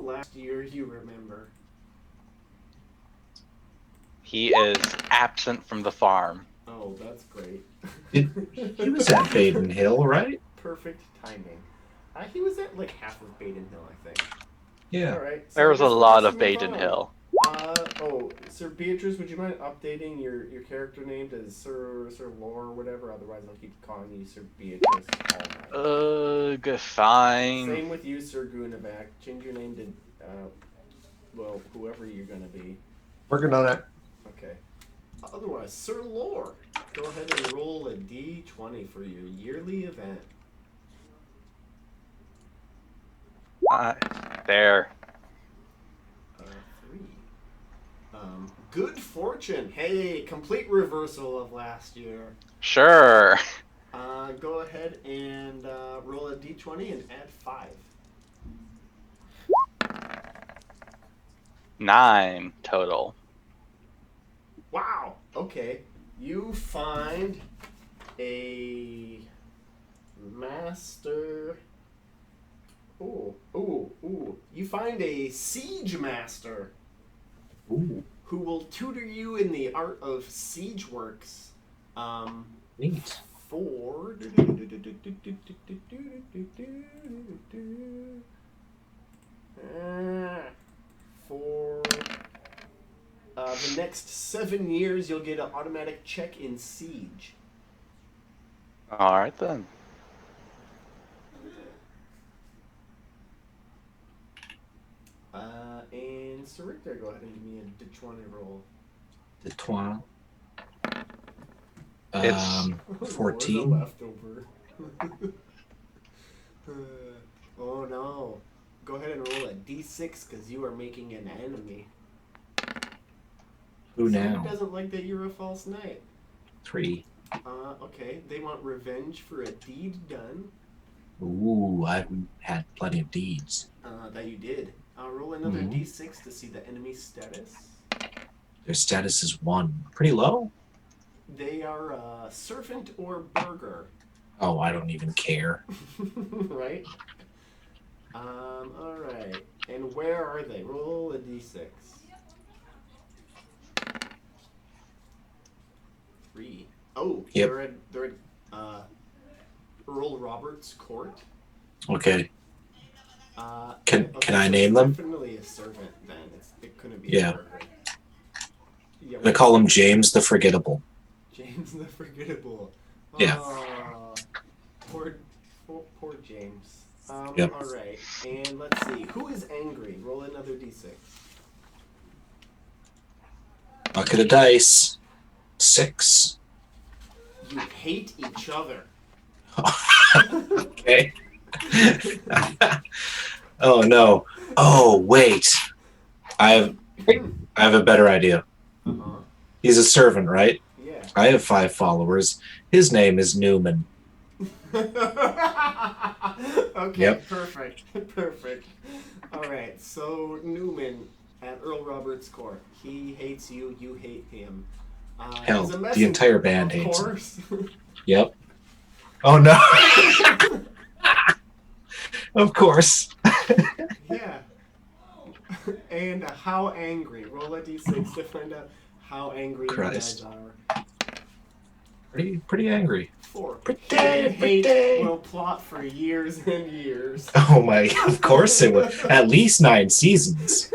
last year you remember? He is absent from the farm. Oh, that's great. He was at Baden Hill, right? Perfect timing. He was at like half of Baden Hill, I think. Yeah. All right. So There was a lot of Baden Hill. Sir Beatrice, would you mind updating your character name to Sir Lore or whatever? Otherwise, I'll keep calling you Sir Beatrice all night. Fine. Same with you, Sir Gunevac. Change your name to, well, whoever you're gonna be. Working on it. Okay. Otherwise, Sir Lore, go ahead and roll a d20 for your yearly event. There. 3. Good fortune. Hey, complete reversal of last year. Sure. Go ahead and roll a d20 and add 5. 9 total. Wow. Okay. You find a master. Ooh. You find a siege master. Ooh. Who will tutor you in the art of siege works. Neat. For the next 7 years, you'll get an automatic check in siege. All right then. And Sir Richter, go ahead and give me a d20 roll. D20. It's 14. Leftover. Oh no. Go ahead and roll a d6 because you are making an enemy. Who Someone now? doesn't like that you're a false knight. 3. Okay. They want revenge for a deed done. Ooh, I've had plenty of deeds. That you did. Roll another d6 to see the enemy's status. Their status is 1. Pretty low? They are servant or burgher. Oh, I don't even care. Right? Alright. And where are they? Roll a d6. 3. Oh, yep. they're at Earl Robert's court. Okay. Can I name them? Definitely a servant then. It couldn't be Yeah. a burgher. Yeah, I call him James the Forgettable. James the Forgettable. Yeah. Poor James. Yep. Alright, and let's see. Who is angry? Roll another d6. Bucket of dice. 6. You hate each other. Okay. Oh no. Oh wait. I have a better idea. Uh-huh. He's a servant, right? Yeah. I have 5 followers. His name is Newman. Okay, yep. Perfect. Alright, so Newman at Earl Robert's court. He hates you, you hate him. Hell, the entire band hates him. Yep. Oh no. Of course. Yeah. And how angry? Roll a d6 to find out how angry you guys are. Pretty angry. 4. Pretty. Will plot for years and years. Oh my! Of course it would. At least 9 seasons.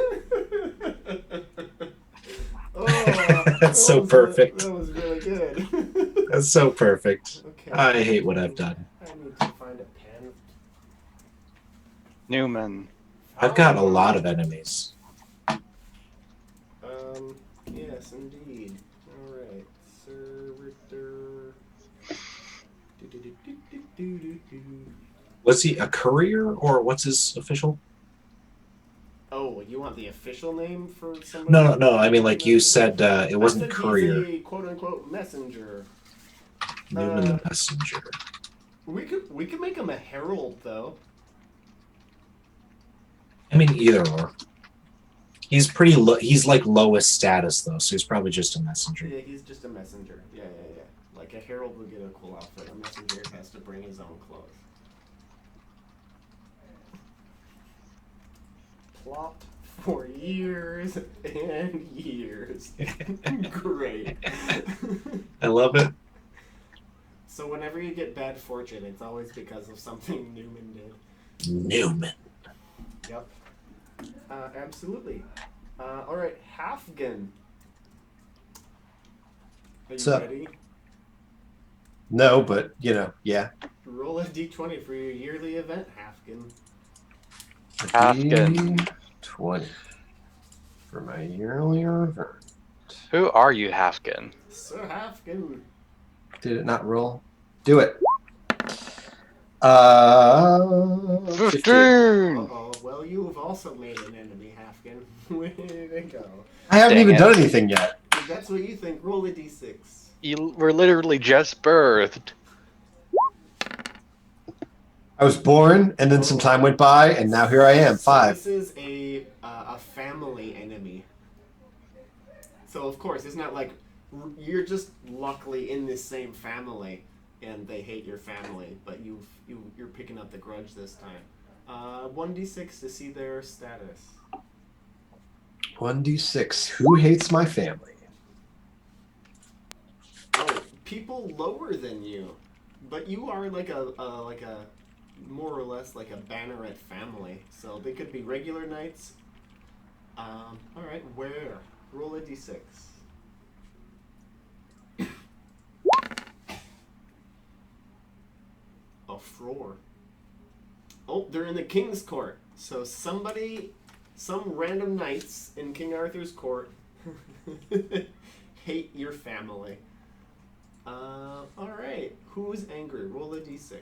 That's so perfect. That was really good. That's so perfect. Okay. I hate what I've done. I need to find a pen. Newman. I've got a lot of enemies. Yes, indeed. All right, Sir Richter. Was he a courier or what's his official? Oh, you want the official name for somebody? No. I mean, like you said, it wasn't courier. He's a quote-unquote messenger. Newman the messenger. We could make him a herald, though. I mean, either or. He's pretty low. He's like lowest status though, so he's probably just a messenger. Yeah, he's just a messenger. Yeah. Like a herald would get a cool outfit. A messenger has to bring his own clothes. plot for years and years. Great. I love it. So whenever you get bad fortune, it's always because of something Newman did. Newman. Yep. Absolutely. All right, Halfgan. Are you ready? No, but yeah. Roll a d20 for your yearly event, Halfgan. Halfgan. 20 for my yearly event. Who are you, Halfgan? Sir Halfgan. Did it not roll? Do it. 15. Uh-oh. Well, you've also made an enemy, Halfgan. Way to go. I haven't Dang even it. done anything yet. If that's what you think, roll a d6. You were literally just birthed. I was born, and then some time went by, and now here I am, So 5. this is a family enemy. So of course, it's not like you're just luckily in this same family, and they hate your family, but you're picking up the grudge this time. 1d6 to see their status. 1d6. Who hates my family? Oh, people lower than you, but you are like a more or less like a banneret family. So they could be regular knights. All right, where? Roll a d6. A 4. Oh, they're in the king's court. So some random knights in King Arthur's court hate your family. All right. Who's angry? Roll a d6.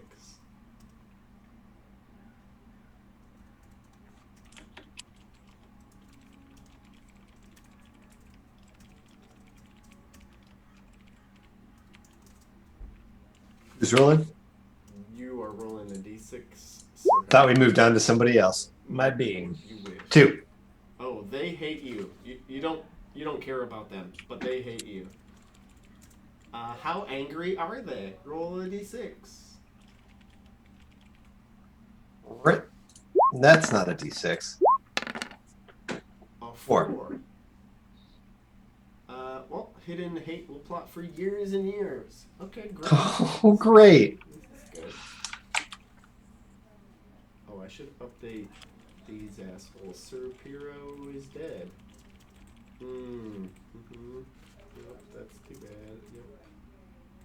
Who's rolling? You are rolling a d6. Thought we moved on to somebody else. My being. You wish. 2. Oh, they hate you. You don't care about them, but they hate you. How angry are they? Roll a d6. Right. That's not a d6. A 4. 4. Well, hidden hate will plot for years and years. Okay, great. Oh, great. This is good. Oh, I should update these assholes. Sir Piro is dead. Yep, that's too bad. Yep.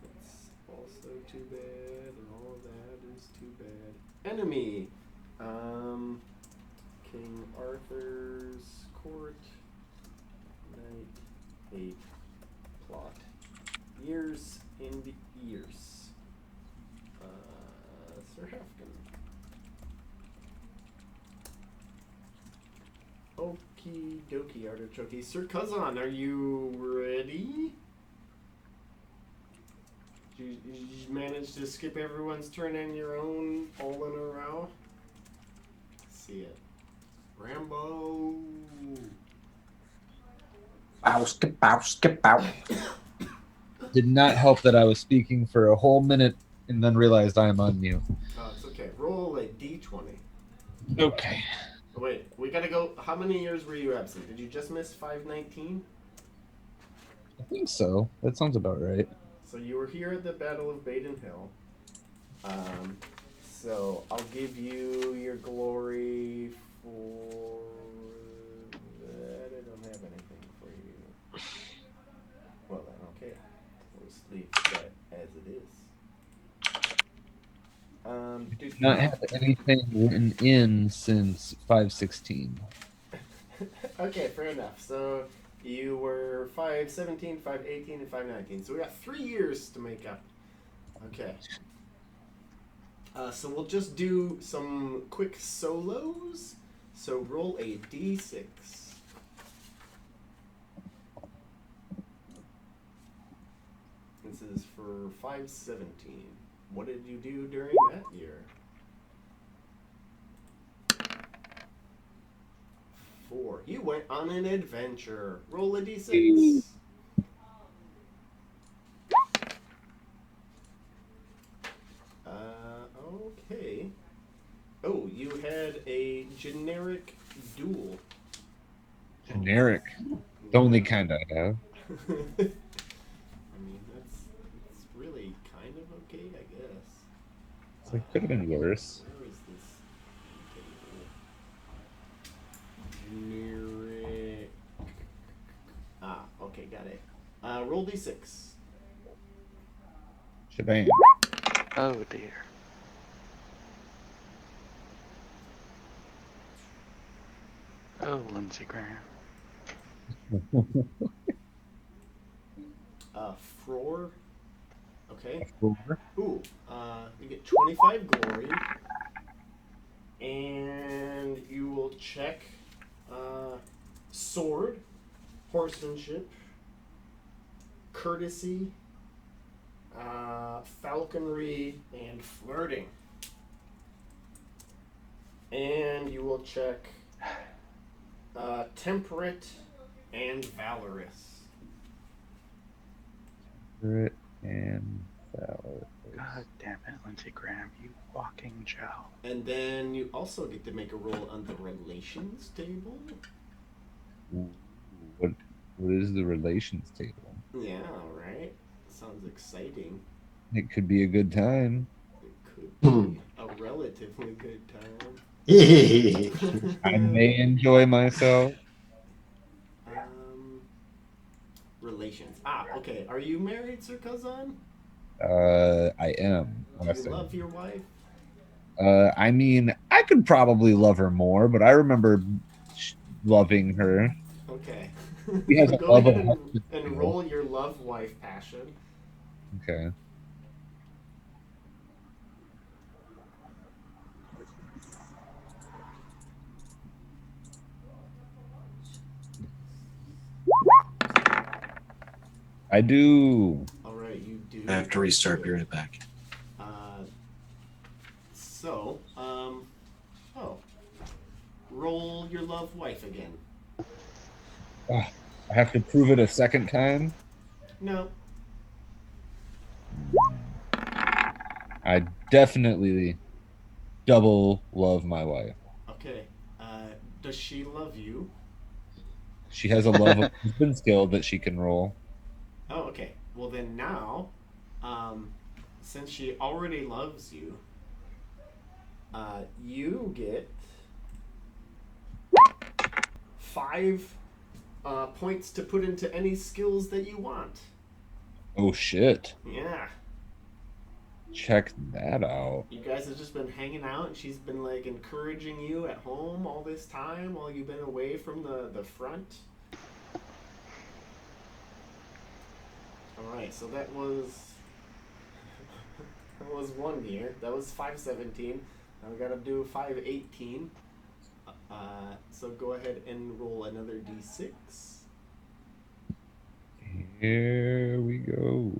That's also too bad, and all of that is too bad. Enemy. King Arthur's court. Knight 8. Plot. Years and years. Sir Halfgan. Okie dokie, artichoke. Sir Kazan, are you ready? Did you manage to skip everyone's turn and your own all in a row? See it. Rambo. Bow, skip, bow, skip, bow. Did not help that I was speaking for a whole minute and then realized I am on mute. Oh, it's okay. Roll a d20. Okay. Oh, wait, we gotta go. How many years were you absent? Did you just miss 519? I think so. That sounds about right. So you were here at the Battle of Baden Hill. So I'll give you your glory for that. I don't have anything for you. Well then, okay. We'll just leave that as it is. Not have anything written in since 516. Okay, fair enough. So you were 517, 518, and 519. So we got 3 years to make up. Okay. So we'll just do some quick solos. So roll a d6. This is for 517. What did you do during that year? 4. You went on an adventure. Roll a d6. Okay. Oh, you had a generic duel. Generic. The only kind I have. I mean, that's really kind of okay, I guess. It's like, could have been worse. Where is this table? Generic. Ah, okay, got it. Roll d6. Shebang. Oh dear. Oh, Lindsey Graham. Frore. Okay. Four. Ooh, you get 25 glory. And you will check sword, horsemanship, courtesy, falconry, and flirting. And you will check temperate and valorous. Spirit and valor. God damn it, Lindsey Graham, you walking gel. And then you also get to make a roll on the relations table. Ooh, what is the relations table? Yeah, right. Sounds exciting. It could be a good time. It could be a relatively good time. I may enjoy myself. Relations. Ah, okay. Are you married, Sir Kazan? I am. Do you love your wife? I mean, I could probably love her more, but I remember loving her. Okay. He has a Go love ahead of and roll your love wife passion. Okay. I do. All right, you do. I have to restart. Be right back. Roll your love wife again. Oh, I have to prove it a second time. No. I definitely double love my wife. Okay. Does she love you? She has a love of husband skill that she can roll. Oh, okay. Well, then now, since she already loves you, you get 5 points to put into any skills that you want. Oh shit. Yeah. Check that out. You guys have just been hanging out, and she's been like encouraging you at home all this time while you've been away from the front. Alright, so that was 1 year. That was 517. Now we gotta do 518. So go ahead and roll another d6. Here we go.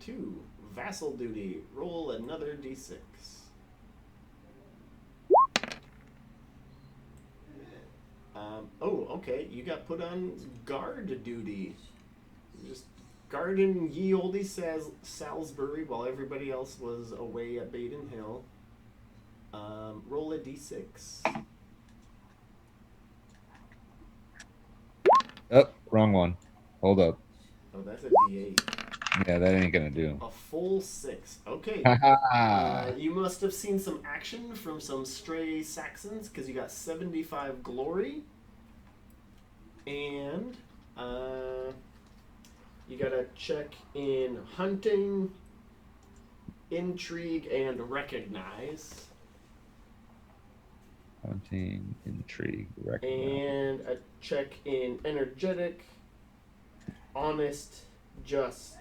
2. Vassal duty. Roll another d6. Oh, okay. You got put on guard duty. Just guarding ye olde Salisbury while everybody else was away at Baden Hill. Roll a d6. Oh, wrong one. Hold up. Oh, that's a d8. Yeah, that ain't gonna do. A full 6. Okay. Haha. You must have seen some action from some stray Saxons because you got 75 glory. And you gotta check in hunting, intrigue, and recognize. Hunting, intrigue, recognize. And a check in energetic, honest, just,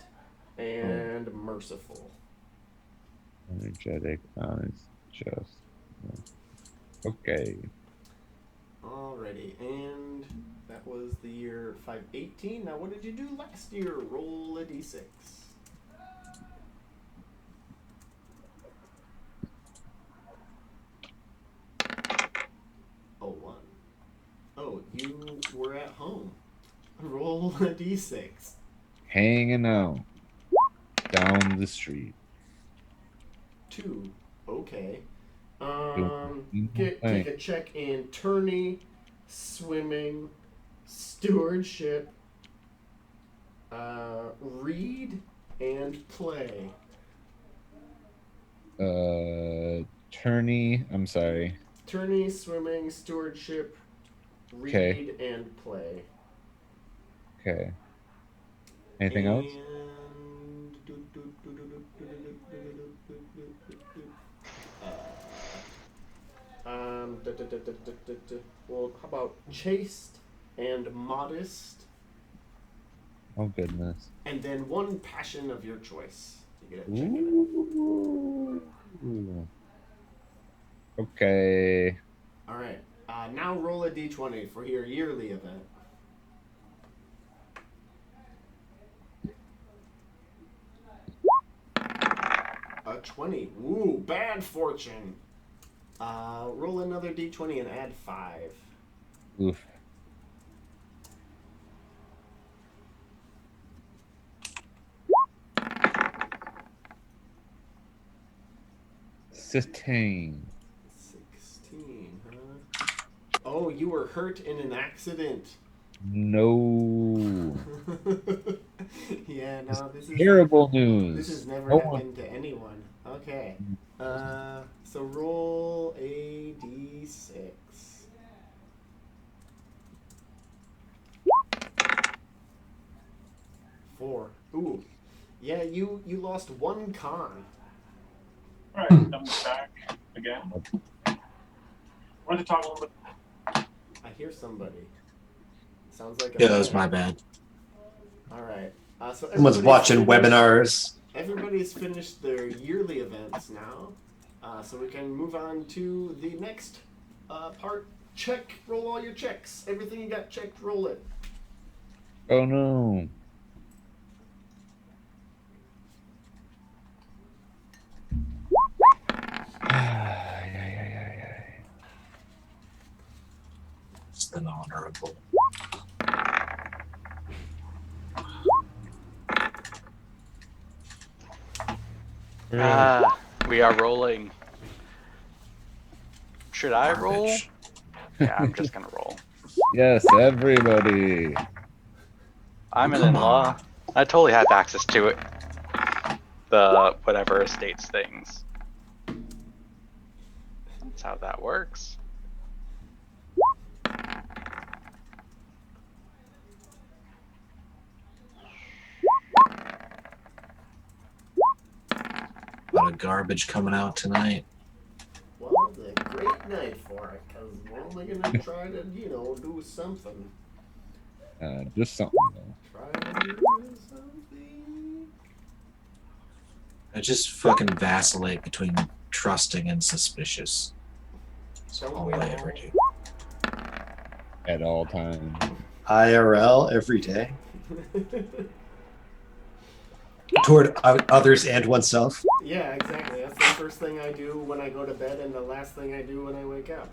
and merciful. Energetic, honest, just. Okay. Alrighty, and that was the year 518. Now, what did you do last year? Roll a d6. Oh, 1. Oh, you were at home. Roll a d6. Hanging out down the street. 2. Okay. Take a check in tourney, swimming, stewardship, read, and play. Tourney. I'm sorry. Tourney, swimming, stewardship, read, and play. Okay. Anything else? Well, how about chaste and modest? Oh goodness. And then one passion of your choice. You get to check it. Ooh. Okay. All right. Now roll a d20 for your yearly event. A 20. Ooh, bad fortune. Roll another d20 and add 5. Oof. Sustain. 16, huh? Oh, you were hurt in an accident. No. Yeah, no, this is Terrible news. This has never No happened to anyone. Okay. So roll a d6. Four. Ooh. Yeah, you lost one con. Alright, I'm back again. Wanted to talk a little bit. I hear somebody. Sounds like a Yeah, that was fan. my bad. All right. So Someone's everybody's watching finished- webinars. Everybody's finished their yearly events now, so we can move on to the next part. Check. Roll all your checks. Everything you got checked, roll it. Oh no. It's an honorable. We are rolling. Should I roll? Garbage. Yeah, I'm just gonna roll. Yes, everybody. I'm an Come in-law. on. I totally have access to it. The whatever estates things. That's how that works. A lot of garbage coming out tonight. Well, it's a great night for it, because we're only gonna try to, do something. Just something though. Try to do something. I just fucking vacillate between trusting and suspicious. That's Don't all we I all? ever do. At all times. IRL every day. Toward others and oneself. Yeah, exactly. That's the first thing I do when I go to bed, and the last thing I do when I wake up.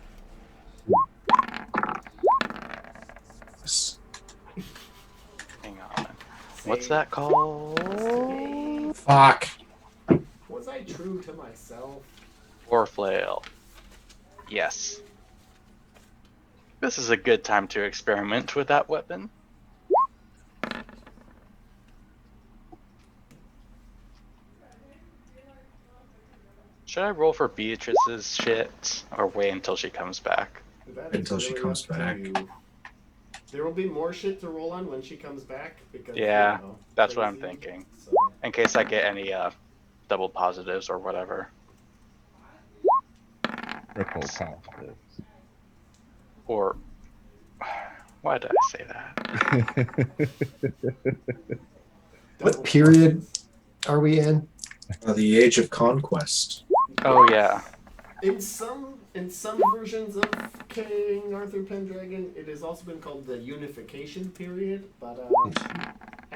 Yes. Hang on. Say, What's that called? "Today, Fuck. was I true to myself?" War flail. Yes. This is a good time to experiment with that weapon. Should I roll for Beatrice's shit or wait until she comes back? That is Until she really comes up to back. you. There will be more shit to roll on when she comes back because Yeah, that's what I'm crazy, thinking. So. In case I get any double positives or whatever. Triple positives. Or why did I say that? What period are we in? The age of conquest. Oh yeah. In some versions of King Arthur Pendragon, it has also been called the Unification Period, but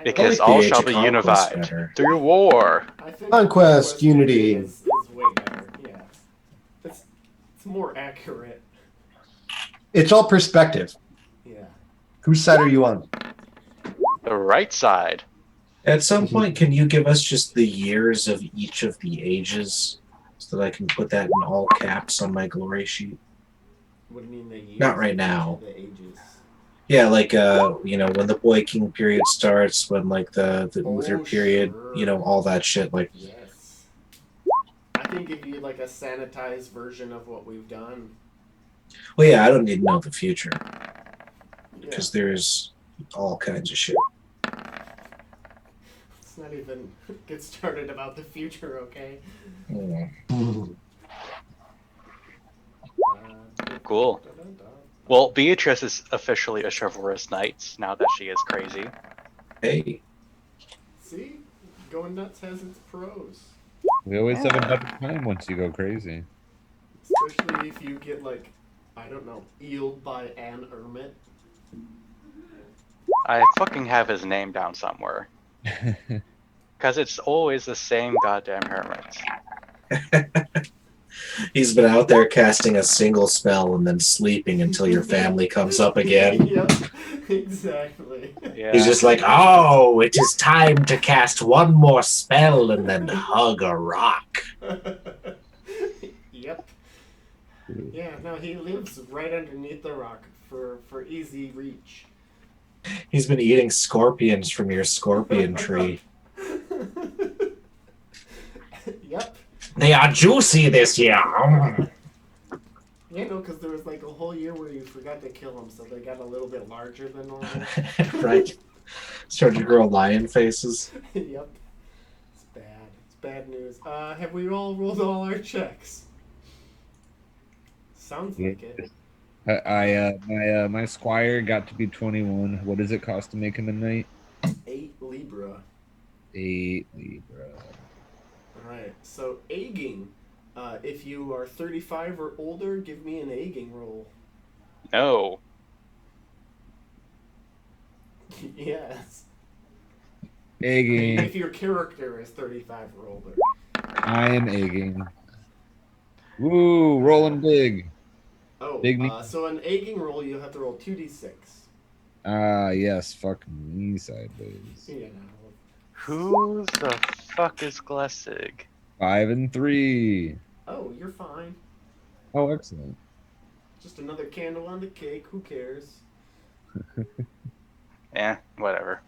Because the all Age shall of be Conquest unified better. through war. I think Conquest, unity. is way better. Yeah, it's more accurate. It's all perspective. Yeah. Whose side are you on? The right side. At some point, can you give us just the years of each of the ages? so that I can put that in all caps on my glory sheet? What do you mean the years? Not right now. The ages. Yeah, like you know, when the Boy King period starts, when like the Uther period, sure. you know, all that shit. Like, Yes. I can give you like a sanitized version of what we've done. well, yeah, I don't need to know the future Yeah. because there's all kinds of shit. Let's not even get started about the future, okay? Mm. Cool. Well, Beatrice is officially a chivalrous knight now that she is crazy. Hey, See? Going nuts has its pros. We always have a better time once you go crazy. Especially if you get, like, I don't know, eeled by an hermit. I fucking have his name down somewhere. Because it's always the same goddamn hermit. he's been out there casting a single spell and then sleeping until your family comes up again. Yep, exactly. Yeah. He's just like, oh, it is time to cast one more spell and then hug a rock. Yep. Yeah, no, he lives right underneath the rock for easy reach. He's been eating scorpions from your scorpion tree. Yep. They are juicy this year. Yeah, no, because there was like a whole year where you forgot to kill them, so they got a little bit larger than normal. Right. Started to grow lion faces. Yep. It's bad. It's bad news. Have we all rolled all our checks? Sounds like it. My squire got to be 21. What does it cost to make him a knight? 8 Libra. 8 Libra. Alright, so egging. If you are 35 or older, give me an egging roll. No. Yes. Egging. If your character is 35 or older. I am egging. Woo, rolling big. Oh, Big me. so an egging roll, you have to roll 2d6. Yes, fuck me sideways. Yeah. Who the fuck is Glessig? 5 and 3. Oh, you're fine. Oh, excellent. Just another candle on the cake. Who cares? Whatever.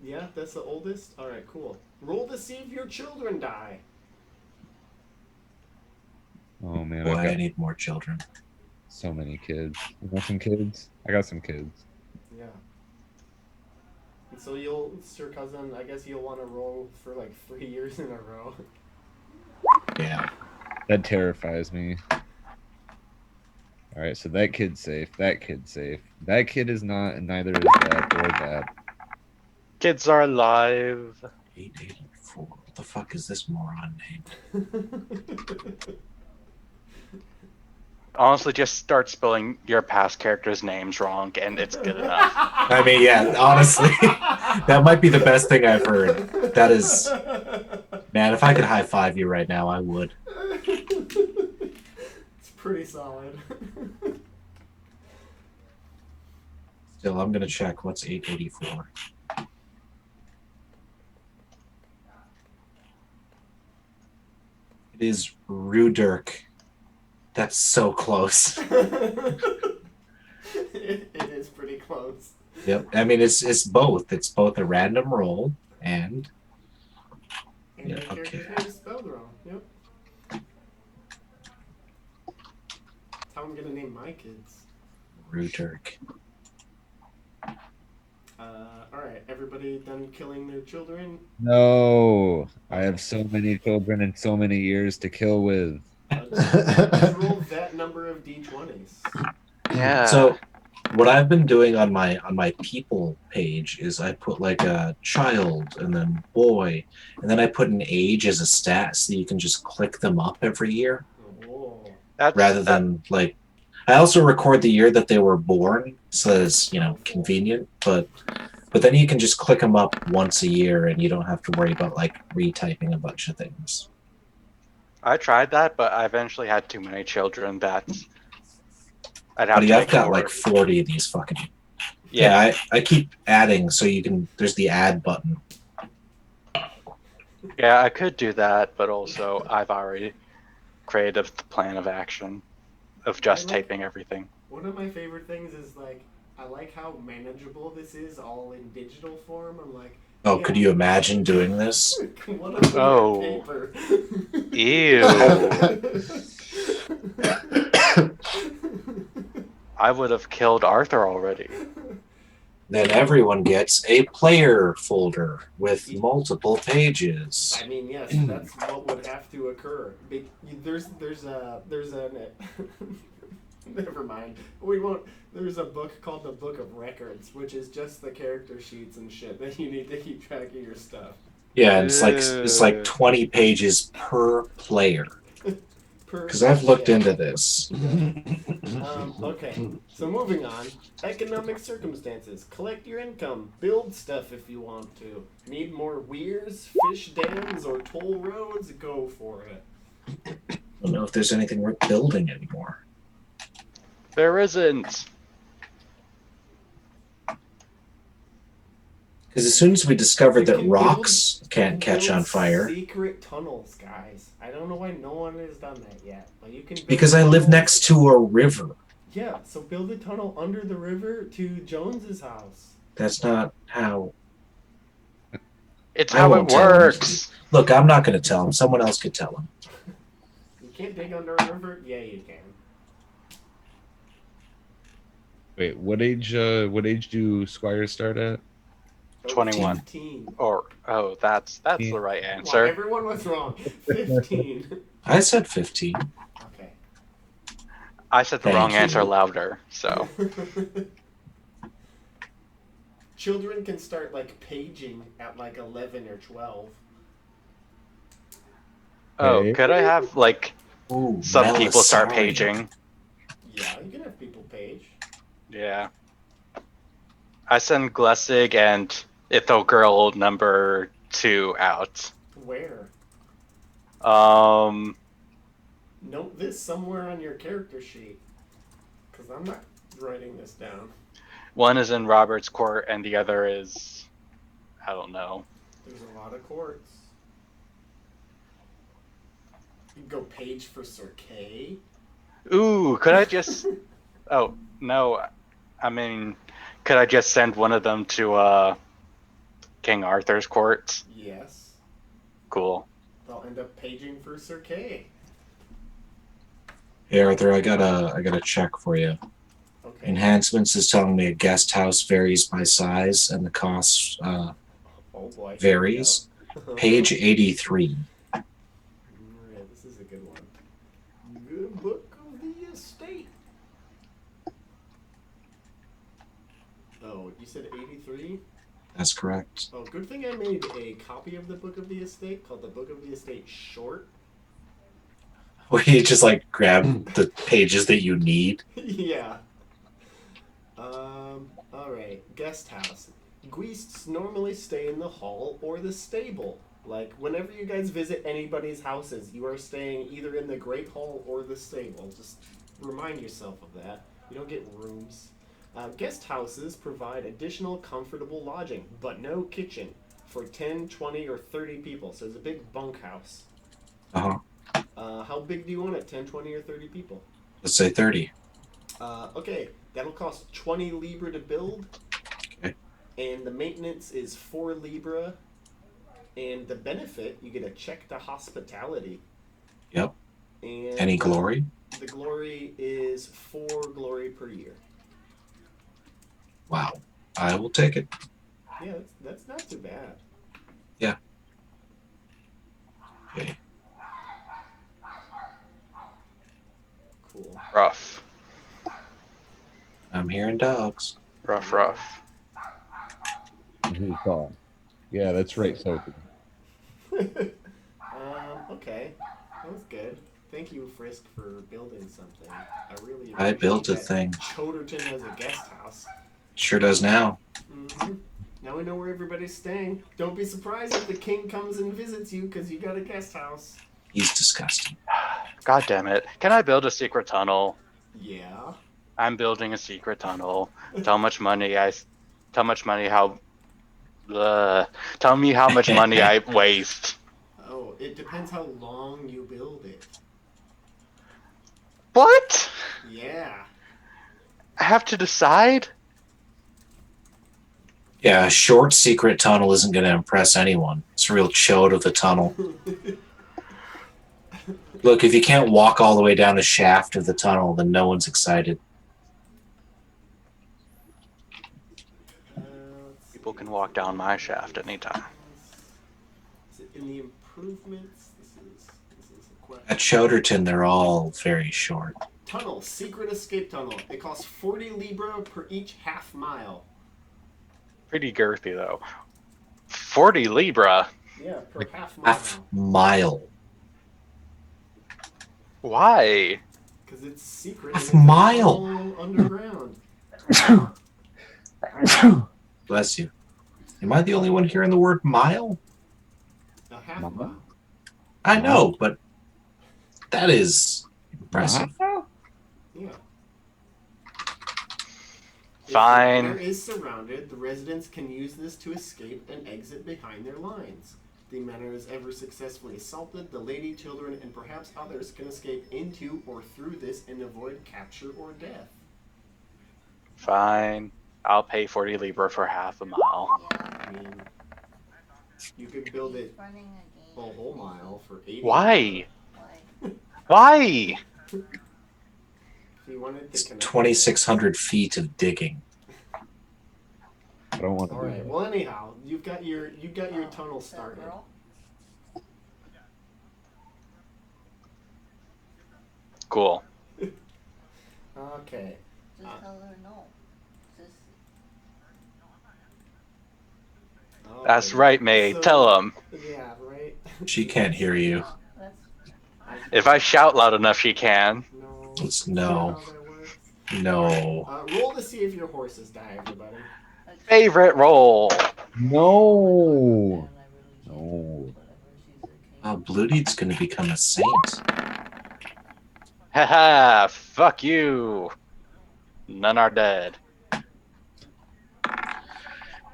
Yeah, that's the oldest. All right, cool. Roll to see if your children die. Oh man, Boy, I I got need more children. so many kids. You want some kids? I got some kids. Yeah. And so it's your cousin. I guess you'll want to roll for like 3 years in a row. Yeah. That terrifies me. All right, so that kid's safe. That kid's safe. That kid is not, and neither is that or that. Kids are alive. 884. What the fuck is this moron name? Honestly, just start spelling your past characters' names wrong, and it's good enough. I mean, yeah, honestly, that might be the best thing I've heard. That is, man, if I could high five you right now, I would. It's pretty solid. Still, I'm gonna check what's 884. It is Rudirk. That's so close. It is pretty close. Yep. I mean, it's both. It's both a random roll and. And Yeah, the character's okay. name is spelled wrong. Yep. That's how I'm gonna name my kids. Rudirk. Alright, everybody done killing their children? No, I have so many children and so many years to kill with. Just roll that number of d20s. Yeah. So, what I've been doing on my people page is I put like a child and then boy, and then I put an age as a stat so you can just click them up every year Oh. rather than like. I also record the year that they were born, so that it's convenient. But then you can just click them up once a year, and you don't have to worry about like retyping a bunch of things. I tried that, but I eventually had too many children that I'd have Buddy, to I've make got more. like 40 of these fucking. Yeah. I keep adding, so you can. There's the add button. Yeah, Yeah, I could do that, but also I've already created the plan of action of just taping everything. One of my favorite things is like I like how manageable this is, all in digital form. I'm like, Oh, yeah. could you imagine doing this? One of them Oh. paper. Ew. I would have killed Arthur already. Then everyone gets a player folder with multiple pages. I mean, yes, that's what would have to occur. There's an never mind. We won't. There's a book called the Book of Records, which is just the character sheets and shit that you need to keep track of your stuff. Yeah, and it's like 20 pages per player. Because I've looked into this. Okay, so moving on. Economic circumstances. Collect your income. Build stuff if you want to. Need more weirs, fish dams, or toll roads? Go for it. I don't know if there's anything worth building anymore. There isn't. Because as soon as we discovered You that can rocks can't catch build on fire. Secret tunnels, guys. I don't know why no one has done that yet. But you can. Because I live next to a river. Yeah, so build a tunnel under the river to Jones's house. That's not how. It's I how won't it tell him. works. Look, I'm not going to tell him. Someone else could tell him. You can't dig under a river? Yeah, you can. Wait, what age do squires start at? 21. 15. That's the right Well, answer. everyone was wrong. 15. I said 15. Okay. I said the Thank wrong you. answer louder, so. Children can start like paging at like 11 or 12. Oh, Hey. could I have like Ooh, some people start Melisarium. paging? Yeah, you can have people page. Yeah. I send Glessig and Ithel Girl number 2 out. Where? Um, Note this somewhere on your character sheet. Because I'm not writing this down. one is in Robert's court and the other is, I don't know. There's a lot of courts. You can go page for Sir Kay. Ooh, could I just? Oh no, I mean, could I just send one of them to King Arthur's court? Yes. Cool. They'll end up paging for Sir Kay. Hey Arthur, I got a check for you. Okay. Enhancements is telling me a guest house varies by size and the cost Oh boy. varies. Page 83. Alright, this is a good one. Good book of the estate. Oh, you said 83? That's correct. Oh, good thing I made a copy of the Book of the Estate called the Book of the Estate Short. Where you just like grab the pages that you need. Yeah. Alright. Guest house. Guists normally stay in the hall or the stable. Like, whenever you guys visit anybody's houses, you are staying either in the Great Hall or the stable. Just remind yourself of that. You don't get rooms. Guest houses provide additional comfortable lodging, but no kitchen, for 10, 20, or 30 people. So it's a big bunkhouse. Uh-huh. How big do you want it? 10, 20, or 30 people? Let's say 30. Okay, that'll cost 20 Libra to build. Okay. And the maintenance is 4 Libra. And the benefit, you get a check to hospitality. Yep. And Any glory? The glory is 4 glory per year. Wow. I will take it. Yeah, that's not too bad. Yeah. Okay. Cool. Rough. I'm hearing dogs. Rough. Who's call? Yeah, that's right, Sophie. Okay. That was good. Thank you, Frisk, for building something. I really I built a appreciate thing. that. Choderton has a guest house. Sure does now. Mm-hmm. Now we know where everybody's staying. Don't be surprised if the king comes and visits you because you got a guest house. He's disgusting. God damn it. Can I build a secret tunnel? Yeah. I'm building a secret tunnel. Tell me how much money I waste. It depends how long you build it. What? Yeah. I have to decide? Yeah, a short secret tunnel isn't going to impress anyone. It's a real chode of the tunnel. Look, if you can't walk all the way down the shaft of the tunnel, then no one's excited. Let's see. People can walk down my shaft anytime. Is it in the improvements? This is a question. At Choderton, they're all very short. Tunnel, secret escape tunnel. It costs 40 Libra per each half mile. Pretty girthy, though. 40 Libra? Yeah, per half mile. Half mile. Why? Because it's secret. Half and it's mile. all underground. Bless you. Am I the only one hearing the word mile? A half mile. I know, but that is impressive. Yeah. Fine. If the manor is surrounded, the residents can use this to escape and exit behind their lines. The manor is ever successfully assaulted, the lady, children, and perhaps others can escape into or through this and avoid capture or death. Fine. I'll pay 40 Libra for half a mile. I mean, you could build it a whole mile for 80. Why? Why? If you wanted to It's connect. 2,600 feet of digging. I don't want to All do right. that. Well, anyhow, you got your tunnel started. Cool. Okay. Just tell her no. Just That's Okay. right, May. So- Tell him. Yeah. Right. She can't hear you. that's If I shout loud enough, she can. No. It's Is that no. how that works? No. Roll to see if your horses die, everybody. Favorite roll. No. No. Blue Deed's going to become a saint. Haha, fuck you. None are dead.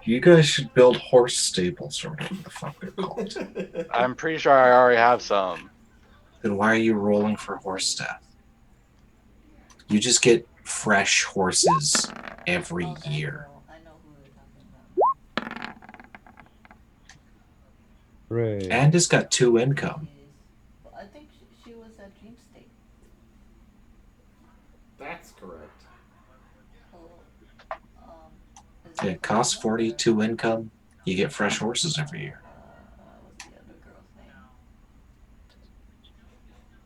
You guys should build horse stables or whatever the fuck they're called. I'm pretty sure I already have some. Then why are you rolling for horse staff? You just get fresh horses every year. I know who you're talking about. Hooray. And it's got 2 income. But I think she was at Dream State. That's correct. So, is Yeah, it costs 42 income. You get fresh horses every year. What's the other girl's name?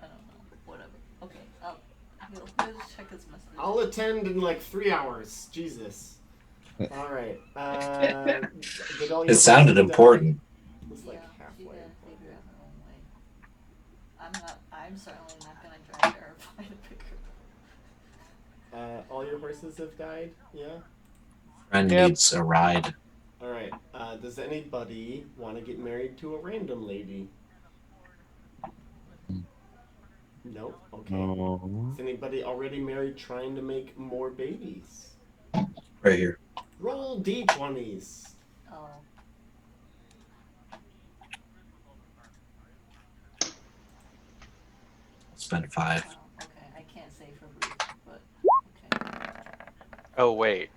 I don't know. Whatever. Okay. He'll just check his message. I'll attend in like 3 hours. Jesus. All right. Did all your It sounded horses die? important. It's like She halfway. gotta figure out her own way. I'm certainly not gonna drive her or find a pick her up. All your horses have died. Yeah. Friend Yep. needs a ride. All right. Does anybody want to get married to a random lady? No. Okay. No. Is anybody already married trying to make more babies? Right here. Roll d20s. Oh. Spend 5. Okay, I can't say for Bruce, but okay. Oh, wait.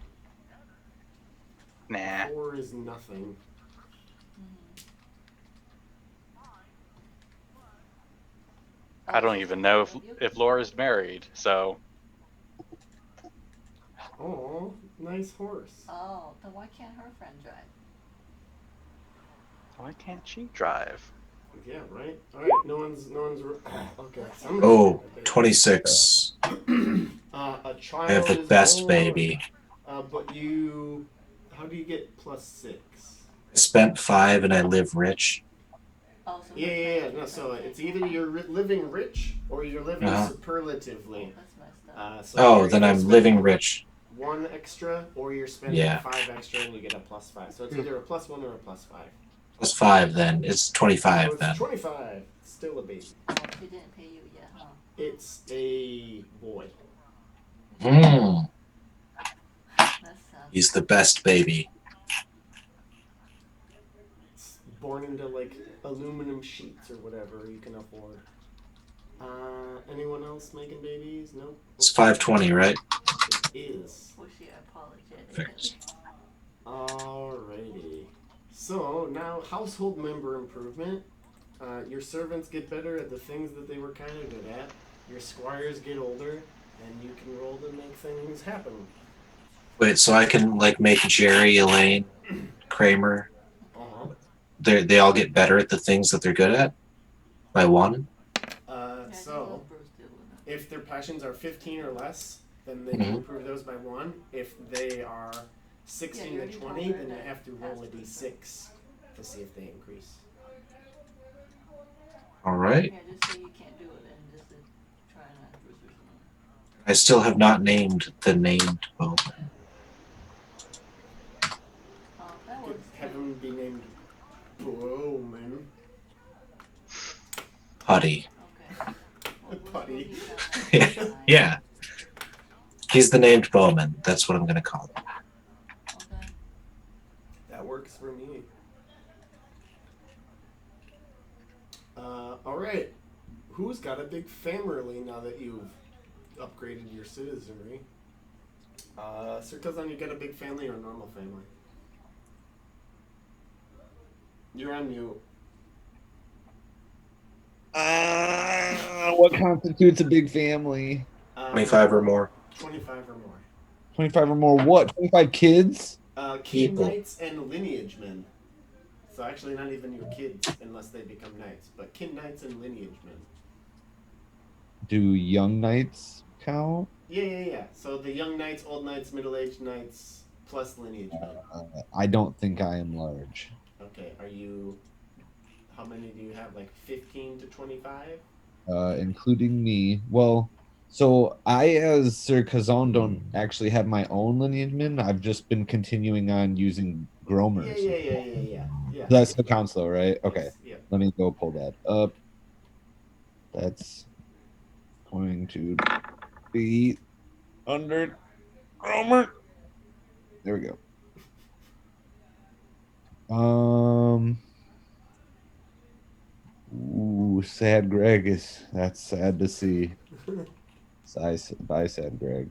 Nah. 4 is nothing. I don't even know if Laura's married, so. Oh, nice horse. Oh, then why can't her friend drive? Why can't she drive? Yeah, right. All right. No one's. Okay. somebody's Oh, got it. 26. A child. I have the is best born. baby. But you. How do you get +6? I spent 5 and I live rich. Oh, so Yeah. No, so it's either you're living rich or you're living Uh-huh. superlatively. That's messed up. So Oh, you're then either I'm spending living rich. 1 extra, or you're spending Yeah. 5 extra and you get a +5. So it's either a +1 or a +5. Plus 5 then. It's 25 So it's then. 25. Still a baby. Oh, she didn't pay you yet, huh? It's a boy. Mm, That sounds. he's the best baby. It's born into like aluminum sheets or whatever you can afford. Anyone else making babies? Nope. It's 520, right? It is. Wishy apologetic. Fixed. Alrighty. So now household member improvement. Your servants get better at the things that they were kind of good at. Your squires get older, and you can roll to make things happen. Wait, so I can like make Jerry, Elaine, Kramer. Uh-huh. They all get better at the things that they're good at by one. So if their passions are 15 or less, then they Mhm. can improve those by 1. If they are 16 you to already 20, told her then you that have to roll a that's d6 to see if they increase. All right. Yeah, just say you can't do it and just try not to Bruce or something. I still have not named the named bowman. That works Have too. them be named Bowman. Putty. Okay. Well, Putty. we'll leave that Yeah. He's the named bowman. That's what I'm gonna call him. Okay. That works for me. Alright. Who's got a big family now that you've upgraded your citizenry? Sir Kazan, you got a big family or a normal family? You're on mute. What constitutes a big family? 25 or more. 25 or more. 25 or more what? 25 kids? Kin People. knights and lineage men. So actually not even your kids unless they become knights, but kin knights and lineage men. Do young knights count? Yeah. So the young knights, old knights, middle-aged knights, plus lineage men. I don't think I am large. Okay, are you... How many do you have? Like 15 to 25? Including me. Well, so I, as Sir Kazan, don't actually have my own lineage men. I've just been continuing on using Gromers. Yeah. That's the counts though, right? Okay. Yes, yeah. Let me go pull that up. That's going to be under Gromer. There we go. Ooh, sad Greg that's sad to see. Bye, sad Greg.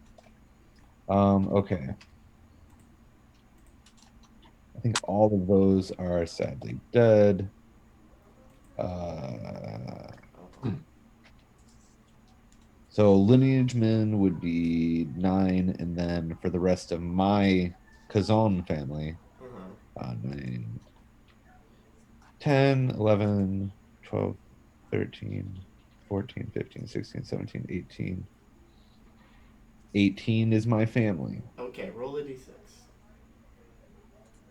Okay. I think all of those are sadly dead. So lineage men would be 9, and then for the rest of my Kazan family, 9, 10, 11, 12, 13, 14, 15, 16, 17, 18. 18 is my family. Okay, roll a d6.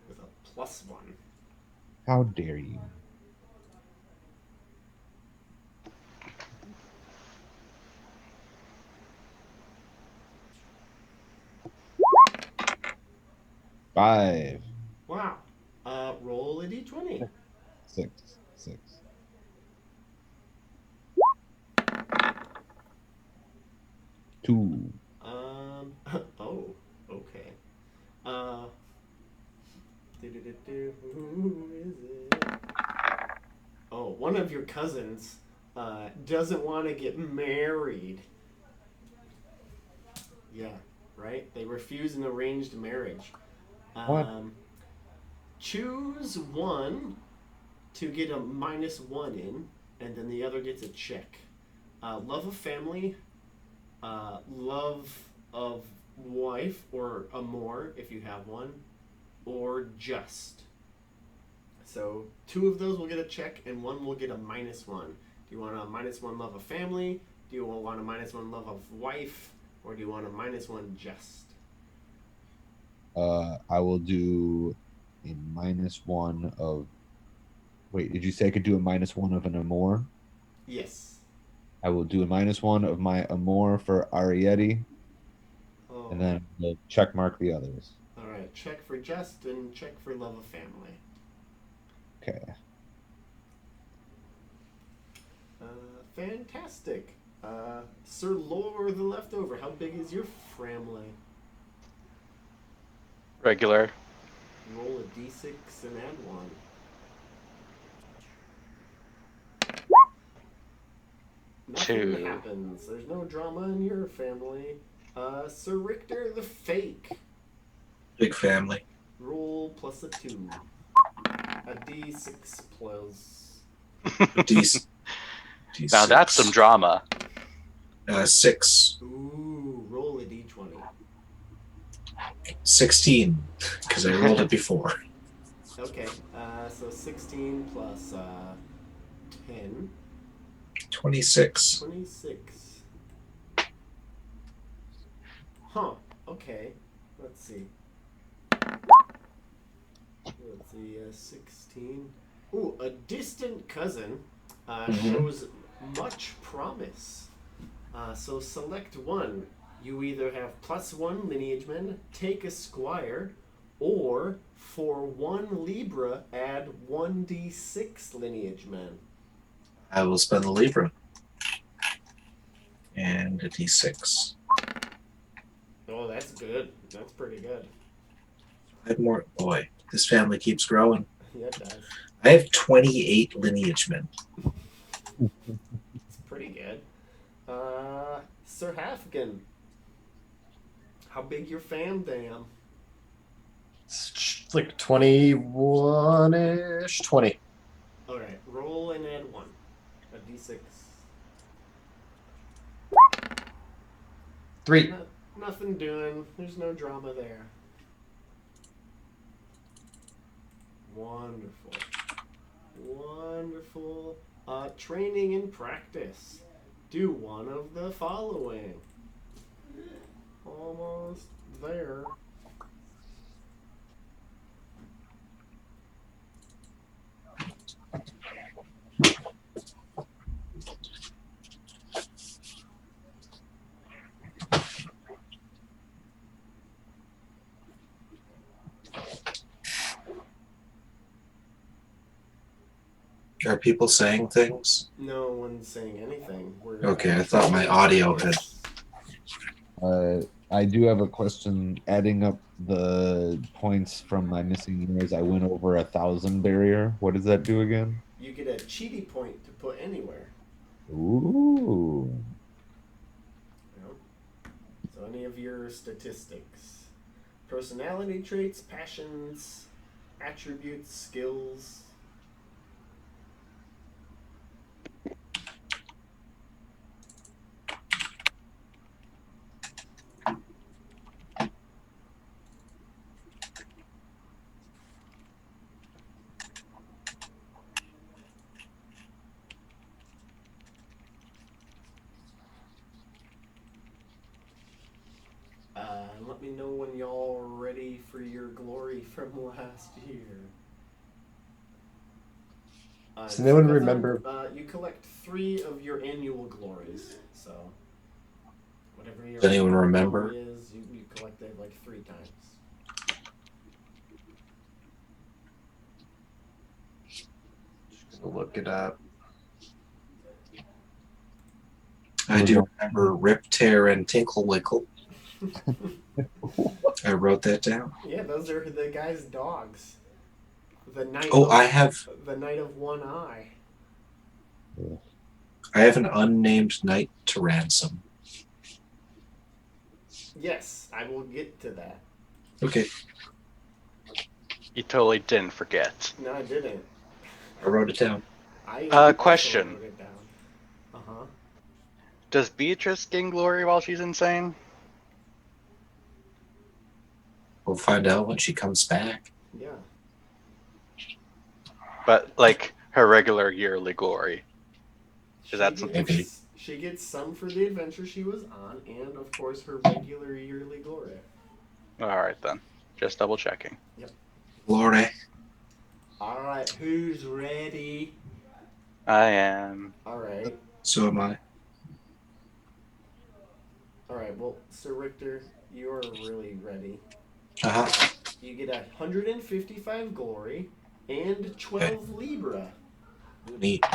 With a +1. How dare you? Five. Wow. Roll a d20. 6. Two. Oh, okay. Who is it? Oh, one of your cousins doesn't want to get married. Yeah, right? They refuse an arranged marriage. What? Choose one to get a -1 in, and then the other gets a check. Love of family, love of wife or amour if you have one, or just. So 2 of those will get a check and 1 will get a -1. Do you want a -1 love of family? Do you want a -1 love of wife? Or do you want a -1 just? I will do a -1 of. Wait, did you say I could do a -1 of an amour? Yes. I will do a -1 of my amour for Arietti, Oh. and then I'll check mark the others. All right. Check for just and check for love of family. Okay. Fantastic. Sir Lore the Leftover, how big is your family? Regular. Roll a d6 and add 1. Nothing 2. happens. There's no drama in your family. Sir Richter the Fake. Big family. Roll plus a 2. A d6 plus. D6. Now that's some drama. 6. Ooh, roll a d20. 16. Because I rolled it before. Okay, so 16 plus 10. 26. 26. Huh, okay. Let's see. 16. Ooh, a distant cousin shows much promise. So select one. You either have +1 lineageman, take a squire, or for 1 Libra, add 1d6 lineageman. I will spend the Libra. And a D6. Oh, that's good. That's pretty good. 5 more. Boy, this family keeps growing. Yeah, it does. I have 28 lineage men. It's pretty good. Sir Hafgen. How big your fam, damn? It's like 21-ish. 20. Alright, roll and add 1. A d6. 3. Nothing doing. There's no drama there. Wonderful. Wonderful. Training and practice. Do one of the following. Almost there. Are people saying things? No one's saying anything. We're, Okay, I thought my audio had. I do have a question. Adding up the points from my missing years, I went over 1,000 barrier. What does that do again? You get a cheaty point to put anywhere. Ooh. You know? So any of your statistics. Personality traits, passions, attributes, skills. Let me know when y'all are ready for your glory from last year. Does anyone Kazan, remember? You collect 3 of your annual glories. So, whatever your Does anyone annual remember? glory is, you collect it like 3 times. Just gonna look it up. I do remember Rip, Tear, and Tinkle Winkle. I wrote that down. Yeah, those are the guy's dogs. The knight. Oh, of, I have the knight of one eye. an unnamed knight to ransom. Yes, I will get to that. Okay, You totally didn't forget. No, I didn't. I wrote it down. I also Question. wrote it down. Uh-huh. Does Beatrice gain glory while she's insane? We'll find out when she comes back. Yeah. But, like, her regular yearly glory. Is that something She gets some for the adventure she was on, and of course her regular yearly glory. Alright then. Just double checking. Glory. Alright, who's ready? I am. Alright. So am I. Alright, well, Sir Richter, you're really ready. Uh-huh. You get 155 glory and 12 Libra Neat.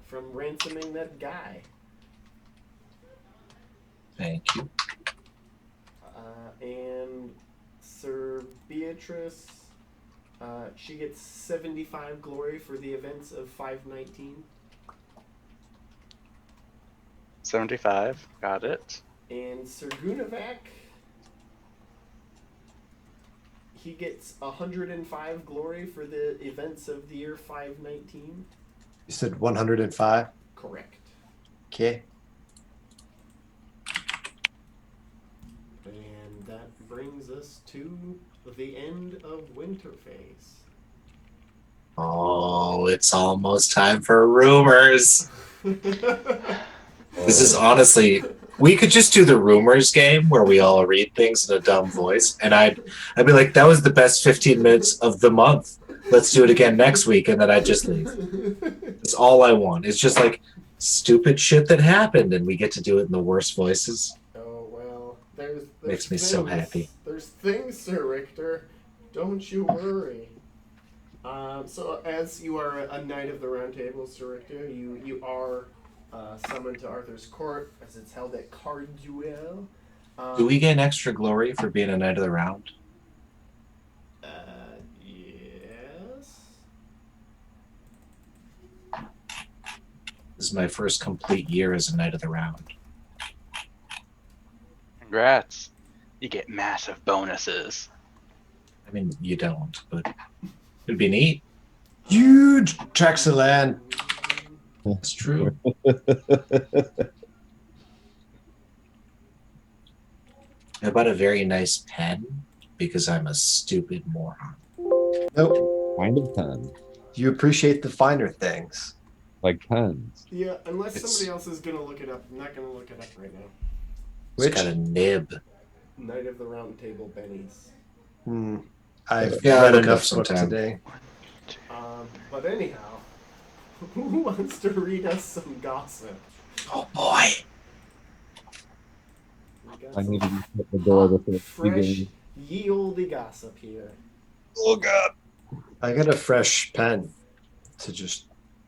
from ransoming that guy. Thank you. And Sir Beatrice, she gets 75 glory for the events of 519. 75. Got it. And Sir Gunavac, he gets 105 glory for the events of the year 519. You said 105. Correct. Okay. And that brings us to the end of winter phase. Oh, it's almost time for rumors. This is honestly, we could just do the rumors game where we all read things in a dumb voice, and I'd be like, that was the best 15 minutes of the month. Let's do it again next week, and then I'd just leave. That's all I want. It's just like stupid shit that happened, and we get to do it in the worst voices. Oh, well, there's Makes me so happy. There's things, Sir Richter. Don't you worry. So as you are a knight of the Round Table, Sir Richter, you are summoned to Arthur's court as it's held at Carduel. Do we gain extra glory for being a knight of the round? Yes. This is my first complete year as a knight of the round. Congrats. You get massive bonuses. I mean, you don't, but it'd be neat. Huge tracts of land. It's true. I bought a very nice pen because I'm a stupid moron. Nope. Kind of pen. You appreciate the finer things. Like pens. Yeah, unless It's- somebody else is gonna look it up. I'm not gonna look it up right now. It's Which? got a nib. Knight of the Round Table bennies. I've Yeah, I'll read look enough up book sometime. today. But anyhow, who wants to read us some gossip? Oh boy. We got I some need to shut the door hot, before fresh, beginning. ye olde gossip here. Oh god. I got a fresh pen to just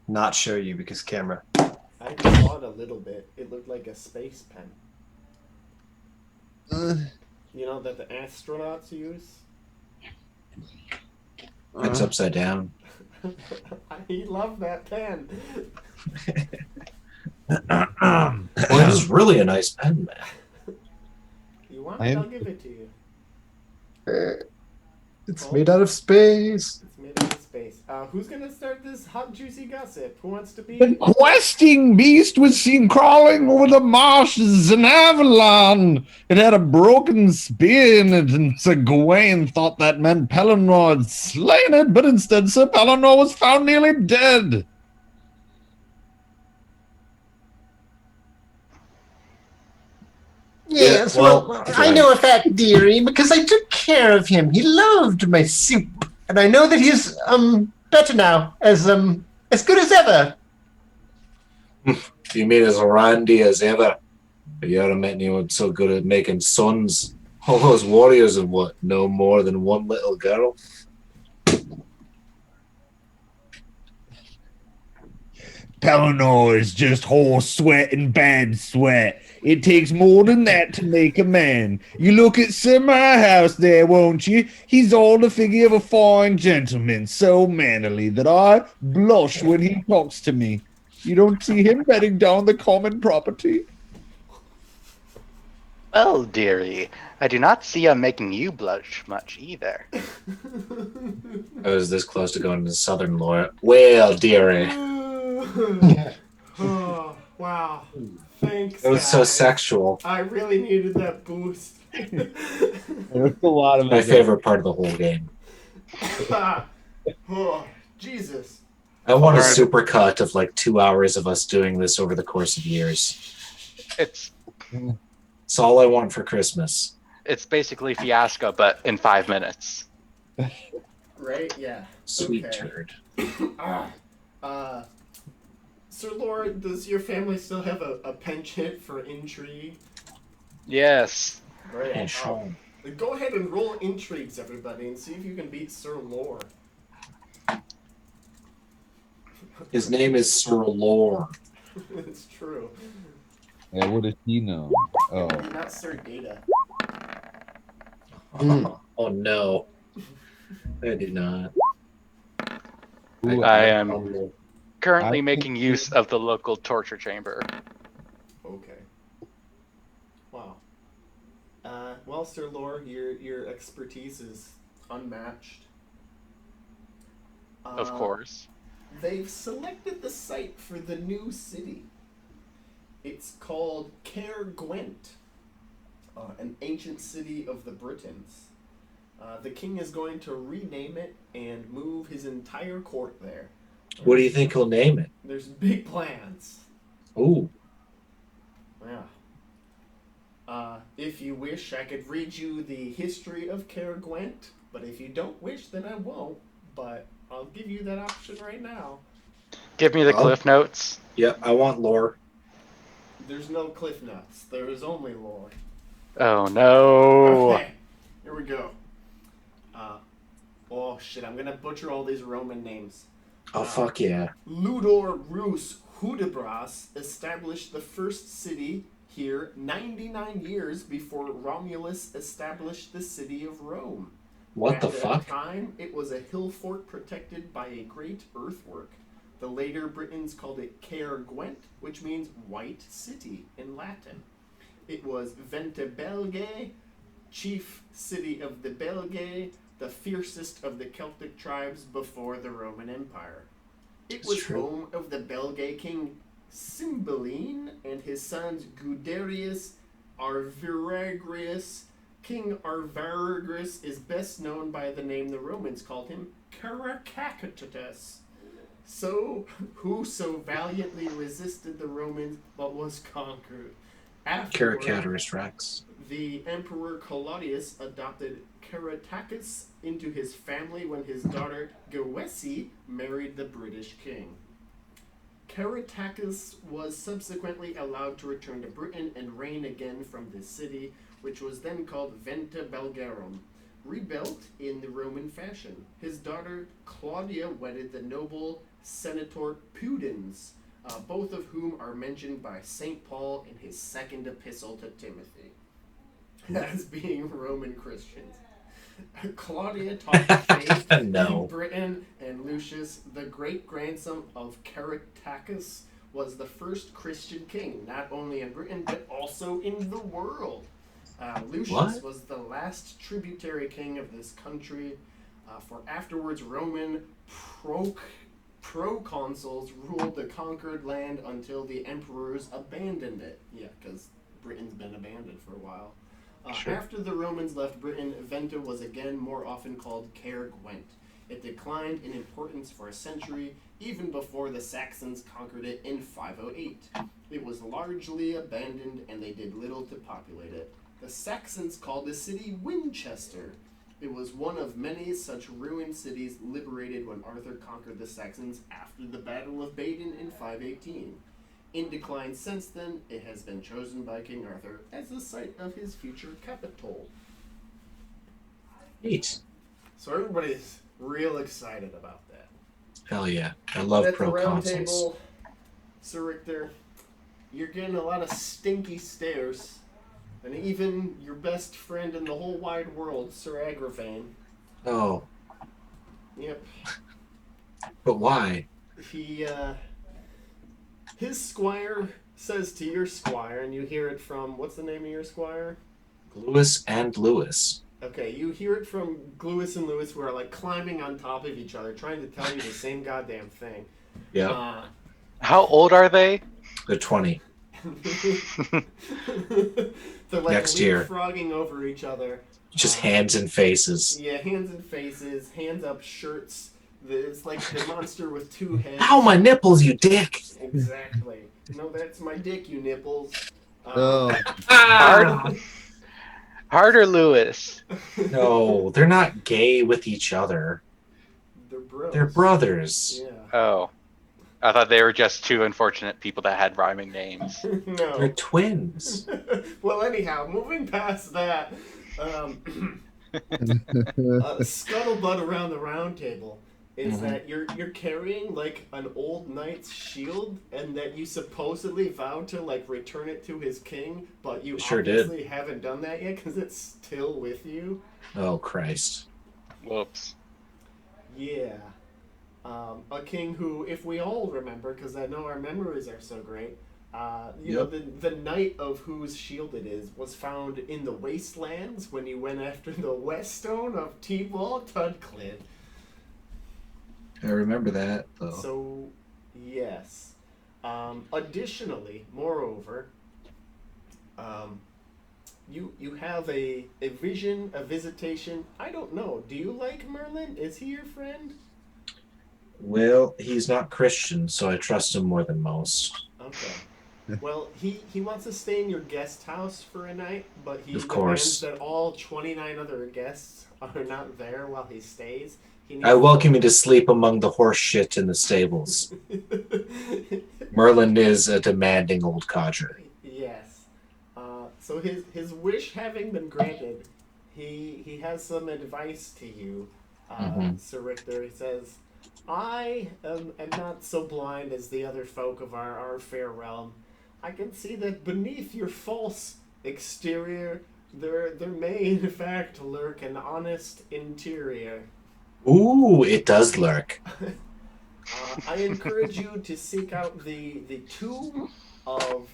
not show you because camera. I just saw it a little bit. It looked like a space pen. You know that the astronauts use? It's upside down. I love that pen. Well, it is really a nice pen, man. You want I it? am- I'll give it to you. It's made out of space. It's made out of space. Who's gonna start this hot, juicy gossip? Who wants to be? The questing beast was seen crawling over the marshes in Avalon. It had a broken spear in it, and Sir Gawain thought that meant Pellinor had slain it, but instead Sir Pellinor was found nearly dead. Yes, Yeah, well, I know a fat dearie because I took care of him. He loved my soup, and I know that he's better now, as good as ever. You mean as randy as ever? Have you ever met anyone so good at making sons? All those warriors and what? No more than one little girl? Pellinor is just horse sweat and bad sweat. It takes more than that to make a man. You look at Sir House there, won't you? He's all the figure of a fine gentleman, so mannerly that I blush when he talks to me. You don't see him bedding down the common property? Well, dearie, I do not see I'm making you blush much either. I was this close to going to Southern lawyer. Well, dearie. Oh, wow. Thanks. It was so guys. sexual. I really needed that boost. There's a lot of My favorite part of the whole game. Oh, Jesus. I want a Alright. supercut of like 2 hours of us doing this over the course of years. It's It's all I want for Christmas. basically Fiasco, but in 5 minutes. Right? Yeah. Sweet Okay. turd. Sir Lord, does your family still have a penchant for intrigue? Yes. Right. And Sean. Go ahead and roll intrigues, everybody, and see if you can beat Sir Lore. His name is Sir Lore. It's true. Yeah, what does he know? Oh, Not Sir Data. Oh no. I do not. Ooh, I am currently I- making use of the local torture chamber. Okay. Alistair Lore, your expertise is unmatched. Of course. They've selected the site for the new city. It's called Caer Gwent, an ancient city of the Britons. The king is going to rename it and move his entire court there. What do you think he'll name it? There's big plans. Ooh. Yeah. If you wish, I could read you the history of Caer Gwent, but if you don't wish, then I won't. But I'll give you that option right now. Give me the Oh. cliff notes. Yep, I want lore. There's no cliff notes. There is only lore. Oh no. Okay, here we go. Oh shit, I'm gonna butcher all these Roman names. Oh, fuck yeah. Ludor Rus Hudibras established the first city here 99 years before Romulus established the city of Rome. What At the that fuck? time, it was a hill fort protected by a great earthwork. The later Britons called it Caer Gwent, which means white city in Latin. It was Vente Belgae, chief city of the Belgae, the fiercest of the Celtic tribes before the Roman Empire. It It's was true. home of the Belgae king Cymbeline and his sons Guderius, Arviragrius. King Arviragrius is best known by the name the Romans called him, Caractacus. Who so valiantly resisted the Romans but was conquered. Afterward, Caractacus Rex. the Emperor Claudius adopted Caractacus into his family when his daughter Goesi married the British king. Caractacus was subsequently allowed to return to Britain and reign again from this city, which was then called Venta Belgarum, rebuilt in the Roman fashion. His daughter Claudia wedded the noble Senator Pudens, both of whom are mentioned by St. Paul in his second epistle to Timothy as being Roman Christians. Claudia taught the faith No. in Britain, and Lucius, the great-grandson of Caractacus, was the first Christian king, not only in Britain, but also in the world. Lucius What? was the last tributary king of this country, for afterwards Roman proconsuls ruled the conquered land until the emperors abandoned it. Yeah, because Britain's been abandoned for a while. Sure. After the Romans left Britain, Venta was again more often called Caer Gwent. It declined in importance for a century, even before the Saxons conquered it in 508. It was largely abandoned, and they did little to populate it. The Saxons called the city Winchester. It was one of many such ruined cities liberated when Arthur conquered the Saxons after the Battle of Badon in 518. In decline since then, it has been chosen by King Arthur as the site of his future capital. Neat. So everybody's real excited about that. Hell yeah. I love At the round proconsuls. table, Sir Richter, you're getting a lot of stinky stares. And even your best friend in the whole wide world, Sir Agravain. Oh, Yep. but why? His squire says to your squire, and you hear it from, what's the name of your squire? Lewis and Lewis. Okay, you hear it from Glewis and Lewis, who are like climbing on top of each other, trying to tell you the same goddamn thing. Yeah. How old are they? They're 20. They're like Next year. leapfrogging over each other. Just hands and faces. Yeah, hands and faces, hands up shirts. It's like the monster with two heads. Ow, my nipples, you dick! Exactly. No, that's my dick, you nipples. Oh, Harder, Lewis. No, they're not gay with each other. They're bros. They're brothers. Yeah. Oh. I thought they were just two unfortunate people that had rhyming names. No. They're twins. Well, anyhow, moving past that, scuttlebutt around the round table is that you're carrying like an old knight's shield, and that you supposedly vowed to like return it to his king, but you Sure did. obviously haven't done that yet because it's still with you. Oh, Christ. Whoops. Yeah. A king who, if we all remember, because I know our memories are so great, You know, the knight of whose shield it is was found in the Wastelands when you went after the Weststone of T-Ball Tudclid. I remember that, though. So, yes. Additionally, moreover, you have a vision, a visitation. I don't know. Do you like Merlin? Is he your friend? Well, he's not Christian, so I trust him more than most. Okay. Well, he wants to stay in your guest house for a night, but he Of course. demands that all 29 other guests are not there while he stays. He needs I welcome you to sleep among the horse shit in the stables. Merlin is a demanding old codger. Yes. So his wish having been granted, he has some advice to you, Sir Richter. He says, I am not so blind as the other folk of our fair realm. I can see that beneath your false exterior, there may in fact lurk an honest interior. Ooh, it does lurk. I encourage you to seek out the tomb of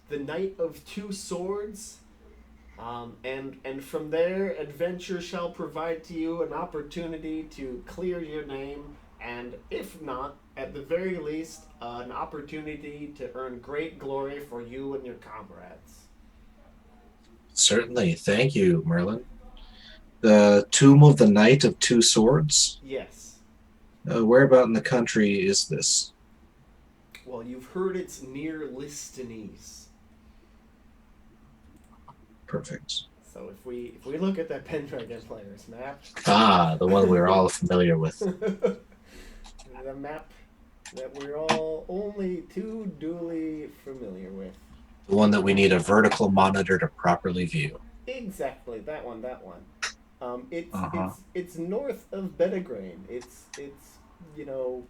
the Knight of Two Swords, and from there, adventure shall provide to you an opportunity to clear your name, and if not, at the very least, an opportunity to earn great glory for you and your comrades. Certainly. Thank you, Merlin. The Tomb of the Knight of Two Swords? Yes. Where about in the country is this? Well, you've heard it's near Listanese. Perfect. So if we look at that Pendragon player's map, Ah, the one we're all familiar with. the map that we're all only too duly familiar with. The one that we need a vertical monitor to properly view. Exactly, that one. Uh-huh. It's north of Pendragon. It's you know,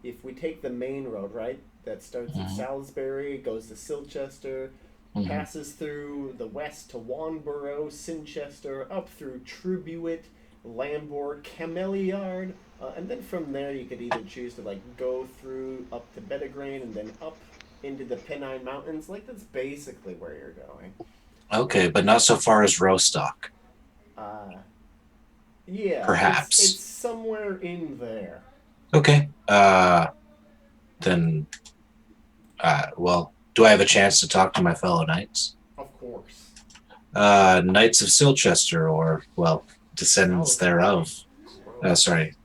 if we take the main road, right, that starts at Salisbury, goes to Silchester, passes through the west to Wanborough, Sinchester, up through Tribuit, Lambord, Cameliard, and then from there you could either choose to like go through up to Pendragon and then up into the Pennine Mountains. Like that's basically where you're going. Okay, but not so far as Rostock. Yeah. Perhaps. It's somewhere in there. Okay. Then, well, do I have a chance to talk to my fellow knights? Of course. Knights of Silchester, or, well, descendants thereof. Sorry,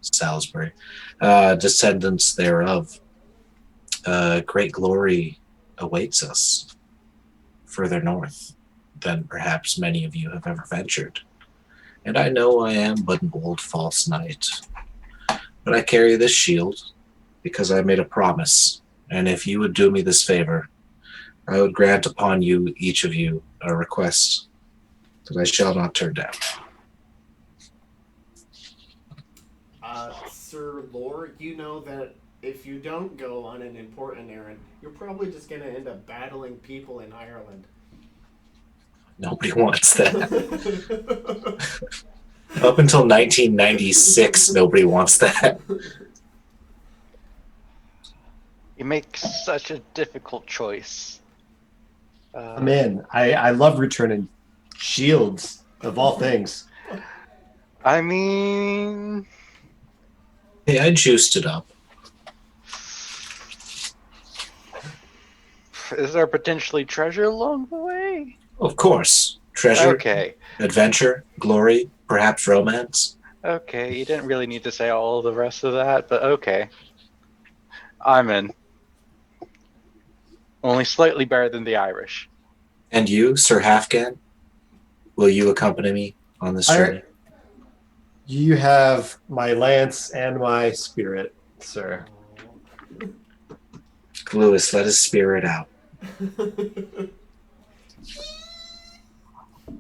Salisbury. Descendants thereof. Great glory awaits us further north than perhaps many of you have ever ventured. And I know I am but an old false knight. But I carry this shield because I made a promise, and if you would do me this favor, I would grant upon you, each of you, a request that I shall not turn down. Sir Lore, you know that if you don't go on an important errand, you're probably just going to end up battling people in Ireland. Nobody wants that. Up until 1996, nobody wants that. You make such a difficult choice. I'm in. I love returning shields, of all things. I mean, Hey, I juiced it up. is there potentially treasure along the way? Of course. Treasure, Okay. adventure, glory, perhaps romance. Okay, you didn't really need to say all the rest of that, but okay. I'm in. Only slightly better than the Irish. And you, Sir Halfgan, will you accompany me on this journey? You have my lance and my spirit, sir. Lewis, let his spirit out.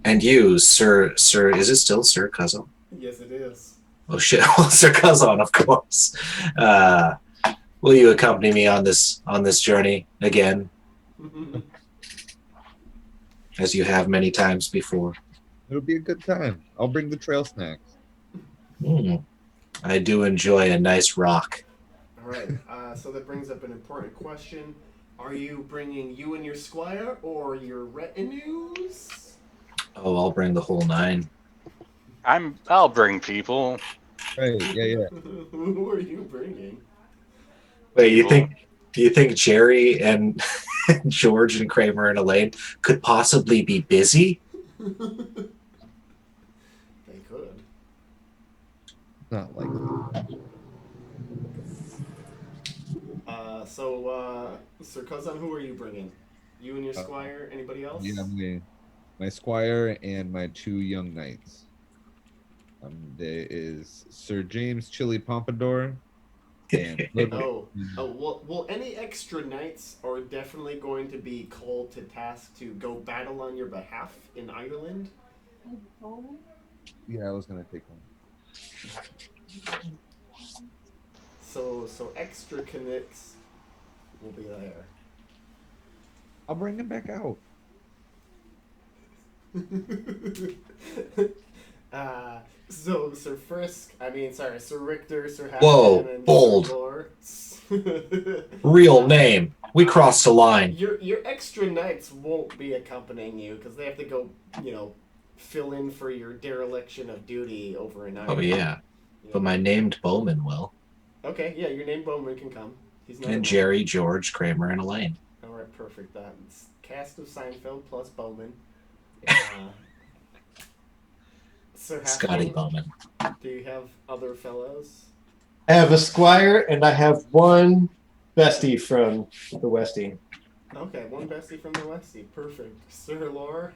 And you, Sir, is it still Sir Cousin? Yes, it is. Oh shit, well, Sir Cousin, of course. Will you accompany me on this journey again, as you have many times before? It'll be a good time. I'll bring the trail snacks. I do enjoy a nice rock. All right. So that brings up an important question. Are you bringing you and your squire or your retinues? Oh, I'll bring the whole 9. I'll bring people. Right? Yeah. Who are you bringing? Wait, you People. think? Do you think Jerry and George and Kramer and Elaine could possibly be busy? They could. Not likely. Sir Kazan, who are you bringing? You and your squire? Anybody else? Yeah, my squire and my 2 young knights. There is Sir James Chili Pompadour and Well, any extra knights are definitely going to be called to task to go battle on your behalf in Ireland. yeah, I was gonna take one. So extra Canucks will be there. I'll bring him back out. Sir Frisk, Sir Richter, Sir Halfdan, Whoa, and bold. Sir Lore. Real name. We crossed the line. Your extra knights won't be accompanying you because they have to go, fill in for your dereliction of duty over in Ireland. Oh yeah, but my named bowman will. Okay, yeah, your named bowman can come. He's not. And Jerry, George, Kramer, and Elaine. All right, perfect. That's cast of Seinfeld plus Bowman. Sir Scotty Halfdan, Bowman. do you have other fellows? I have a squire, and I have one bestie from the Westie. Okay, one bestie from the Westie. Perfect. Sir Lore?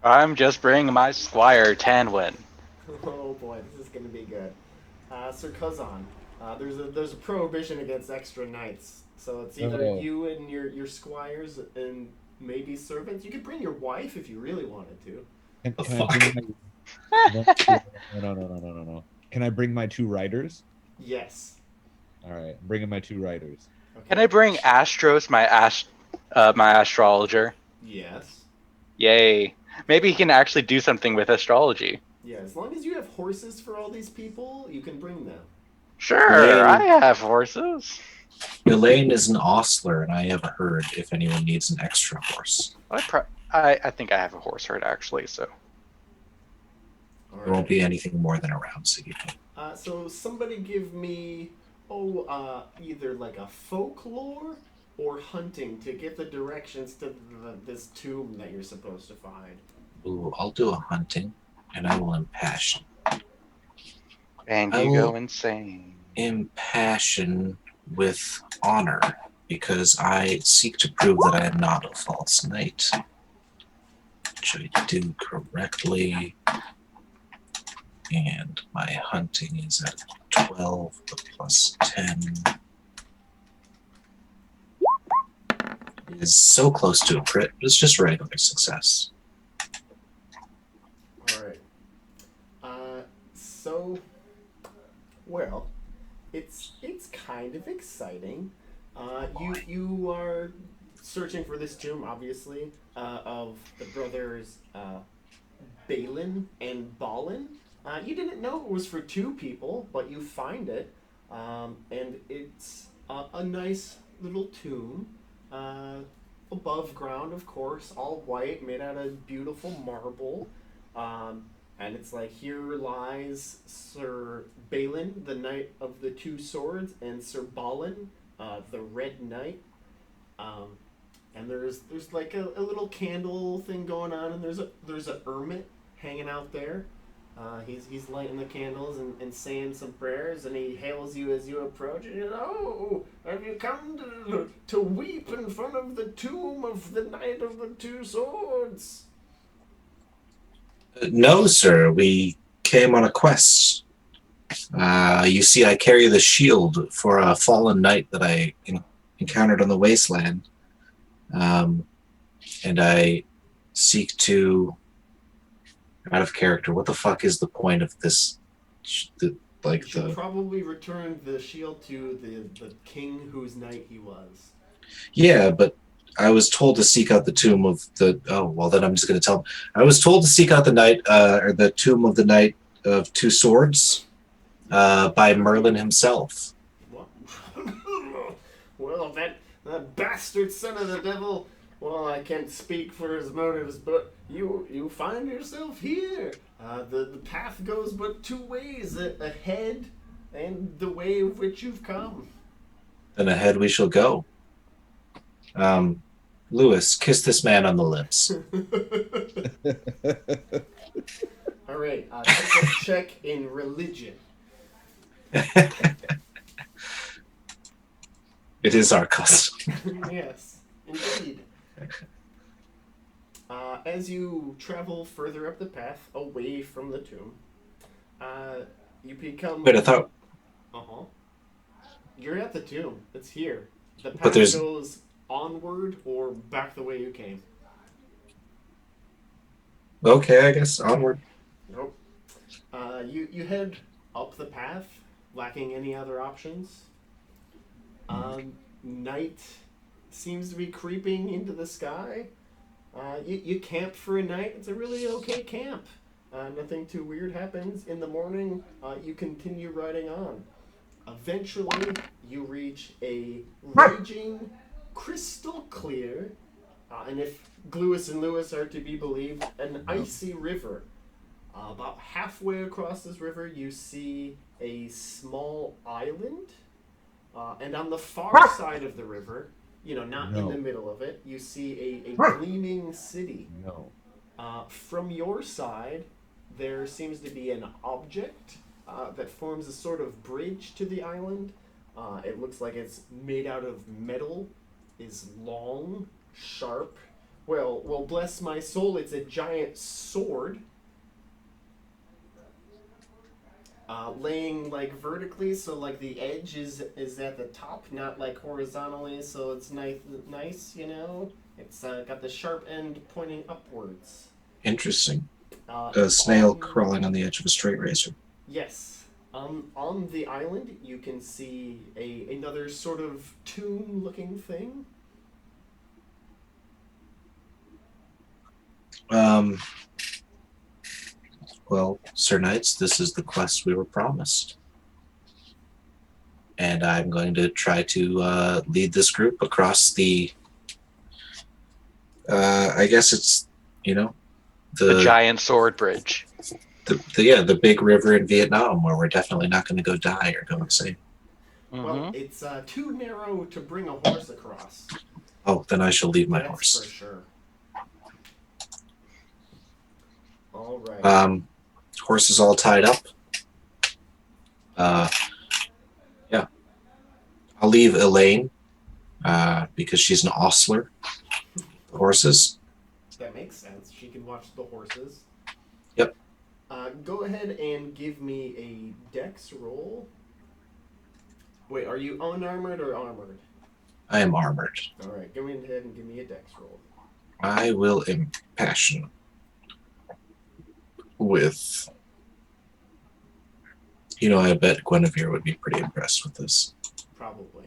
I'm just bringing my squire, Tanwin. Oh boy, this is going to be good. Sir Kazan, there's a prohibition against extra knights. So it's either you and your squires and maybe servants. You could bring your wife if you really wanted to. Can I fuck? bring no. Can I bring my 2 riders? Yes. All right, I'm bringing my 2 riders. Okay. Can I bring Astros, my astrologer? Yes. Yay. Maybe he can actually do something with astrology. Yeah, as long as you have horses for all these people, you can bring them. Sure, Yay. I have horses. Elaine is an ostler, and I have a herd if anyone needs an extra horse. I think I have a horse herd, actually, so. All There won't be anything more than a round city. So somebody give me, either like a folklore or hunting to give the directions to this tomb that you're supposed to find. Ooh, I'll do a hunting, and I will impassion. And I you will- go insane. Impassion with honor, because I seek to prove that I am not a false knight. Which I do correctly. And my hunting is at 12 plus 10. It is so close to a crit, but it's just a regular success. Alright. Well, it's kind of exciting. You are searching for this tomb, obviously, of the brothers Balin and Balin. You didn't know it was for 2 people, but you find it, and it's a nice little tomb, above ground, of course, all white, made out of beautiful marble, and it's like, here lies Sir Balin, the Knight of the 2 Swords, and Sir Balin, the Red Knight, and there's like a little candle thing going on, and there's a hermit hanging out there. He's lighting the candles and saying some prayers, and he hails you as you approach. And he says, "Oh, have you come to weep in front of the tomb of the Knight of the 2 Swords?" No, sir. We came on a quest. You see, I carry the shield for a fallen knight that I encountered on the Wasteland. And I seek to... Out of character, what the fuck is the point of this? You should probably return the shield to the king whose knight he was. Yeah, but I was told to seek out the tomb of the... Oh, well, then I'm just going to tell him. I was told to seek out the knight, or the tomb of the Knight of 2 Swords, by Merlin himself. What? Well, that bastard son of the devil. Well, I can't speak for his motives, but you find yourself here. The path goes but two ways, ahead and the way of which you've come. Then ahead we shall go. Lewis, kiss this man on the lips. All right, take a check in religion. It is our custom. Yes, indeed. As you travel further up the path, away from the tomb, you become... Wait, I thought... Uh-huh. You're at the tomb. It's here. The But path there's- goes onward or back the way you came. Okay, I guess onward. Nope. You head up the path, lacking any other options. Night seems to be creeping into the sky. You camp for a night. It's a really okay camp. Nothing too weird happens. In the morning, you continue riding on. Eventually, you reach a raging, crystal clear, and if Gluis and Lewis are to be believed, an icy river. About halfway across this river, you see a small island. And on the far side of the river, not in the middle of it, you see a gleaming city. No. From your side, there seems to be an object that forms a sort of bridge to the island. It looks like it's made out of metal, is long, sharp. Well, bless my soul, it's a giant sword. Laying like vertically, so like the edge is at the top, not like horizontally, so it's nice, It's got the sharp end pointing upwards. Interesting. A snail crawling on the edge of a straight razor. Yes. On the island, you can see another sort of tomb-looking thing. Well, Sir Knights, this is the quest we were promised. And I'm going to try to lead this group across the... I guess it's, The giant sword bridge. the big river in Vietnam where we're definitely not going to go die or go insane. Well, it's too narrow to bring a horse across. Oh, then I shall leave my That's horse. for sure. All right. Horse is all tied up. Yeah. I'll leave Elaine because she's an ostler. Horses. That makes sense. She can watch the horses. Yep. Go ahead and give me a dex roll. Wait, are you unarmored or armored? I am armored. All right, go ahead and give me a dex roll. I will impassion with... I bet Guinevere would be pretty impressed with this. Probably.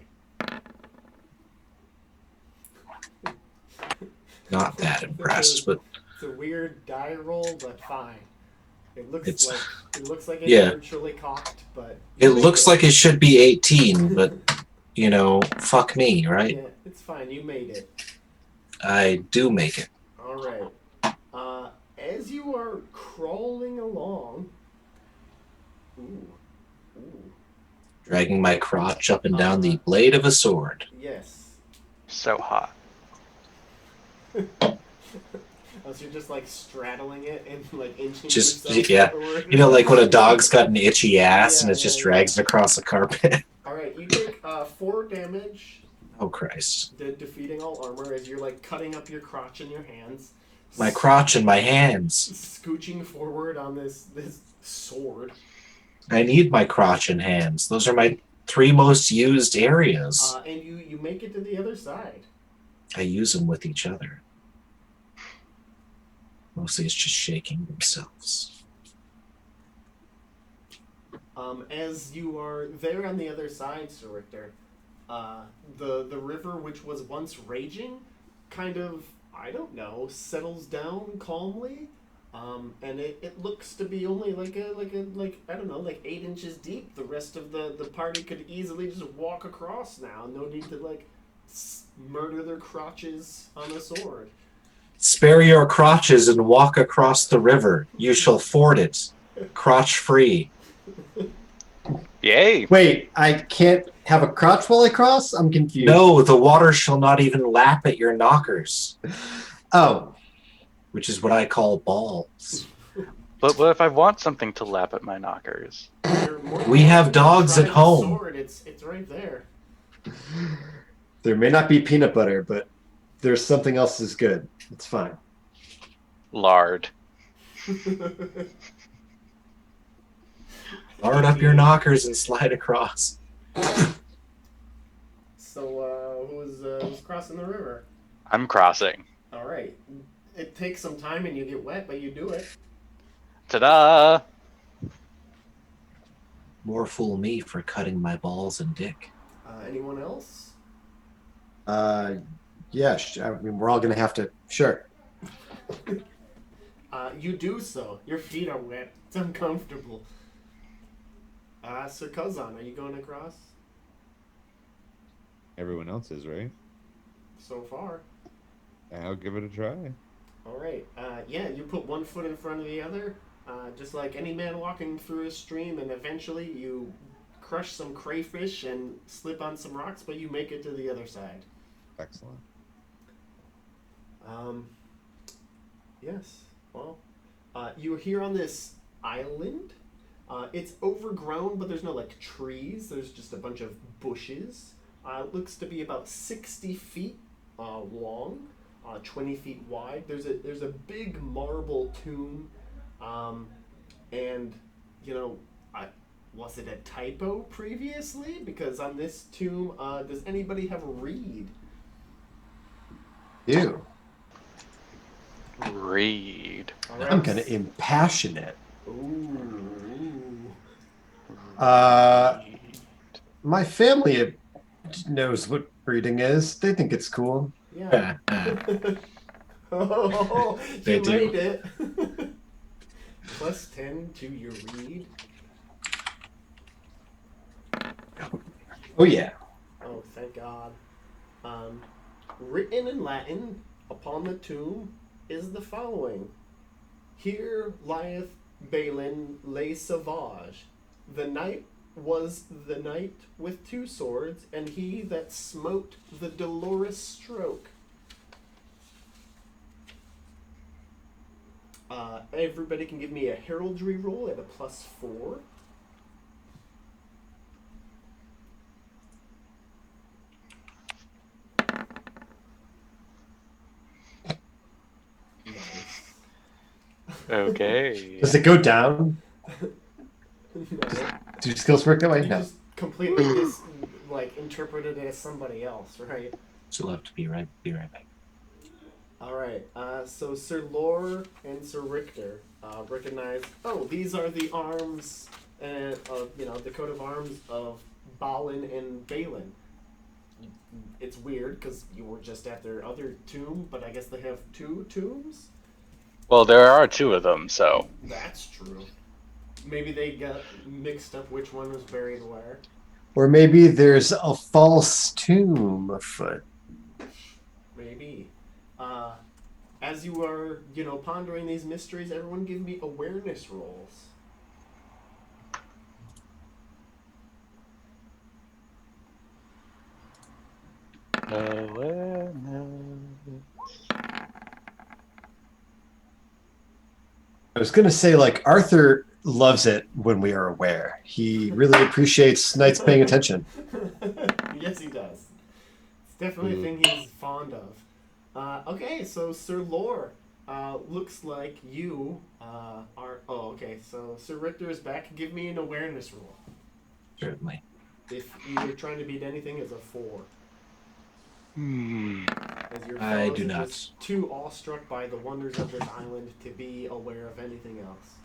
Not that impressed, but... It's a weird die roll, but fine. It looks like it's Yeah. virtually cocked, but... It looks like it should be 18, but, fuck me, right? Yeah, it's fine. You made it. I do make it. All right. As you are crawling along... Ooh. Dragging my crotch up and down the blade of a sword. Yes. So hot. Oh, so you're just like straddling it and like inching Just, yourself yeah. forward? Like when a dog's got an itchy ass and it Yeah, just yeah, drags it across the carpet. Alright, you take 4 damage, Oh, Christ. defeating all armor as you're like cutting up your crotch in your hands. My crotch and my hands. Scooching forward on this sword. I need my crotch and hands. Those are my 3 most used areas. And you make it to the other side. I use them with each other. Mostly it's just shaking themselves. As you are there on the other side, Sir Richter, the river which was once raging kind of, I don't know, settles down calmly. And it looks to be only like I don't know, like 8 inches deep. The rest of the party could easily just walk across now. No need to like murder their crotches on a sword. Spare your crotches and walk across the river. You shall ford it, crotch free. Yay! Wait, I can't have a crotch while I cross? I'm confused. No, the water shall not even lap at your knockers, Oh, which is what I call balls. But what if I want something to lap at my knockers? You're more than We have welcome to dogs try at the home. Sword. It's right there. there may not be peanut butter, but there's something else that's good. It's fine. Lard. Lard up your knockers and slide across. So, who's crossing the river? I'm crossing. All right. It takes some time and you get wet, but you do it. Ta-da! More fool me for cutting my balls and dick. Anyone else? Yeah, I mean, we're all going to have to. Sure. You do so. Your feet are wet. It's uncomfortable. Sir Kazan, are you going across? Everyone else is, right? So far. I'll give it a try. All right. Yeah, you put one foot in front of the other, just like any man walking through a stream, and eventually you crush some crayfish and slip on some rocks, but you make it to the other side. Excellent. Yes. Well, you're here on this island. It's overgrown, but there's no like trees. There's just a bunch of bushes. It looks to be about 60 feet long, 20 feet wide. There's a big marble tomb, and you know, was it a typo previously? Because on this tomb, does anybody have a reed? You. Read. All right. I'm going to impassion it. Ooh. My family knows what reading is. They think it's cool. Yeah. Oh, They you do. made it. Plus 10 to your read. Oh, yeah. Oh, thank God. Written in Latin upon the tomb is the following. Here lieth Balin le Sauvage. The knight was the knight with two swords, and he that smote the dolorous stroke. Everybody can give me a heraldry roll at a +4. Nice. Okay. Does it go down? No. Do skills work that way? You No. just completely interpreted it as somebody else, right? So we'll have to be right back. All right. So Sir Lore and Sir Richter recognize. Oh, these are the arms of the coat of arms of Balin and Balin. It's weird because you were just at their other tomb, but I guess they have two tombs. Well, there are two of them, so. That's true. Maybe they got mixed up which one was buried where. Or maybe there's a false tomb afoot. Maybe. As you are, pondering these mysteries, everyone give me awareness rolls. I was going to say, Arthur loves it when we are aware. He really appreciates knights paying attention. Yes, he does. It's definitely a thing he's fond of. Okay, so Sir Lore, looks like you are... Oh, okay, so Sir Richter is back. Give me an awareness roll. Certainly. If you're trying to beat anything, it's a 4. As your I fellows do are not. just too awestruck by the wonders of this island to be aware of anything else.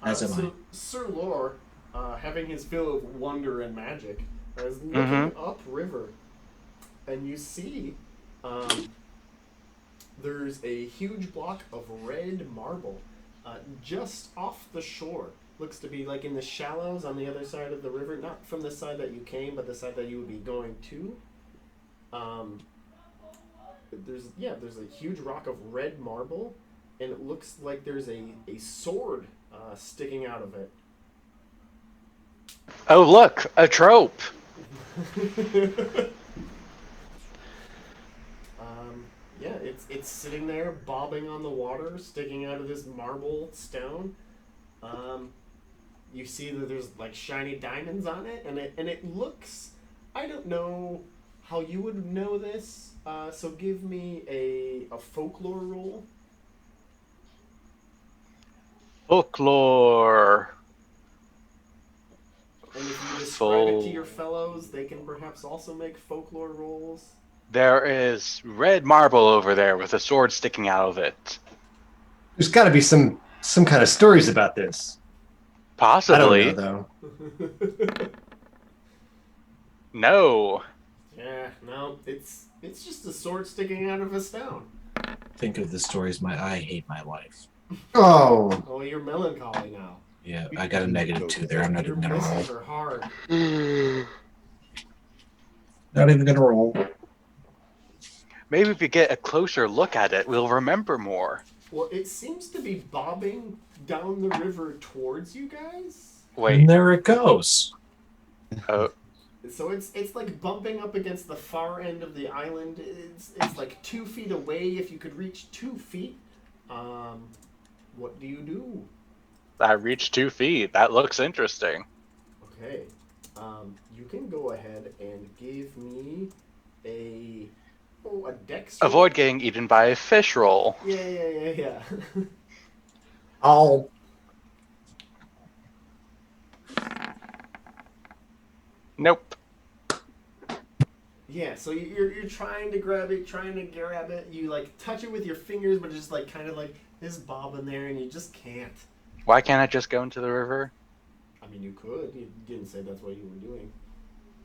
As am I. Sir Lore, having his fill of wonder and magic, is looking upriver, and you see there's a huge block of red marble just off the shore. Looks to be like in the shallows on the other side of the river, not from the side that you came, but the side that you would be going to. There's a huge rock of red marble, and it looks like there's a sword sticking out of it. Oh, look, a trope. Yeah, it's sitting there bobbing on the water, sticking out of this marble stone. You see that there's like shiny diamonds on it, and it looks. I don't know how you would know this. So give me a folklore roll, Folklore. and if you describe it to your Fol- fellows, they can perhaps also make folklore rolls. There is red marble over there with a sword sticking out of it. There's got to be some kind of stories about this. I don't know Possibly. though. No. Yeah, no, it's just a sword sticking out of a stone. Think of the stories I hate my life. Oh, Oh, you're melancholy now. Yeah, I got a -2 there. I'm not Your even gonna roll. misses are hard. Not even gonna roll. Maybe if we get a closer look at it, we'll remember more. Well, it seems to be bobbing down the river towards you guys. Wait. And there it goes. Oh, So it's like bumping up against the far end of the island. It's like 2 feet away. If you could reach 2 feet, what do you do? I reached 2 feet. That looks interesting. Okay, you can go ahead and give me a dex roll. Avoid getting eaten by a fish roll. Yeah. oh, Nope. Yeah, so you're trying to grab it, you like touch it with your fingers, but it's just like kind of like this bob in there, and you just can't. Why can't I just go into the river? I mean, you could. You didn't say that's what you were doing.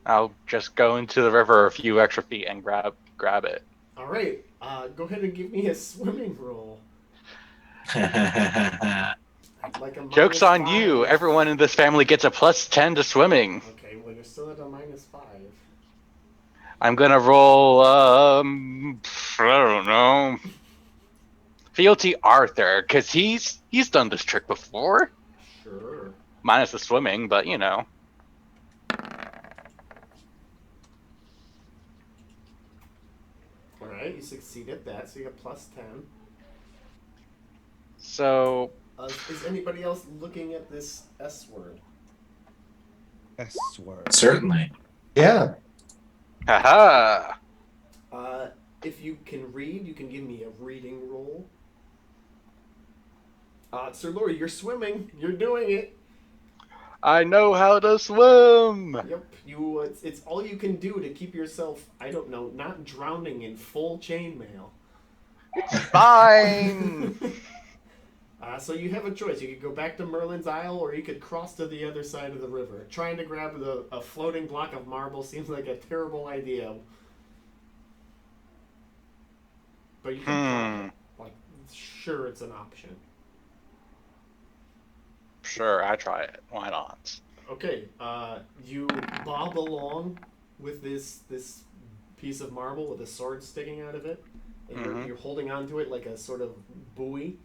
I'll just go into the river a few extra feet and grab it. All right, go ahead and give me a swimming roll. Like a Joke's on -5. you. Everyone in this family gets a +10 to swimming. Okay, well you're still at a -5. I'm gonna roll, I don't know. Fealty Arthur, because he's done this trick before. Sure. Minus the swimming, but you know. All right, you succeeded that, so you got +10. So, Is anybody else looking at this S word? S-word. Certainly. yeah. haha. If you can read, you can give me a reading roll. Sir Lori, you're swimming. You're doing it. I know how to swim. Yep. It's all you can do to keep yourself, I don't know, not drowning in full chainmail. Fine. So you have a choice. You could go back to Merlin's Isle, or you could cross to the other side of the river. Trying to grab a floating block of marble seems like a terrible idea. But you can try it. Like, sure, it's an option. Sure, I try it. Why not? Okay, you bob along with this piece of marble with a sword sticking out of it, and you're holding onto it like a sort of buoy.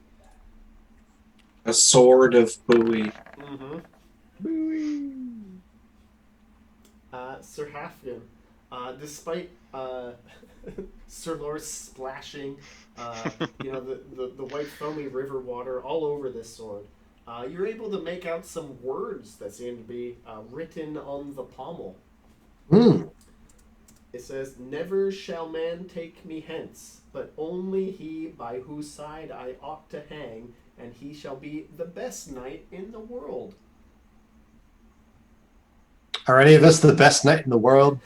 A sword of buoy. Mm-hmm. Sir Halfgan, despite Sir Lor's splashing, the white foamy river water all over this sword, you're able to make out some words that seem to be written on the pommel. It says, "Never shall man take me hence, but only he by whose side I ought to hang, and he shall be the best knight in the world." Are any of us the best knight in the world?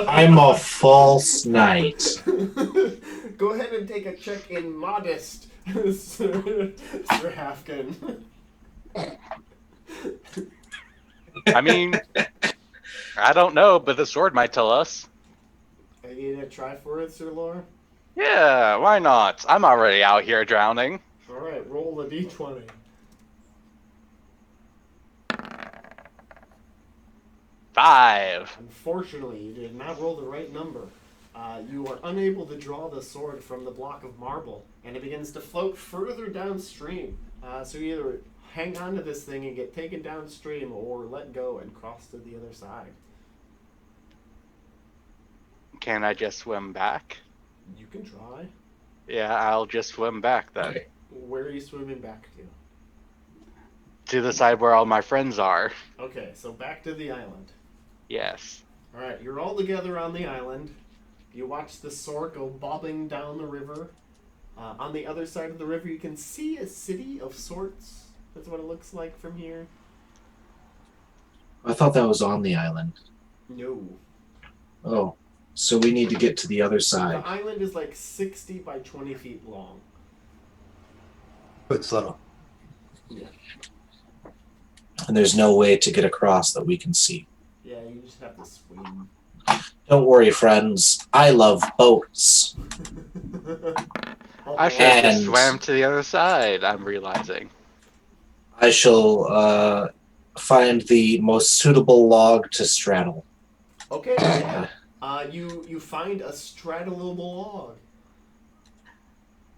I'm a false knight. Go ahead and take a check in modest, Sir Halfgan. I mean, I don't know, but the sword might tell us. Are you gonna try for it, Sir Lore? Yeah, why not? I'm already out here drowning. Alright, roll the d20. 5. Unfortunately, you did not roll the right number. You are unable to draw the sword from the block of marble, and it begins to float further downstream. So you either hang on to this thing and get taken downstream, or let go and cross to the other side. Can I just swim back? You can try. Yeah, I'll just swim back then. Where are you swimming back to? To the side where all my friends are. Okay, so back to the island. Yes. Alright, you're all together on the island. You watch the sword go bobbing down the river. On the other side of the river, you can see a city of sorts. That's what it looks like from here. I thought that was on the island. No. Oh, so we need to get to the other The side. island is like 60 by 20 feet long. It's little. And there's no way to get across that we can see. Yeah, you just have to swim. Don't worry, friends. I love boats. I should have just And- swam to the other side, I'm realizing. I shall find the most suitable log to straddle. Okay, yeah. You find a straddleable log.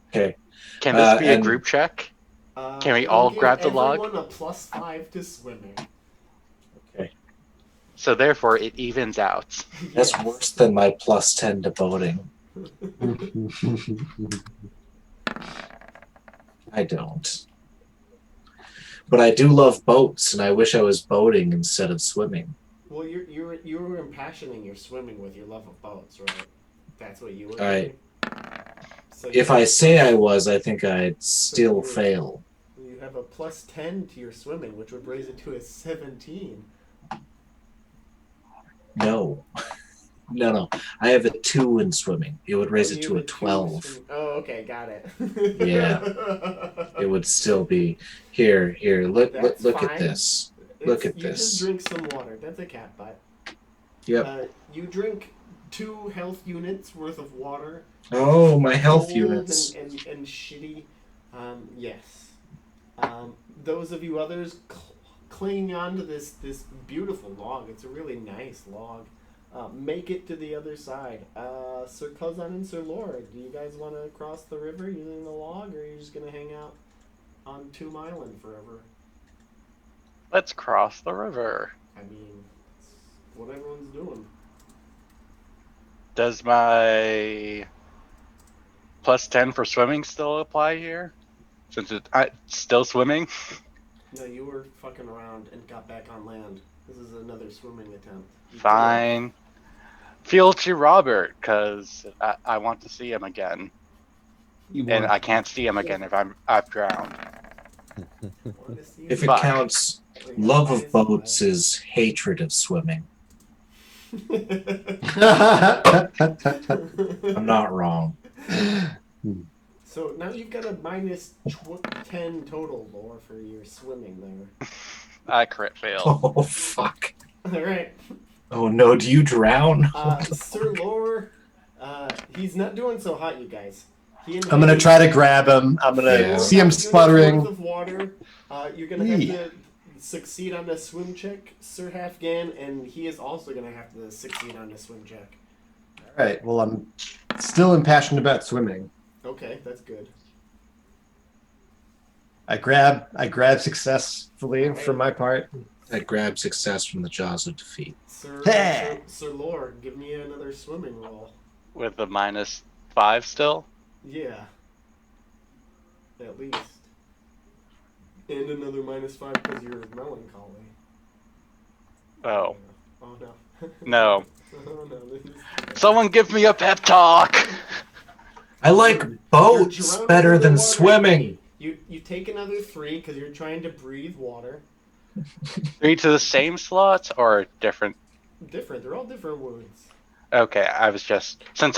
Okay. Can this be a and- group check? Can we It'll all give grab the log? everyone a +5 to swimming. Okay. So therefore, it evens out. That's Yes. worse than my +10 to boating. I don't. But I do love boats, and I wish I was boating instead of swimming. Well, you were impassioning your swimming with your love of boats, right? That's what you were Right. doing? So If you I have say I was, I think I'd still you're- fail. You have a +10 to your swimming, which would raise it to a 17. No. No. I have a 2 in swimming. It would raise Oh, it you to have a two 12. swim- Oh, okay, got it. Yeah. It would still be here. Look That's at fine. this. Look at You this. just drink some water. That's a cat butt. Yep. You drink 2 health units worth of water. Oh, my health Cold units. and shitty. Yes. Those of you others clinging on to this beautiful log. It's a really nice log. Make it to the other side. Sir Kazan and Sir Lord, do you guys want to cross the river using the log, or are you just going to hang out on Tomb Island forever? Let's cross the river. I mean, it's what everyone's doing. Does my +10 for swimming still apply here? Since it's still swimming? No, you were fucking around and got back on land. This is another swimming attempt. You Fine. Feel to Robert, because I want to see him again. And I can't see him again if I've drowned. wanna see If it Fuck. counts, Well, love you of boats is hatred of swimming. guys- I'm not wrong. So now you've got a -10 total, Lore, for your swimming there. I crit failed. Oh, fuck. All right, Oh, no. Do you drown? Sir Lore, he's not doing so hot, you guys. I'm gonna try to grab him. I'm gonna Yeah. see him Worth spluttering. of water. You're gonna have to succeed on a swim check, Sir Halfgan, and he is also gonna have to succeed on a swim check. All right. Well, I'm still impassioned about swimming. Okay, that's good. I grab successfully for my part. I grab success from the jaws of defeat. Hey! Sir Lore, give me another swimming roll. With the -5 still? Yeah. At least. And another -5 because you're melancholy. Oh. Oh no. No. Oh no. This is... Someone give me a pep talk! I like You're boats drowning better in the than water. swimming. You take another 3 because you're trying to breathe water. 3 to the same slots or different? Different. They're all different wounds. Okay, I was just... Since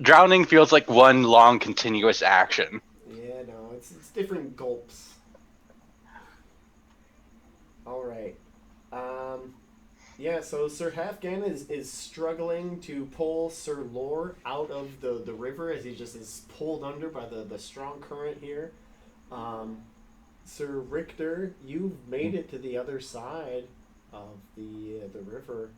drowning feels like one long continuous action. Yeah, no, it's different gulps. All right. Yeah, so Sir Halfgan is struggling to pull Sir Lore out of the river as he just is pulled under by the strong current here. Sir Richter, you've made it to the other side. of the river.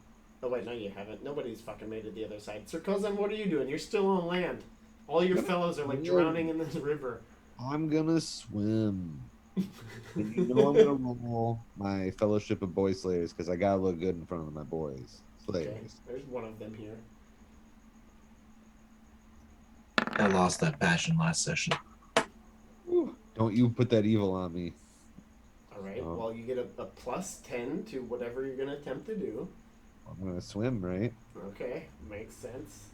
Oh wait, no, you haven't. Nobody's fucking made it the other side. Sir Cousin, what are you doing? You're still on land. All your fellows are like drowning in this river. I'm gonna swim. And you know I'm gonna roll my Fellowship of Boy Slayers because I gotta look good in front of my boys. Okay, Slayers. there's one of them here. I lost that passion last session. Whew. Don't you put that evil on me. All right. Oh. Well, you get a plus 10 to whatever you're gonna attempt to do. I'm gonna swim, right? Okay, makes sense.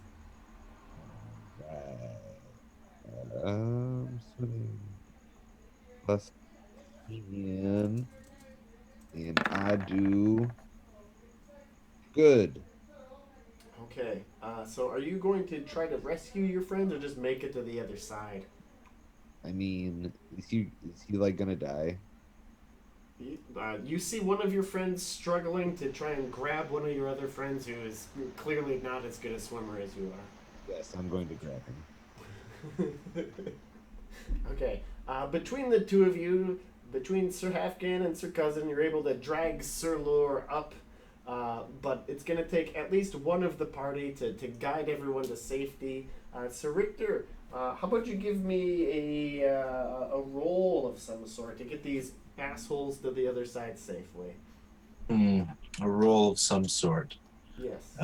Swimming. Plus 10. And I do good. Okay. So are you going to try to rescue your friends or just make it to the other side? I mean, is he like gonna die? You see one of your friends struggling to try and grab one of your other friends who is clearly not as good a swimmer as you are. Yes, I'm going to grab him. Okay. Between the two of you, between Sir Halfgan and Sir Cousin, you're able to drag Sir Lure up, but it's going to take at least one of the party to guide everyone to safety. Sir Richter, how about you give me a roll of some sort to get these assholes to the other side safely? A roll of some sort. Yes.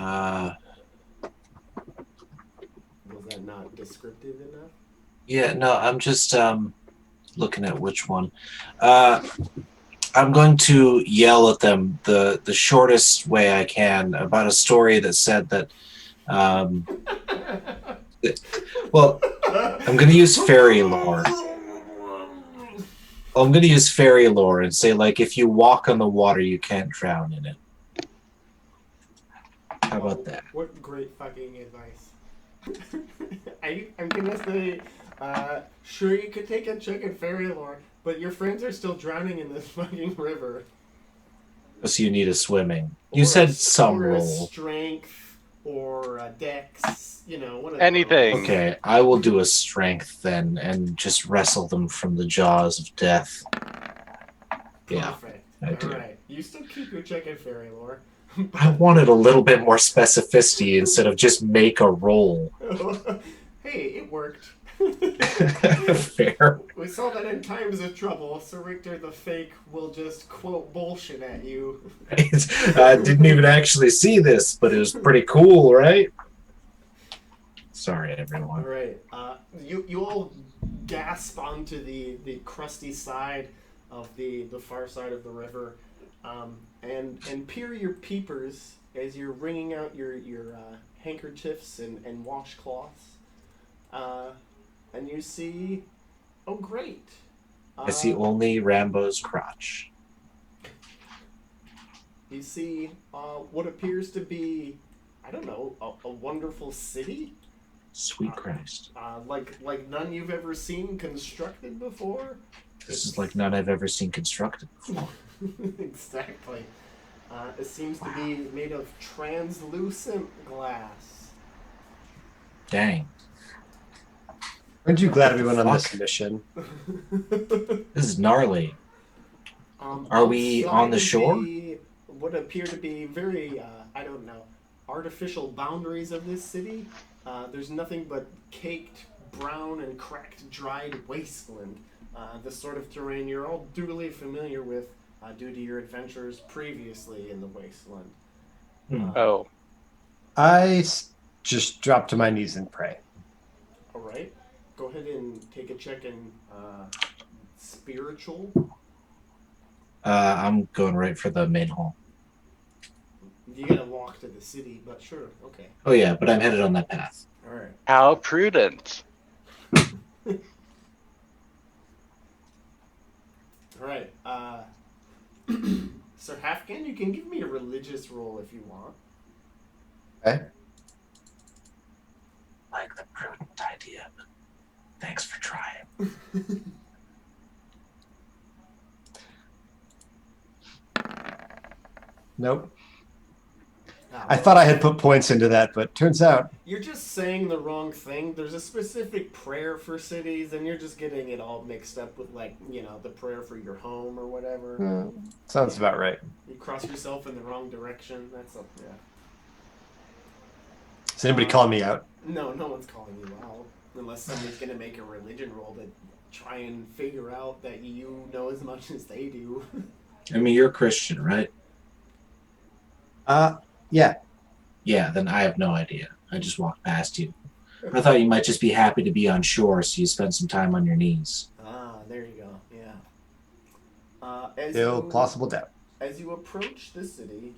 Was that not descriptive enough? Yeah, no, I'm just looking at which one. I'm going to yell at them the shortest way I can about a story that said that. Well, I'm going to use fairy lore. I'm going to use fairy lore and say, like, if you walk on the water, you can't drown in it. How about that? What great fucking advice. I'm gonna say, sure, you could take a check at fairy lore, but your friends are still drowning in this fucking river. So you need a swimming. You said some or a roll. strength or a dex, one of Anything. those. Okay, I will do a strength then and just wrestle them from the jaws of death. Yeah, Perfect. I do. Alright, you still keep your check at fairy lore. I wanted a little bit more specificity instead of just make a roll. Hey, it worked. Fair. We saw that in times of trouble, Sir Richter the fake will just quote bullshit at you. I didn't even actually see this, but it was pretty cool, right? Sorry, everyone. Alright, you all gasp onto the crusty side of the far side of the river, and peer your peepers as you're wringing out your handkerchiefs and washcloths, and you see, oh great! I see only Rambo's crotch. You see what appears to be, I don't know, a wonderful city. Sweet Christ. Like none you've ever seen constructed before. This is like none I've ever seen constructed before. Exactly. It seems to be made of translucent glass. Dang. Aren't you glad we went on this Fuck. mission? This is gnarly. Are we outside on the of shore? What appear to be very, I don't know, artificial boundaries of this city, there's nothing but caked, brown, and cracked, dried wasteland. The sort of terrain you're all duly familiar with due to your adventures previously in the wasteland. Oh. Just drop to my knees and pray. All right. Go ahead and take a check in spiritual. I'm going right for the main hall. You gotta walk to the city, but sure, okay. Oh yeah, but I'm headed on that path. All right. How prudent. All right. Sir Halfgan, you can give me a religious roll if you want. Okay. Like the prudent idea, but thanks for trying. Nope. I thought I had put points into that, but turns out You're just saying the wrong thing. There's a specific prayer for cities, and you're just getting it all mixed up with, like, the prayer for your home or whatever. sounds about right. You cross yourself in the wrong direction. That's up, yeah. Is anybody calling me out? No, no one's calling you out. Unless somebody's going to make a religion roll to try and figure out that you know as much as they do. I mean, you're Christian, right? Yeah. Yeah, then I have no idea. I just walked past you. I thought you might just be happy to be on shore, so you spent some time on your knees. Ah, there you go. Yeah. Still plausible doubt. As you approach the city,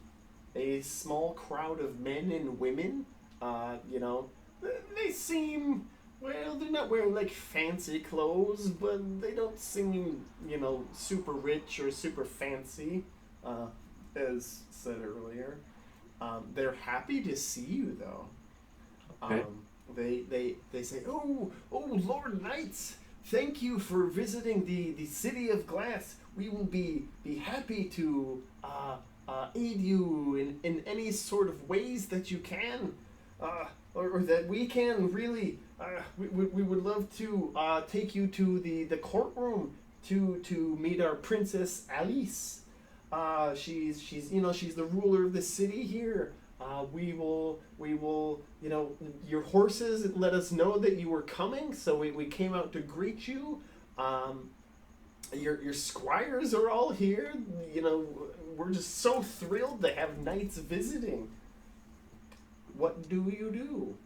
a small crowd of men and women, they seem, well, they're not wearing like fancy clothes, but they don't seem, super rich or super fancy, as said earlier. They're happy to see you, though. Okay. They say, oh, Lord Knights, thank you for visiting the City of Glass. We will be happy to aid you in any sort of ways that you can, or that we can really. We would love to take you to the courtroom to meet our Princess Alice. She's the ruler of the city here. We will, your horses let us know that you were coming, so we came out to greet you. Your squires are all here. We're just so thrilled to have knights visiting. What do you do?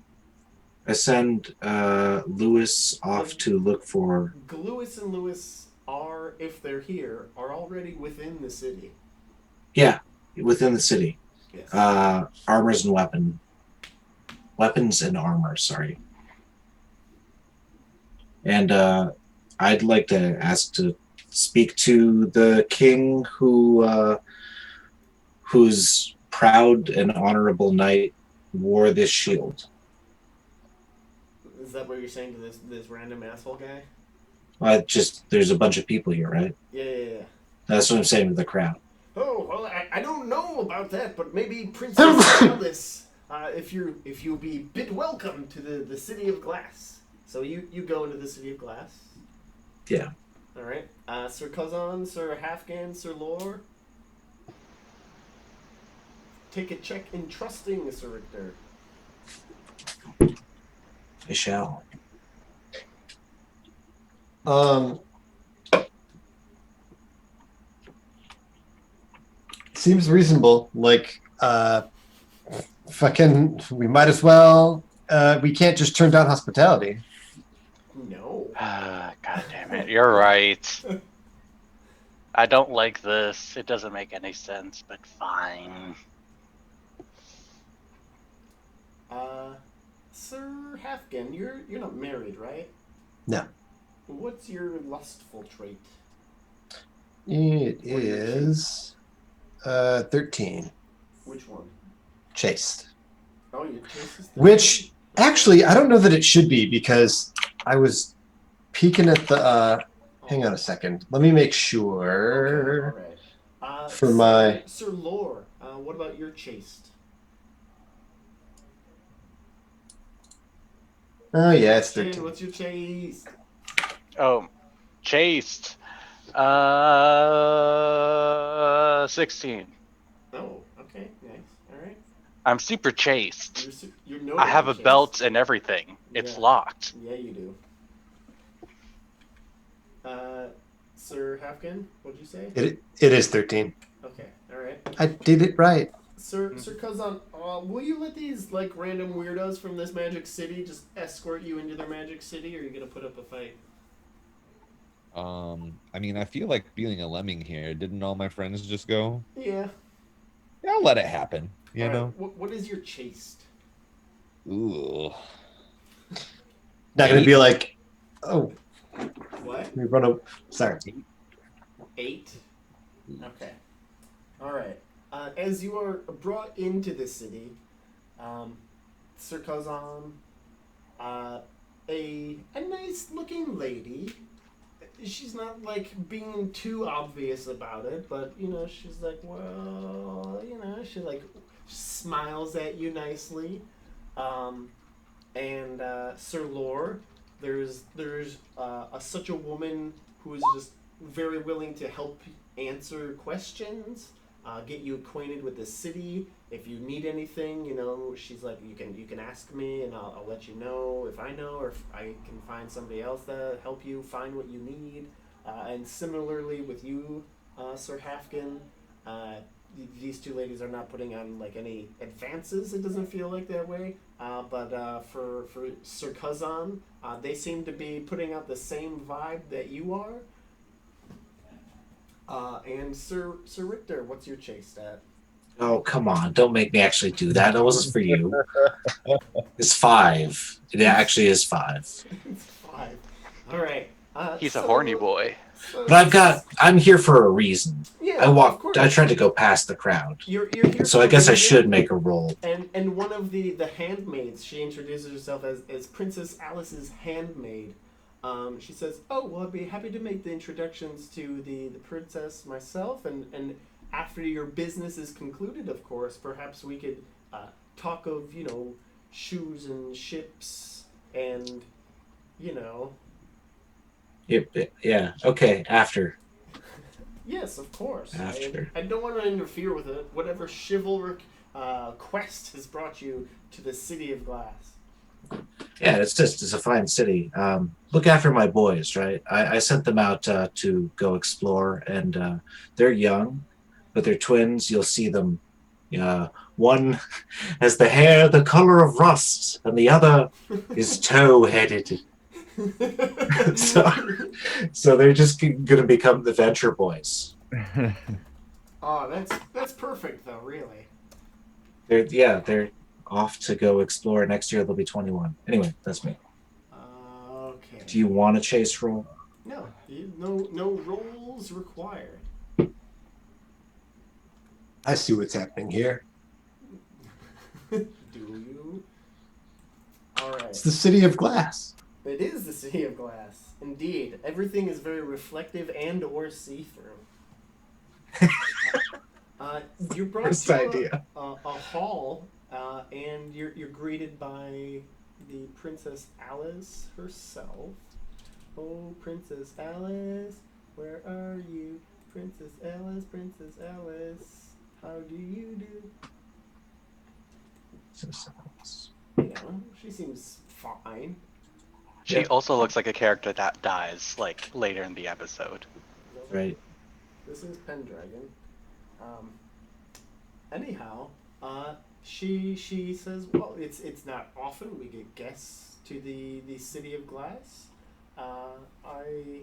I send Lewis off to look for... Lewis and Lewis are, if they're here, are already within the city. Yeah, within the city. Yes. Armors and weapons and armor, sorry. And I'd like to ask to speak to the king whose proud and honorable knight wore this shield. Is that what you're saying to this random asshole guy? There's a bunch of people here, right? Yeah. That's what I'm saying to the crowd. Oh, well, I don't know about that, but maybe Princess Alice, if you'll be bid welcome to the City of Glass. So you go into the City of Glass. Yeah. All right. Sir Kazan, Sir Halfgan, Sir Lore. Take a check in trusting, Sir Richter. I shall. Seems reasonable. Like, we might as well. We can't just turn down hospitality. No. God damn it. You're right. I don't like this. It doesn't make any sense, but fine. Sir Halfgan, you're not married, right? No. What's your lustful trait? It is 13. Which one? Chaste. Oh, your chaste is 13? Which, actually, I don't know that it should be because I was peeking at the... hang on a second. Let me make sure. Okay, all right. For my... Sir Lore, what about your chaste? Oh, yeah, it's Shane, 13. what's your chaste? Oh, chaste. 16. Oh, okay, nice. All right. I'm super chaste. You're notably I have a chaste. belt and everything. It's Yeah. locked. Yeah, you do. Sir Halfgan, what'd you say? It is 13. Okay, all right. I did it right. Sir Kazan, will you let these like random weirdos from this magic city just escort you into their magic city, or are you gonna put up a fight? I mean, I feel like being a lemming here. Didn't all my friends just go? Yeah. Yeah, I'll let it happen. You All right, know? What is your chaste? Ooh. Not going to be like, oh, What? we run a... Sorry. 8? Okay. Alright. As you are brought into the city, Sir Kazan, a nice looking lady. She's not like being too obvious about it, but she's like, well, she like smiles at you nicely. And Sir Lore, there's such a woman who is just very willing to help answer questions, get you acquainted with the city. If you need anything, she's like, you can ask me, and I'll let you know if I know, or if I can find somebody else to help you find what you need. And similarly with you, Sir Hafkin, these two ladies are not putting on like any advances. It doesn't feel like that way. But for Sir Kazan, they seem to be putting out the same vibe that you are. And Sir Richter, what's your chase stat? Oh, come on. Don't make me actually do that. That wasn't for you. It's 5. It actually is 5. It's 5. All right. He's a horny boy. But I'm here for a reason. Yeah, I of course. I tried to go past the crowd. You're here So for I guess a I reason. should make a roll. And one of the handmaids, she introduces herself as Princess Alice's handmaid. She says, "Oh, well, I'd be happy to make the introductions to the princess myself, and after your business is concluded, of course, perhaps we could talk of, shoes and ships and, Yeah. Okay. After. Yes, of course. After. I don't want to interfere with it. Whatever chivalric quest has brought you to the City of Glass." Yeah, it's a fine city. Look after my boys, right? I sent them out to go explore, and they're young, but they're twins. You'll see them. One has the hair the color of rust, and the other is tow-headed. So they're just going to become the Venture Boys. Oh, that's perfect, though, really. They're off to go explore. Next year they'll be 21. Anyway, that's me. Okay. Do you want a chase roll? No, no rolls required. I see what's happening here. Do you? All right. It's the City of Glass. It is the City of Glass. Indeed, everything is very reflective and/or see-through. You're brought First to idea. a hall, and you're greeted by the Princess Alice herself. Oh, Princess Alice, where are you? Princess Alice, how do you do? She seems fine. She also looks like a character that dies, like, later in the episode. Right. This is Pendragon. Anyhow, she says, well, it's not often we get guests to the City of Glass. I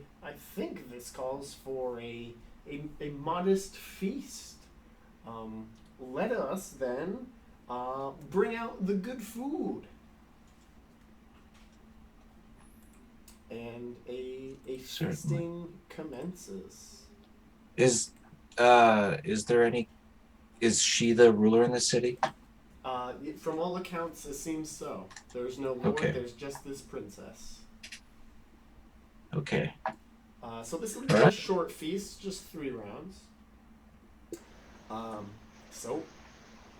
think this calls for a modest feast. Let us then bring out the good food. And a feasting commences. Is there any? Is she the ruler in the city? From all accounts, it seems so. There's no lord. Okay. There's just this princess. Okay. So this will be Alright. a short feast, just 3 rounds. So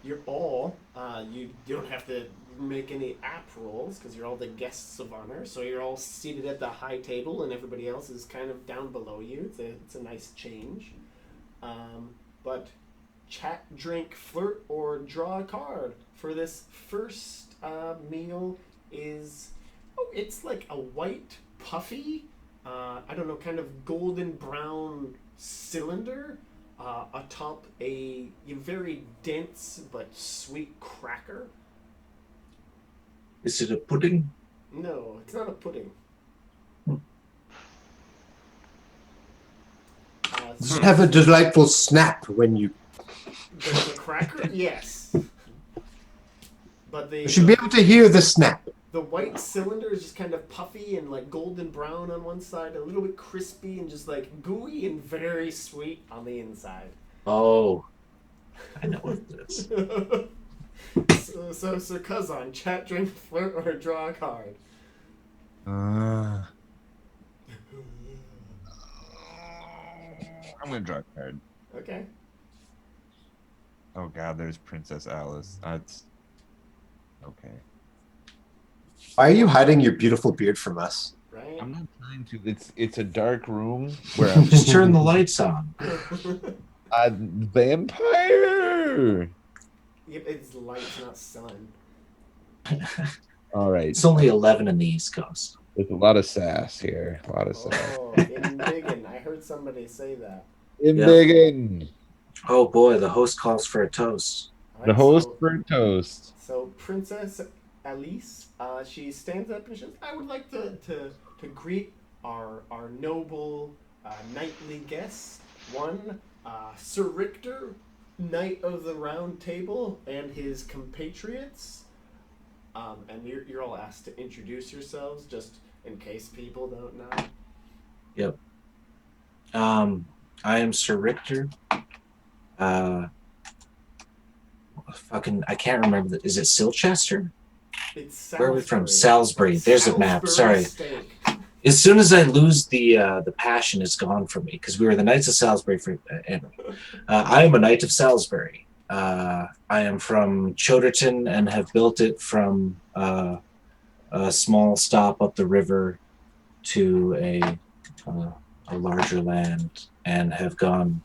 you're all you don't have to make any app rolls because you're all the guests of honor. So you're all seated at the high table, and everybody else is kind of down below you. It's a nice change. But chat, drink, flirt, or draw a card for this first meal is it's like a white puffy I don't know, kind of golden brown cylinder atop a very dense but sweet cracker. Is it a pudding? No, it's not a pudding. Does it have a delightful snap when you... The cracker? Yes. But You should be able to hear the snap. the white cylinder is just kind of puffy and like golden brown on one side, a little bit crispy and just like gooey and very sweet on the inside. Oh, I know what it is. So Sir Kazan, chat, drink, flirt, or draw a card. I'm gonna draw a card. Okay. Oh God, there's Princess Alice. That's okay. Why are you hiding your beautiful beard from us? Right? I'm not trying to. It's a dark room where I'm Just turn the lights on. a vampire. Yep, it's lights, not sun. All right, It's only 11 in the East Coast. there's a lot of sass here. A lot of sass. Oh, in Biggin. I heard somebody say that. In Yep. Biggin, Oh boy, the host calls for a toast. All the right, host for toast. So Princess Alice, she stands up and she says, "I would like to greet our noble knightly guests. One, Sir Richter, Knight of the Round Table, and his compatriots. And you're all asked to introduce yourselves, just in case people don't know." Yep. I am Sir Richter. I can't remember. Is it Silchester? It's Salisbury. Where are we from? Salisbury. There's a map. Salisbury Sorry. steak. As soon as I lose the passion, it's gone from me because we were the Knights of Salisbury. I am a Knight of Salisbury. I am from Choderton and have built it from a small stop up the river to a larger land, and have gone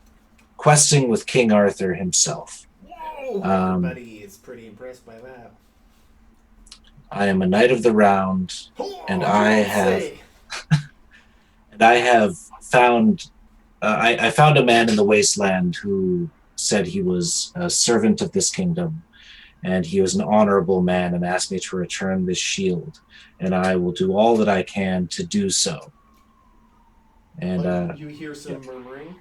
questing with King Arthur himself. Whoa! Everybody is pretty impressed by that. I am a Knight of the Round, and I have found I found a man in the Wasteland who said he was a servant of this kingdom, and he was an honorable man, and asked me to return this shield, and I will do all that I can to do so. And you hear some murmuring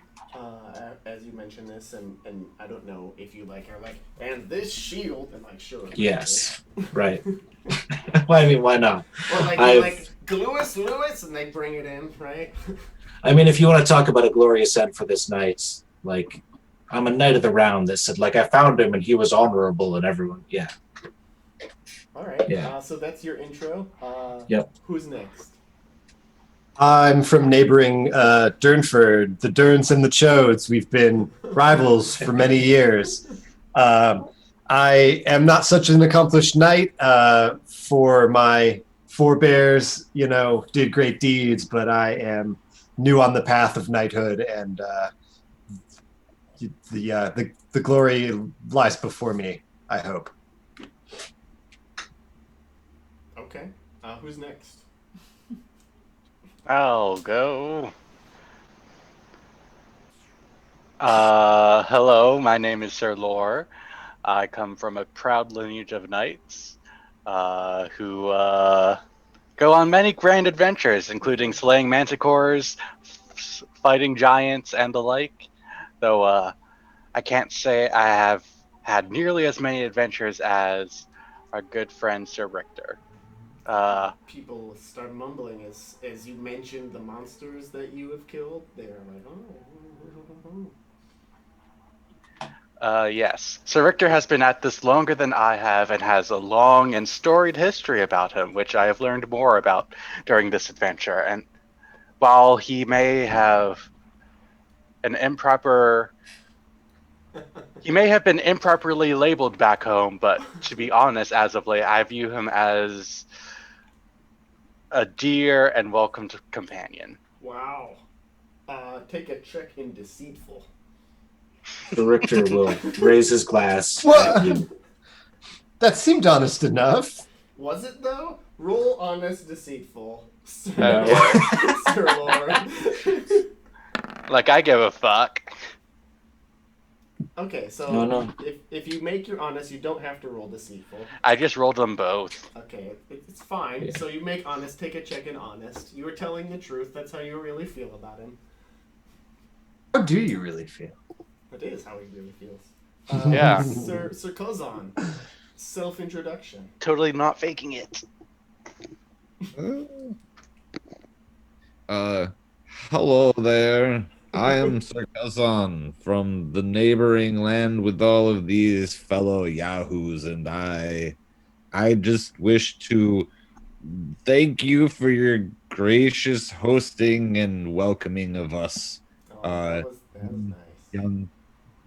as you mention this, and I don't know if you are like, and this shield, and like, sure. yes, right. Well, I mean, why not? Or like Lewis, and they bring it in, right? I mean, if you want to talk about a glorious end for this night, like, I'm a Knight of the Round that said, like, I found him and he was honorable, and everyone, yeah. All right. Yeah. So that's your intro. Yep. Who's next? I'm from neighboring Durnford, the Durns and the Chodes. We've been rivals for many years. I am not such an accomplished knight. For my forebears, did great deeds, but I am new on the path of knighthood, and the glory lies before me, I hope. Okay. Who's next? I'll go. Hello, my name is Sir Lore. I come from a proud lineage of knights who go on many grand adventures, including slaying manticores, fighting giants, and the like. Though I can't say I have had nearly as many adventures as our good friend Sir Richter. People start mumbling as you mentioned the monsters that you have killed. They're like, oh. Yes. Sir Richter has been at this longer than I have and has a long and storied history about him, which I have learned more about during this adventure. And while he may have been improperly labeled back home, but to be honest, as of late, I view him as a dear and welcomed companion. Wow. Take a check in deceitful. The Richter will raise his glass. Well, that seemed honest enough. Was it though? Roll honest deceitful. Sir Lore. Like I give a fuck. Okay, so No. If you make your honest, you don't have to roll deceitful. I just rolled them both. Okay, it's fine. Yeah. So you make honest, take a check in honest. You were telling the truth. That's how you really feel about him. How do you really feel? That is how he really feels. Yeah. Sir Kozan, self-introduction. Totally not faking it. Hello there. I am Sir Kazan from the neighboring land with all of these fellow yahoos, and I just wish to thank you for your gracious hosting and welcoming of us. Oh, that was nice.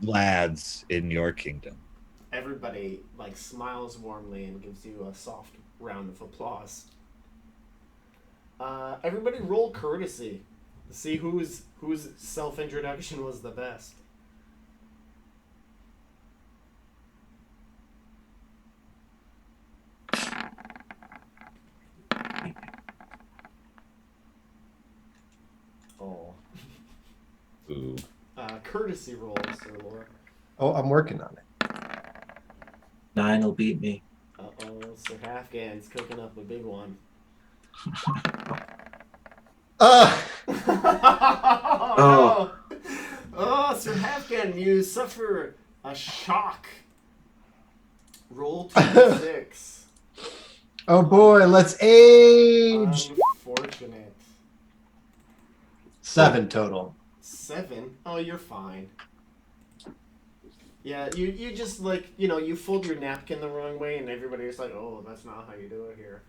lads in your kingdom. Everybody like smiles warmly and gives you a soft round of applause. Everybody roll courtesy to see whose self-introduction was the best. Oh. Ooh. Courtesy roll, Sir Lore. Oh, I'm working on it. 9 will beat me. Uh-oh, Sir Halfgan's cooking up a big one. Ah! Oh, no! Oh, Sir Halfgan, you suffer a shock. Roll 2d6. Oh boy, let's age. Unfortunate. 7 total. 7? Oh, you're fine. Yeah, you just like, you fold your napkin the wrong way and everybody's like, oh, that's not how you do it here.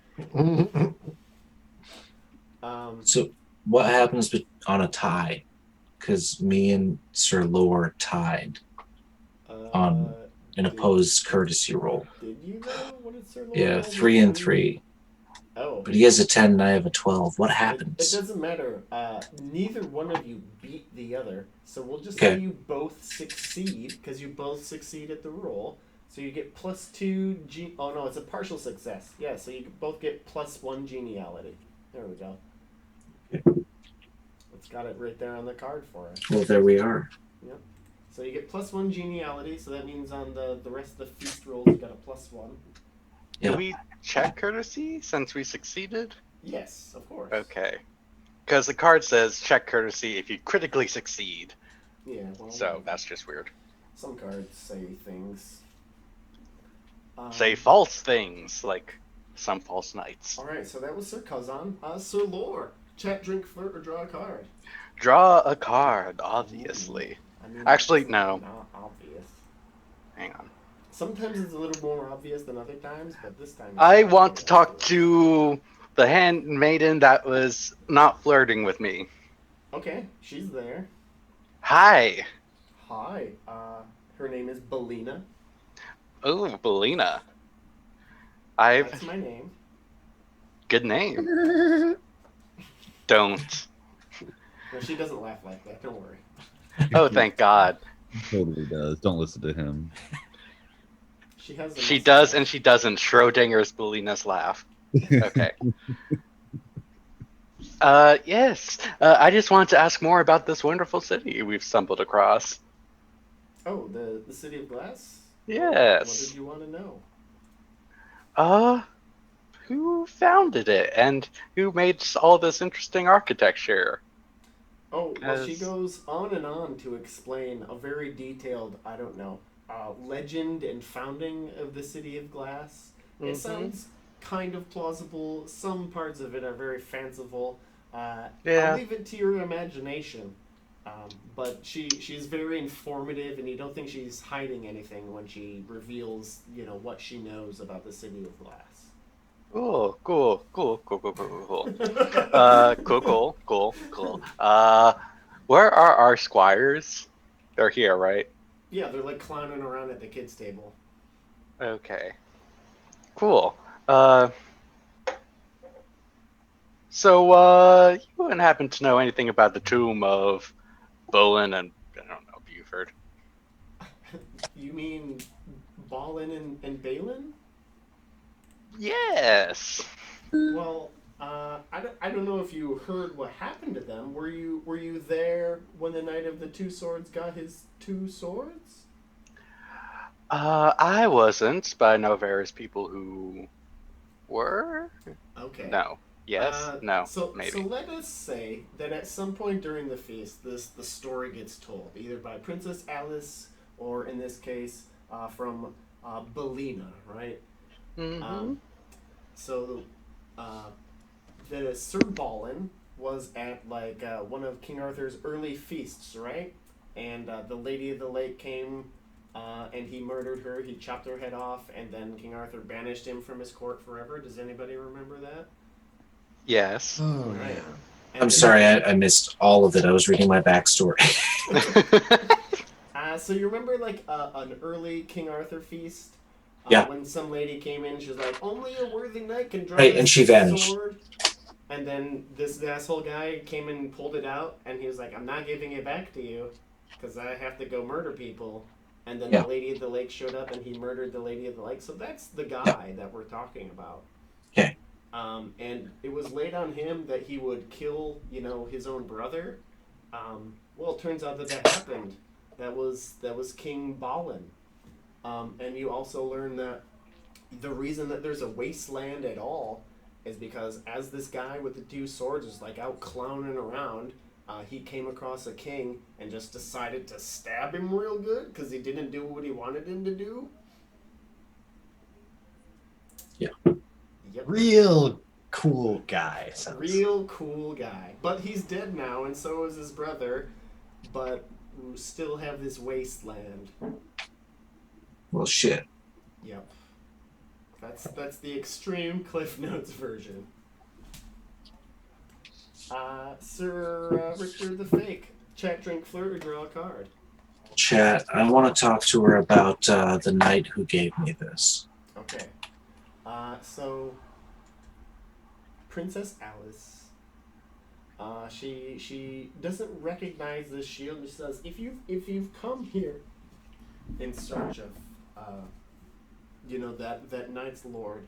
So what happens on a tie? Because me and Sir Lore tied on an opposed courtesy roll. Did you though? What did Sir Lore Yeah, roll? 3 and 3. Oh. But he has a 10 and I have a 12. What happens? It doesn't matter. Neither one of you beat the other. So we'll just Okay. say you both succeed, because you both succeed at the roll. So you get +2 Oh no, it's a partial success. Yeah, so you both get +1 geniality. There we go. It's got it right there on the card for us. Well, there we are. Yep. So you get +1 geniality, so that means on the rest of the feast rolls you got a +1. Yeah. Do we check courtesy since we succeeded? Yes, of course. Okay. Because the card says check courtesy if you critically succeed. Yeah, well, So that's just weird. some cards say things. Say false things, like some false knights. Alright, so that was Sir Kazan. Sir Lore. Chat, drink, flirt, or draw a card. Draw a card, obviously. I mean, Actually, it's no. not obvious. Hang on. Sometimes it's a little more obvious than other times, but this time... I want to talk to the handmaiden that was not flirting with me. Okay, she's there. Hi. Hi. Her name is Belina. Oh, Belina. I've... That's my name. Good name. Don't. No, she doesn't laugh like that, don't worry. Oh, thank God. He totally does. Don't listen to him. She has a She nice does laugh. and she doesn't. Schrodinger's Belina's laugh. Okay. Yes. I just wanted to ask more about this wonderful city we've stumbled across. Oh, the City of Glass? Yes. What did you want to know? Who founded it and who made all this interesting architecture? Oh, well, she As- goes on and on to explain a very detailed, I don't know, legend and founding of the City of Glass. It sounds kind of plausible. Some parts of it are very fanciful. Yeah. I'll leave it to your imagination. But she's very informative, and you don't think she's hiding anything when she reveals, what she knows about the City of Glass. Cool. Cool. Where are our squires? They're here, right? Yeah, they're like clowning around at the kids' table. Okay. Cool. So, you wouldn't happen to know anything about the tomb of Bolin and, I don't know, Buford? You mean Balin and Balin? Yes. Well, I don't know if you heard what happened to them. Were you there when the Knight of the Two Swords got his 2 swords? I wasn't, but I know various people who were. Okay. No. Yes. No. So Maybe. let us say that at some point during the feast, the story gets told either by Princess Alice or, in this case, from Belina, right? Mm-hmm. So, the Sir Balin was at one of King Arthur's early feasts, right? And the Lady of the Lake came, and he murdered her. He chopped her head off, and then King Arthur banished him from his court forever. Does anybody remember that? Yes. Oh, Right. yeah. And I'm sorry, I missed all of it. I was reading my backstory. So you remember like an early King Arthur feast? Yeah. When some lady came in, she was like, "Only a worthy knight can draw Right, this and she vanished. sword." And then this asshole guy came and pulled it out, and he was like, "I'm not giving it back to you, because I have to go murder people." And then Yeah. the lady of the lake showed up, and he murdered the lady of the lake. So that's the guy that we're talking about. Okay. And it was laid on him that he would kill, his own brother. Well, it turns out that happened. That was King Balin. And you also learn that the reason that there's a wasteland at all is because as this guy with the two swords was like out clowning around, he came across a king and just decided to stab him real good because he didn't do what he wanted him to do. Yeah. Yep. Real cool guy. Sounds. Real cool guy. But he's dead now, and so is his brother. But we still have this wasteland. Well, shit. Yep. That's the extreme Cliff Notes version. Sir Richard the Fake. Chat, drink, flirt, or draw a card. Chat, I want to talk to her about the knight who gave me this. Okay. So Princess Alice. She doesn't recognize the shield. She says, "If you've come here in search of that knight's lord,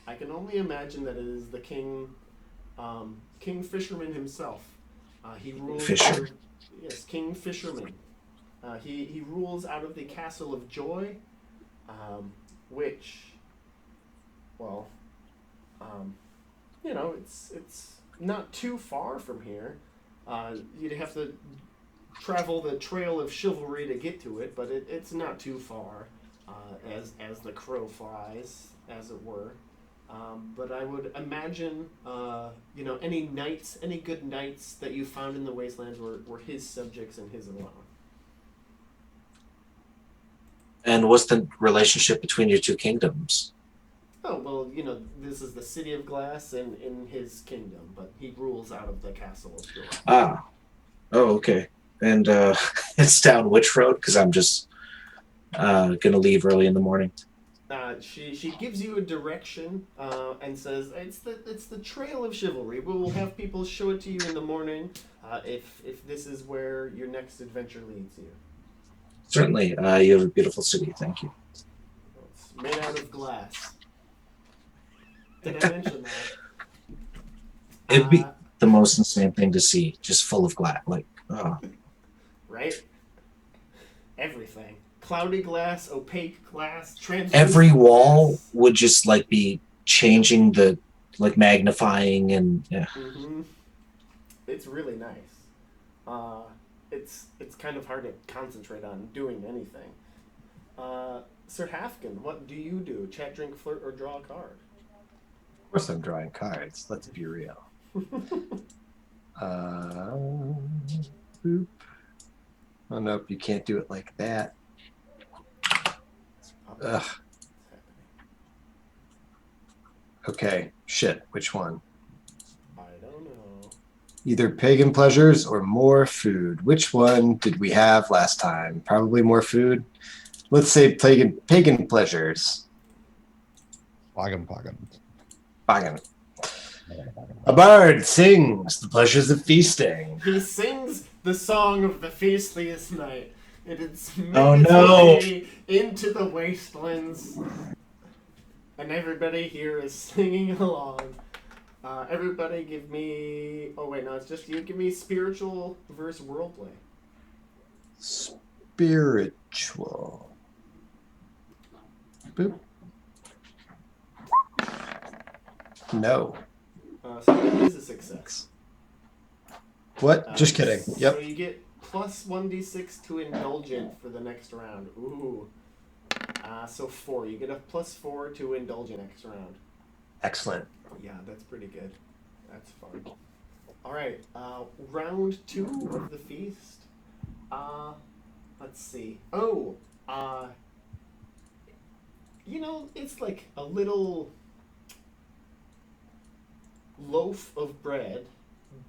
I can only imagine that it is the king Fisherman himself. He rules. Fisher. Yes, King Fisherman. He rules out of the Castle of Joy, which, well, it's not too far from here. You'd have to travel the trail of chivalry to get to it, but it's not too far, as the crow flies, as it were. But I would imagine, any good knights that you found in the Wastelands were his subjects and his alone. And what's the relationship between your two kingdoms? Oh, well, this is the City of Glass in his kingdom, but he rules out of the Castle of Joy. Ah. Oh, okay. And it's down which road? Because I'm just going to leave early in the morning. She gives you a direction and says it's the Trail of Chivalry. We'll have people show it to you in the morning if this is where your next adventure leads you. Certainly. You have a beautiful city. Thank you. It's made out of glass. Did I mention that? It'd be the most insane thing to see, just full of glass. Right? Everything. Cloudy glass, opaque glass, translucent Every wall glass. would just be changing the magnifying and yeah. Mm-hmm. It's really nice. It's kind of hard to concentrate on doing anything. Sir Hafkin, what do you do? Chat, drink, flirt, or draw a card? Of course, I'm drawing cards. Let's be real. Boop. Oh nope, you can't do it like that. Ugh. Okay, shit. Which one? I don't know. Either pagan pleasures or more food. Which one did we have last time? Probably more food. Let's say pagan pleasures. Pagan. Pagan. A bard sings the pleasures of feasting. He sings the song of the feastliest night. It's made Oh, its no. way into the wastelands, and everybody here is singing along. Everybody give me... Oh, wait, no, it's just you. Give me spiritual versus worldly. Spiritual. Boop. No. So it is a success. What? Just kidding. Yep. So you get plus 1d6 to indulgent for the next round. Ooh. So 4. You get a plus 4 to indulgent next round. Excellent. Yeah, that's pretty good. That's fun. Alright, round 2 of the feast. Let's see. Oh, it's like a little loaf of bread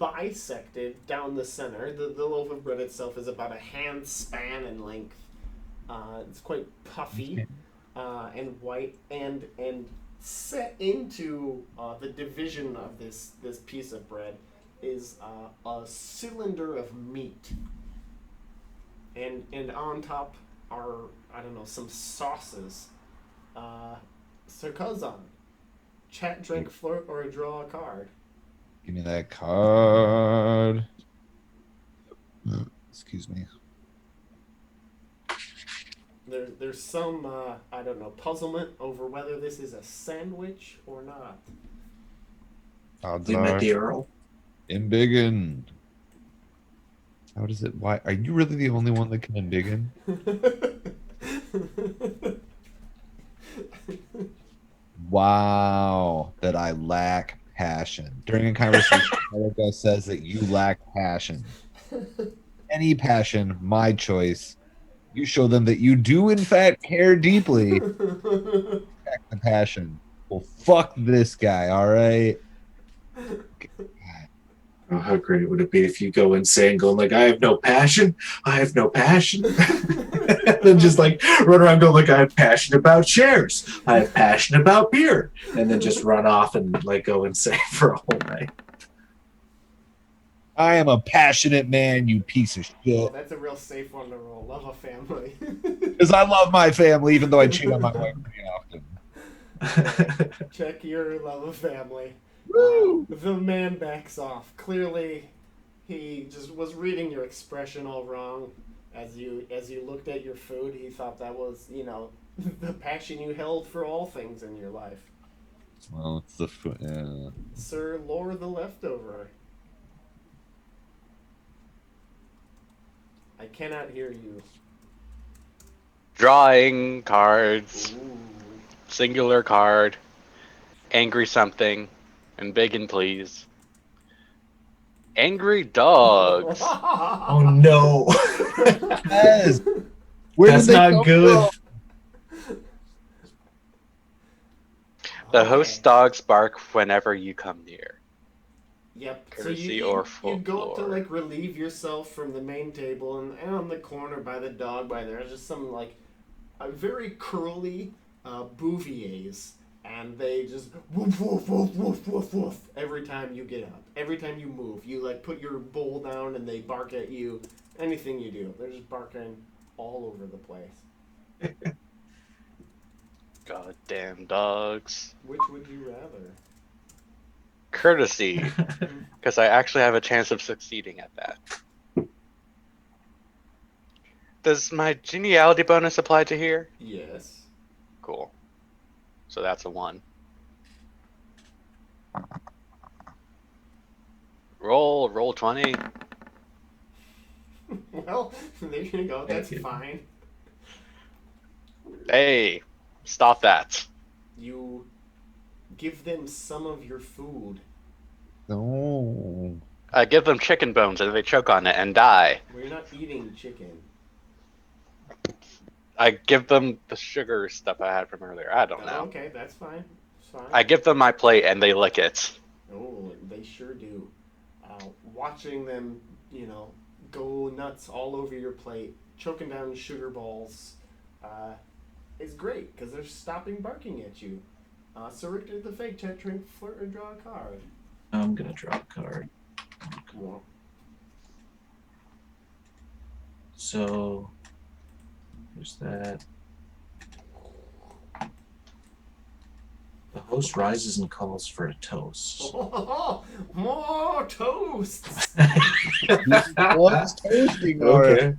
bisected down the center. The loaf of bread itself is about a hand span in length, It's quite puffy and white, and set into the division of this piece of bread is a cylinder of meat, and on top are, I don't know, some sauces. Sir Kazan, chat, drink, flirt, or draw a card. Give me that card. Excuse me. There's some, I don't know, puzzlement over whether this is a sandwich or not. Odds We met are the Earl. embiggen. How does it? Why are you really the only one that can embiggen? Wow, that I lack passion. During a conversation, Erica says that you lack passion. Any passion, my choice. You show them that you do, in fact, care deeply. Back the passion. Well, fuck this guy, all right? Oh, how great would it be if you go insane, going like, I have no passion, I have no passion. And then just like run around going like, I have passion about chairs, I have passion about beer. And then just run off and like go insane for a whole night. I am a passionate man, you piece of Well, shit. that's a real safe one to roll. Love a family. Because I love my family, even though I cheat on my wife pretty often. Check your love of family. Woo! The man backs off. Clearly, he just was reading your expression all wrong. As you looked at your food, he thought that was, the passion you held for all things in your life. Well, it's the foot. Yeah. Sir Lore the Leftover. I cannot hear you. Drawing cards. Ooh. Singular card. Angry something. And big and please. Angry dogs. Oh no. Yes. Where That's did they not come good. from? The host dogs bark whenever you come near. Yep. Courtesy so or you go up to folklore. like relieve yourself from the main table, and on the corner by the dog by there's just some like very curly bouviers, and they just woof woof woof woof woof woof every time you get up. Every time you move, you like put your bowl down and they bark at you. Anything you do, they're just barking all over the place. Goddamn dogs. Which would you rather? Courtesy. Because I actually have a chance of succeeding at that. Does my geniality bonus apply to here? Yes. Cool. So that's a 1. Roll 20. Well, there you go. That's Thank you. fine. Hey, stop that. You give them some of your food. No. I give them chicken bones and they choke on it and die. We're not eating chicken. I give them the sugar stuff I had from earlier. I don't know. Okay, that's fine. It's fine. I give them my plate and they lick it. Oh, they sure do. Watching them, go nuts all over your plate, choking down sugar balls, is great because they're stopping barking at you. So Richter the Fake, chat, drink, flirt, or draw a card. I'm gonna draw a card. Come on. So there's that. The host rises and calls for a toast. More toasts! What's toasting? Okay.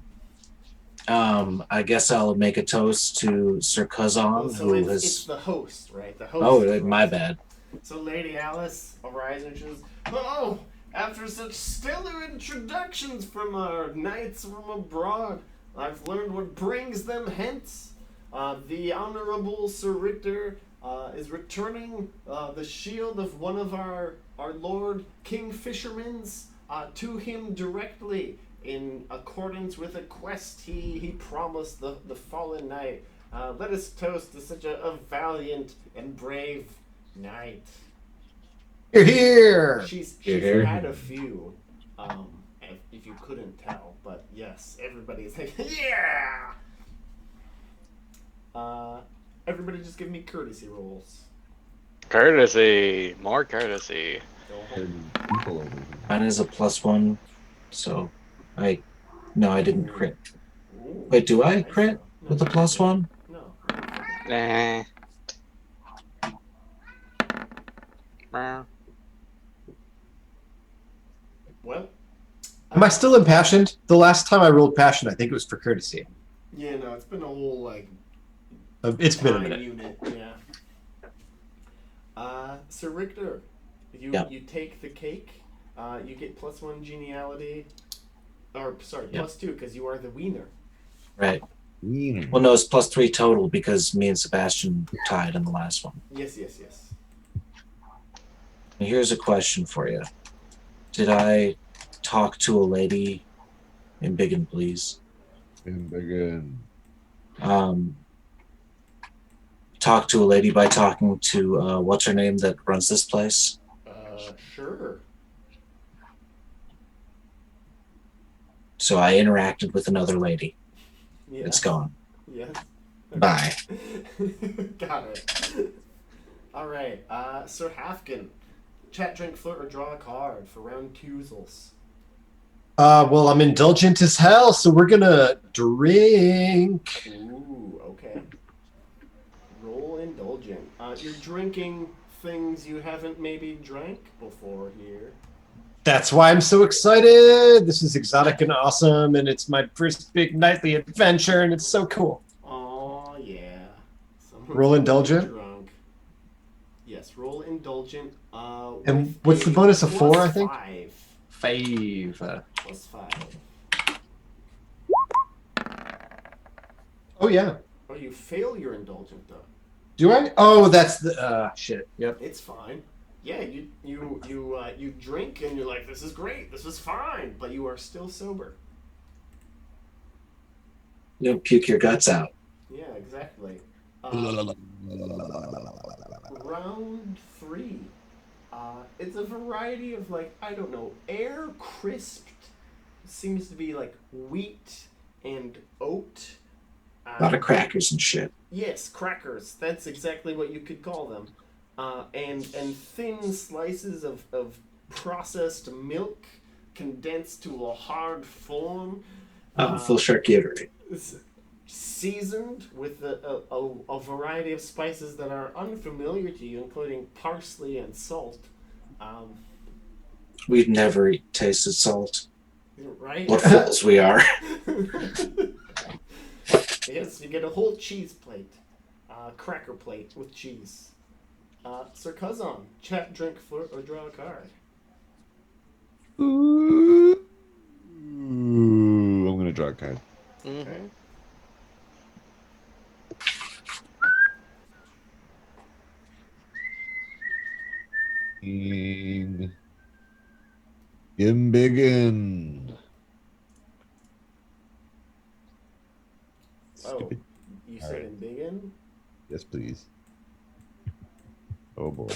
I guess I'll make a toast to Sir Kazan, So who it's has. the host, right? The host. Oh, my bad. So Lady Alice arrives and she says, "Oh, after such stellar introductions from our knights from abroad, I've learned what brings them hence. The Honorable Sir Richter is returning the shield of one of our Lord King Fishermen's to him directly in accordance with a quest he promised the fallen knight. Let us toast to such a valiant and brave knight." You're here. She's Here. had a few, if you couldn't tell, but yes, everybody is like, yeah! Everybody just give me courtesy rolls. Courtesy. More courtesy. People over here. Mine is a +1, so I didn't crit. Ooh, Wait, do I nice crit though. with a +1? No. Nah. Meow. Well. Am I still impassioned? The last time I rolled passion, I think it was for courtesy. Yeah, no, it's been a whole like. It's been a time minute. unit, yeah. Sir Richter, Yeah. you take the cake. You get +1 geniality, or sorry, Yeah. +2 because you are the wiener. Right. Wiener. Well, no, it's +3 total because me and Sebastian tied in the last one. Yes. And here's a question for you. Did I talk to a lady in Biggin, please? Pendragon. Talk to a lady by talking to what's her name that runs this place? Sure. So I interacted with another lady. Yeah. It's gone. Yes. Bye. Got it. All right, Sir Hafkin, chat, drink, flirt, or draw a card for round 2s. Well, I'm indulgent as hell, so we're gonna drink. Ooh, okay. Roll indulgent. You're drinking things you haven't maybe drank before here. That's why I'm so excited. This is exotic and awesome, and it's my first big nightly adventure, and it's so cool. Oh yeah. Someone's Roll gonna indulgent? get drunk. Yes, roll indulgent. And With what's the a bonus of 4, I think? +5. 5. +5. Oh yeah. Oh, you fail your indulgent though. Do I? Oh, that's the shit. Yep. It's fine. Yeah, you drink and you're like, this is great, this is fine, but you are still sober. You'll puke your guts out. Yeah, exactly. Round 3. It's a variety of like, I don't know, air crisped seems to be like wheat and oat. A lot of crackers and shit. Yes, crackers. That's exactly what you could call them. And thin slices of processed milk condensed to a hard form. Full charcuterie. Seasoned with a variety of spices that are unfamiliar to you, including parsley and salt. We've never tasted salt. Right? What fools we are. Yes, you get a whole cheese plate. Cracker plate with cheese. Sir Kazan, chat, drink, flirt, or draw a card. Ooh, I'm gonna draw a card. Mm-hmm. Biggin. Oh, you said in Biggin? Yes, please. Oh boy.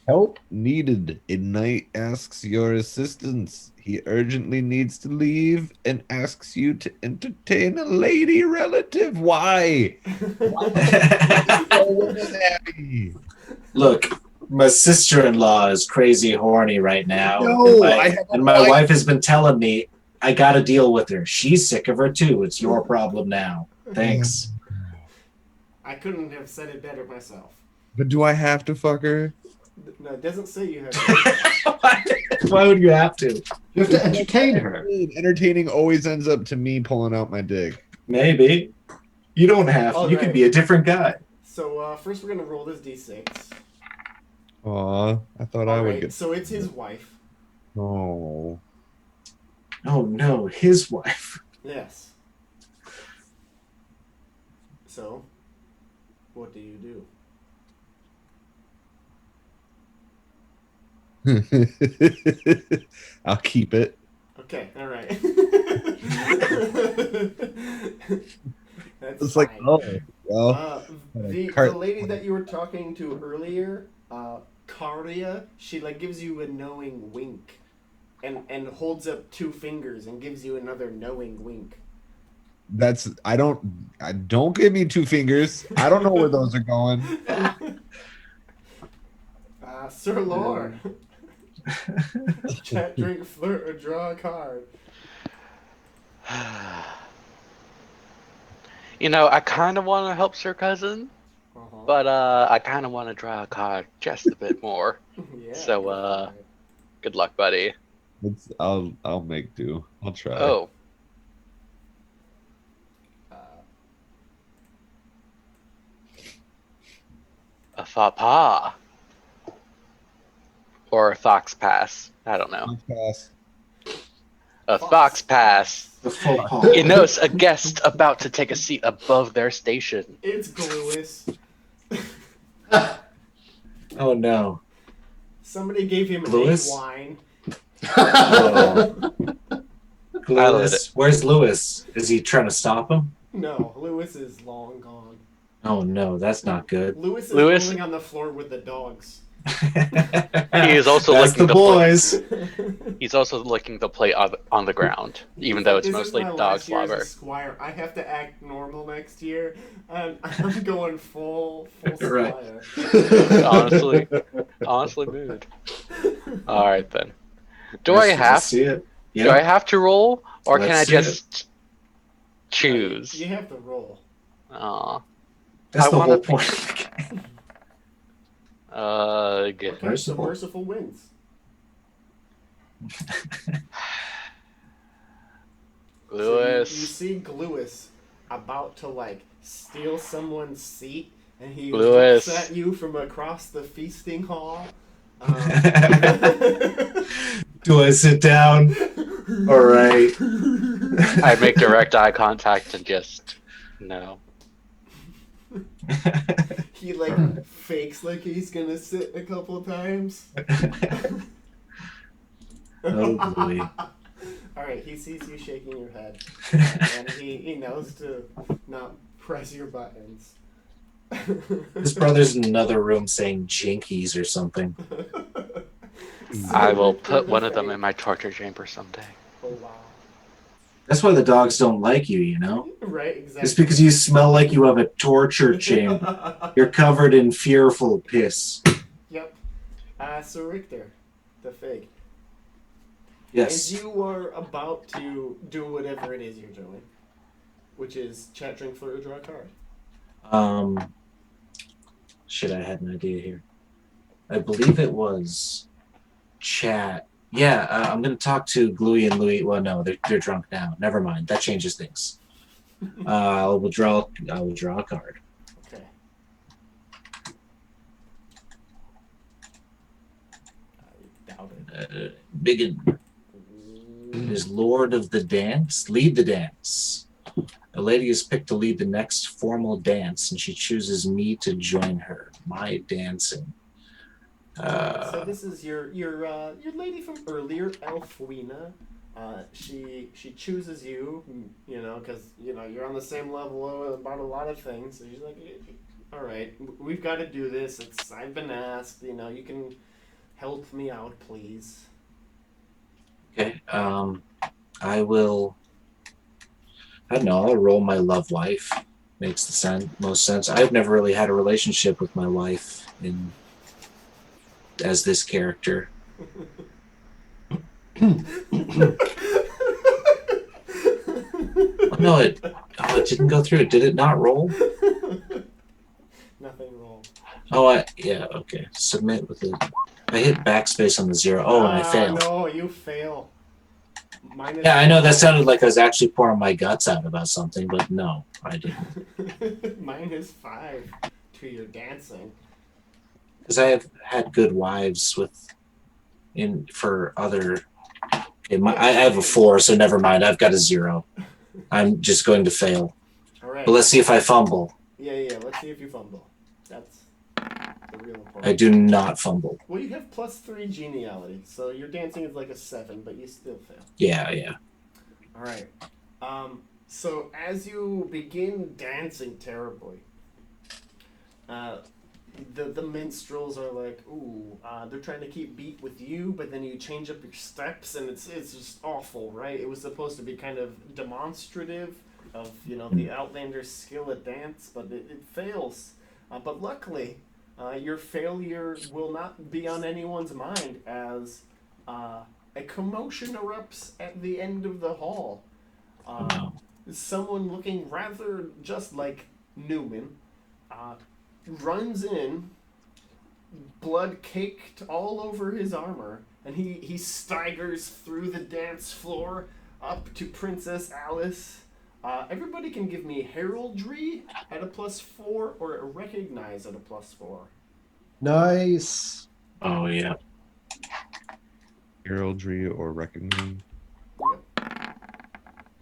Help needed. A knight asks your assistance. He urgently needs to leave and asks you to entertain a lady relative. Why? Look, my sister-in-law is crazy horny right now. No, and my wife has been telling me I gotta deal with her. She's sick of her too. It's your problem now. Thanks. I couldn't have said it better myself. But do I have to fuck her? No, it doesn't say you have to. Why would you have to? You have to entertain her. Entertaining always ends up to me pulling out my dick. Maybe. You don't have to. All You right. could be a different guy. So first we're going to roll this d6. Aw, I thought I would Alright, get. so it's his wife. Oh. Oh no, his wife. Yes. So, what do you do? I'll keep it. Okay, alright. That's It's like, fine. oh, well. The lady that you were talking to earlier, Karia, she like gives you a knowing wink, and holds up 2 fingers and gives you another knowing wink. I don't give me two fingers. I don't know where those are going. Sir Lore. Chat, drink, flirt, or draw a card. You know, I kind of want to help Sir Cousin, but I kind of want to draw a card just a bit more. Yeah. So, good luck, buddy. I'll make do. I'll try. Oh. A faux pas. Or a fox pass. I don't know. Pass. A fox pass. The faux pas. It knows a guest about to take a seat above their station. It's Gluis. Oh no. Somebody gave him Gluis? wine. Oh. I let Lewis. Where's Lewis? Is he trying to stop him? No, Lewis is long gone. Oh no, that's not good. Lewis is Lewis? rolling on the floor with the dogs. He is also That's licking the the plate. boys. He's also licking the plate on the ground, even though it's This mostly is my dog last year as a slobber. Squire. I have to act normal next year. I'm going full Right. Squire. Honestly, mood. All right then. Do I have see it? do I have to roll, or can I Let's see just choose? You have to roll. Aw. That's I the wanna whole be- point of the game. Good. Okay, Merciful. so merciful wins. Lewis. So you see Gluis about to like steal someone's seat, and he Lewis. looks at you from across the feasting hall. Do I sit down? All right. I make direct eye contact and just no. He like fakes like he's gonna sit a couple times. Oh boy. Alright, he sees you shaking your head. And he knows to not press your buttons. His brother's in another room saying jinkies or something. I will put one of them in my torture chamber someday. Oh wow. That's why the dogs don't like you, you know? Right, exactly. It's because you smell like you have a torture chamber. You're covered in fearful piss. Yep. So Richter, the fig. Yes. As you are about to do whatever it is you're doing, which is chat, drink, flirt, or draw a card. Shit, I had an idea here. I believe it was chat. Yeah, I'm gonna talk to Gluey and Louie. Well, no, they're drunk now. Never mind. That changes things. I will draw a card. Okay. I doubt it. Biggin is Lord of the Dance. Lead the dance. A lady is picked to lead the next formal dance, and she chooses me to join her. My dancing. So this is your lady from earlier, Elfwina. She chooses you, you know, because you know you're on the same level about a lot of things. So she's like, all right, we've got to do this. I've been asked. You know, you can help me out, please. Okay. I will. I don't know. I'll roll my love wife. Makes the most sense. I've never really had a relationship with my wife as this character. Oh, no, it didn't go through. Did it not roll? Nothing wrong. Oh, yeah. Okay. Submit with it. I hit backspace on the 0. Oh, and I failed. No, you fail. Yeah, I know that sounded like I was actually pouring my guts out about something, but no, I didn't. -5 to your dancing. Because I have had good wives for other. Okay, I have a 4, so never mind. I've got a 0. I'm just going to fail. All right. But let's see if I fumble. Yeah. Let's see if you fumble. That's the real important. I do not fumble. Well, you have +3 geniality, so your dancing is like a 7, but you still fail. Yeah. All right. So as you begin dancing terribly, the minstrels are like, ooh, they're trying to keep beat with you, but then you change up your steps, and it's just awful, right? It was supposed to be kind of demonstrative, of the Outlander's skill at dance, but it fails. But luckily, your failure will not be on anyone's mind as a commotion erupts at the end of the hall. Someone looking rather just like Newman runs in, blood caked all over his armor, and he staggers through the dance floor up to Princess Alice. Everybody can give me heraldry at a +4 or recognize at a +4. Nice. Oh yeah. Heraldry or recognize.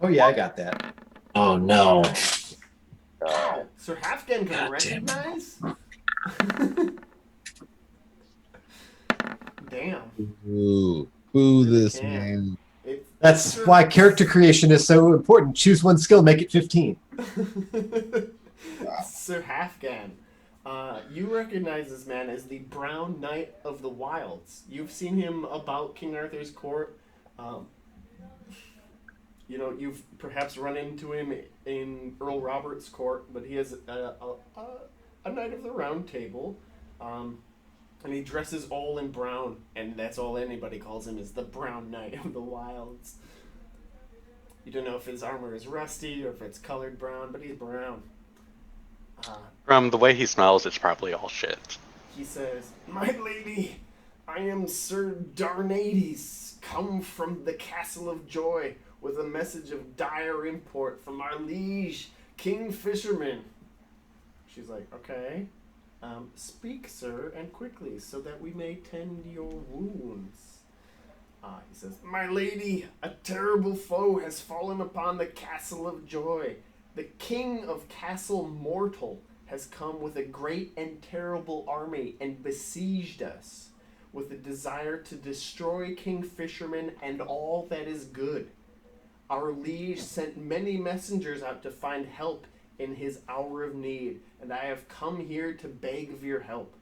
Oh yeah, I got that. Oh no. Sir Halfgan can God damn it. recognize? Damn. Ooh, boo Really this can. man. That's why character creation is so important. Choose one skill, make it 15. Sir Halfgan, you recognize this man as the Brown Knight of the Wilds. You've seen him about King Arthur's court. You've perhaps run into him in Earl Robert's court, but he has a Knight of the Round Table, and he dresses all in brown, and that's all anybody calls him, is the Brown Knight of the Wilds. You don't know if his armor is rusty or if it's colored brown, but he's brown. From the way he smells, it's probably all shit. He says, "My lady, I am Sir Darnades, come from the Castle of Joy with a message of dire import from our liege, King Fisherman." She's like, "Okay. Speak, sir, and quickly, so that we may tend your wounds." He says, "My lady, a terrible foe has fallen upon the Castle of Joy. The King of Castle Mortal has come with a great and terrible army and besieged us with a desire to destroy King Fisherman and all that is good. Our liege sent many messengers out to find help in his hour of need, and I have come here to beg of your help."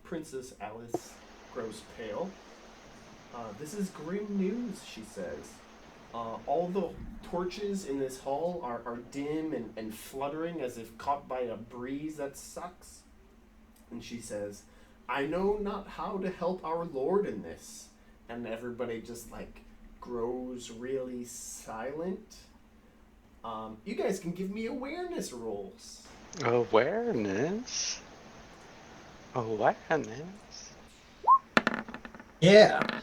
Princess Alice grows pale. "This is grim news," she says. "All the torches in this hall are dim and fluttering as if caught by a breeze that sucks." And she says, "I know not how to help our lord in this." And everybody just grows really silent. You guys can give me awareness rolls. Awareness? Yeah.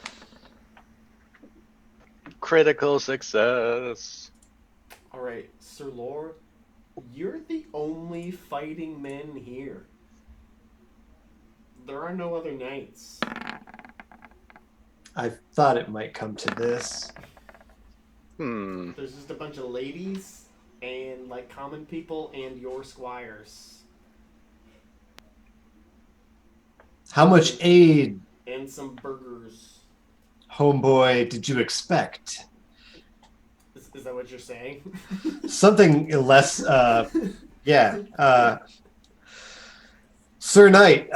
Critical success. All right, Sir Lore, you're the only fighting men here. There are no other knights. I thought it might come to this. There's just a bunch of ladies and common people and your squires. How much aid, And some burgers. homeboy, did you expect? Is that what you're saying? Something less, yeah. Sir Knight,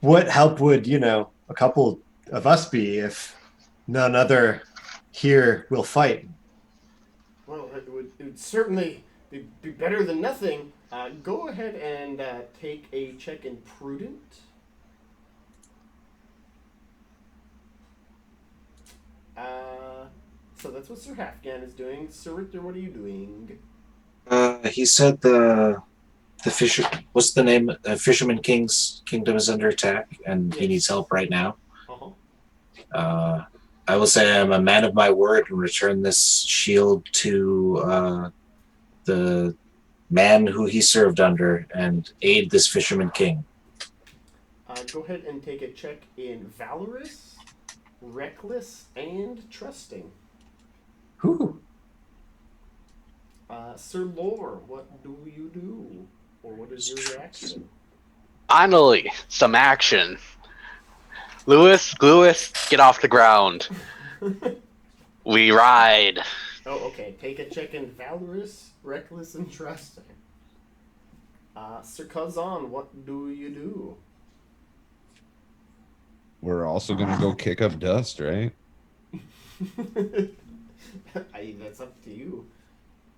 what help would, a couple of us be if none other here will fight? Well, it would certainly be better than nothing. Go ahead and take a check in prudent. So that's what Sir Halfgan is doing. Sir Richter, what are you doing? He said the fisher. What's the name? Fisherman King's kingdom is under attack, and he Yes. needs help right now. Uh-huh. I will say I'm a man of my word and return this shield to the man who he served under and aid this Fisherman King. Go ahead and take a check in valorous, reckless, and trusting. Whew. Sir Lore, what do you do? Or what is your reaction? Finally, some action. Lewis, get off the ground. We ride. Oh, okay. Take a check in valorous, reckless, and trusting. Sir Kazan, what do you do? We're also gonna go kick up dust, right? That's up to you.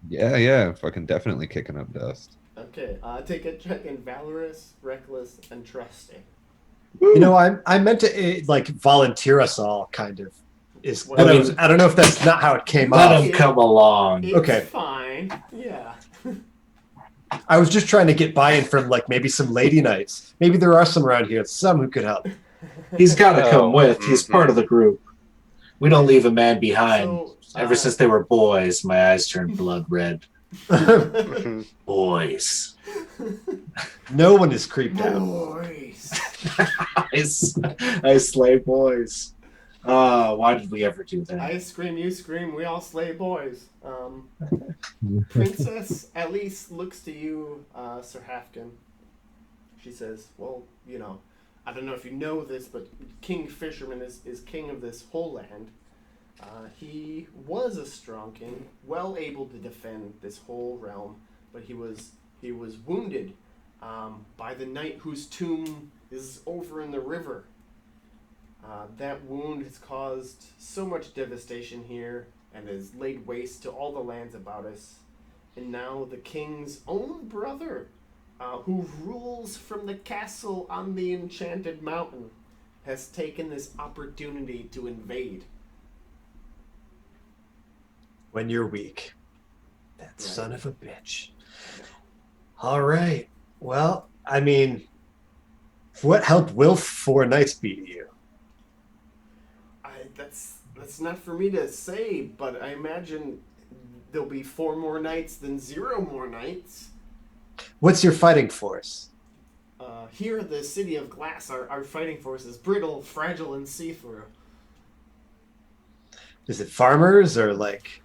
Yeah, fucking definitely kicking up dust. Okay, take a check in valorous, reckless, and trusting. You know, I meant to like volunteer us all, kind of. Is Well, what I I mean, was. I don't know if that's not how it came Let off. him come along. It's Okay. fine. Yeah. I was just trying to get buy-in from like maybe some lady knights. Maybe there are some around here, some who could help. He's got to come Oh, with. He's part of the group. We don't leave a man behind. So, Ever since they were boys, my eyes turned blood red. Boys. No one is creeped out. boys. I slay boys. Why did we ever do that? I scream, you scream, we all slay boys. Princess Elise looks to you, Sir Hafkin. She says, well, you know, I don't know if you know this, but King Fisherman is king of this whole land. He was a strong king, well able to defend this whole realm, but he was wounded by the knight whose tomb is over in the river. That wound has caused so much devastation here and has laid waste to all the lands about us. And now the king's own brother, who rules from the castle on the enchanted mountain, has taken this opportunity to invade. When you're weak. That son of a bitch. All right. Well, I mean, what help will 4 nights be to you? That's not for me to say, but I imagine there'll be 4 more nights than 0 more nights. What's your fighting force? Here at the City of Glass, our fighting force is brittle, fragile, and see-through. Is it farmers or like?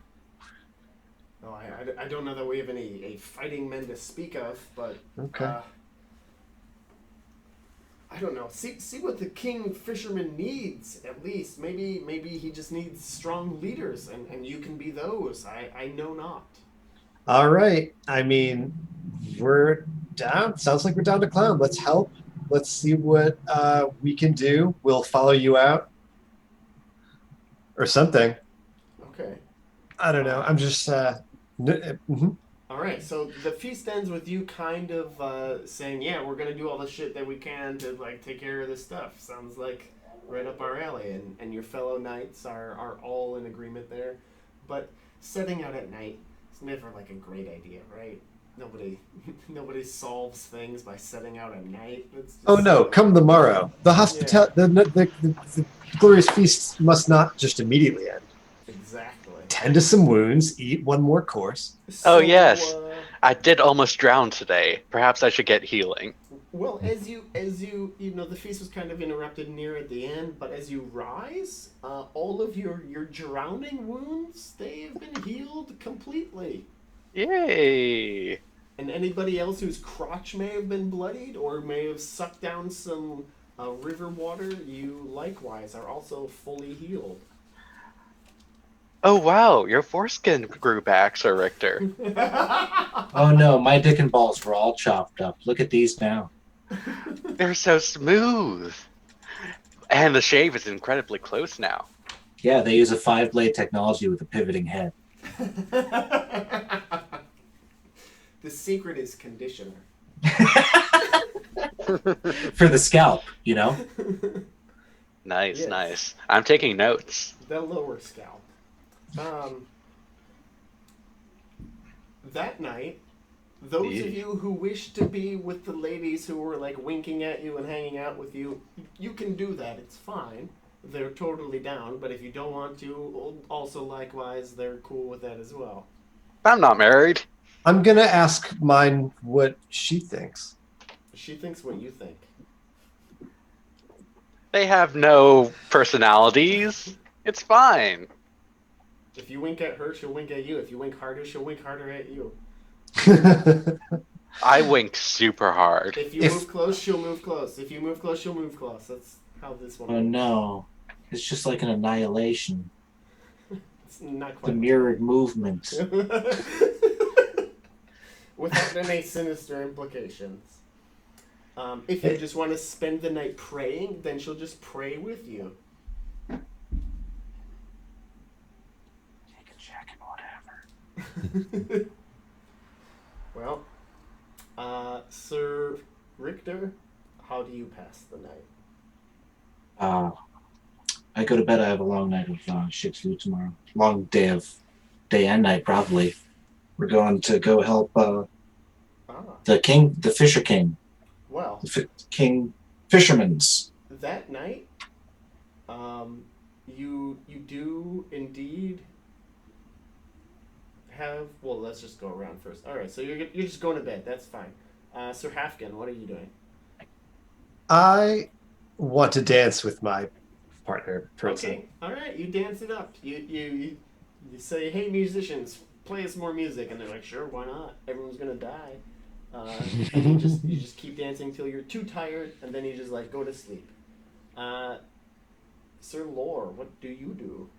Oh, I don't know that we have any fighting men to speak of, but Okay. I don't know. See what the King Fisherman needs, at least. Maybe he just needs strong leaders, and you can be those. I know not. All right. I mean, we're down. Sounds like we're down to clown. Let's help. Let's see what we can do. We'll follow you out. Or something. Okay. I don't know. I'm just mhm. All right, so the feast ends with you kind of saying, yeah, we're going to do all the shit that we can to, like, take care of this stuff. Sounds like right up our alley, and your fellow knights are all in agreement there. But setting out at night is never, like, a great idea, right? Nobody solves things by setting out at night. It's just, Oh no, come the morrow. The the glorious feast must not just immediately end. Exactly. Tend to some wounds, eat 1 more course. Oh, yes. I did almost drown today. Perhaps I should get healing. Well, as you the feast was kind of interrupted near at the end, but as you rise, all of your drowning wounds, they've been healed completely. Yay! And anybody else whose crotch may have been bloodied or may have sucked down some river water, you likewise are also fully healed. Oh wow, your foreskin grew back, Sir Richter. Oh no, my dick and balls were all chopped up. Look at these now. They're so smooth. And the shave is incredibly close now. Yeah, they use a 5-blade technology with a pivoting head. The secret is conditioner. For the scalp, you know? Nice, Yes. nice. I'm taking notes. The lower scalp. That night, those of you who wish to be with the ladies who were like winking at you and hanging out with you, you can do that. It's fine. They're totally down. But if you don't want to, also likewise, they're cool with that as well. I'm not married. I'm gonna ask mine what she thinks. She thinks what you think. They have no personalities. It's fine. If you wink at her, she'll wink at you. If you wink harder, she'll wink harder at you. I wink super hard. If you move close, she'll move close. If you move close, she'll move close. That's how this one Oh works. no. It's just like an annihilation. It's not The quite. mirrored movement. Without any sinister implications. If you just want to spend the night praying, then she'll just pray with you. Take a check and whatever. Well, Sir Richter, how do you pass the night? I go to bed. I have a long night of shit to do tomorrow. Long day and night probably. We're going to go help the Fisher King, Well, King Fisherman's. that night, you do indeed have. Well, let's just go around first. All right, so you're just going to bed. That's fine. Sir Hafkin, what are you doing? I want to dance with my partner person. Okay, all right, you dance it up. You say, "Hey, musicians, play us more music," and they're like, "Sure, why not? Everyone's gonna die." And you just keep dancing till you're too tired, and then you just like go to sleep. Sir Lore, what do you do?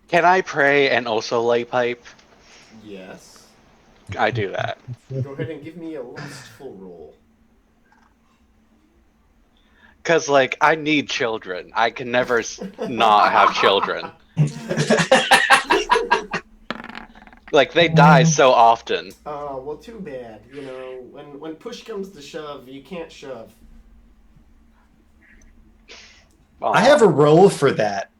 Can I pray and also light pipe? Yes. I do that. Go ahead and give me a lustful roll. Because, like, I need children. I can never not have children. Like, they die so often. Oh, well, too bad. You know, when push comes to shove, you can't shove. I have a role for that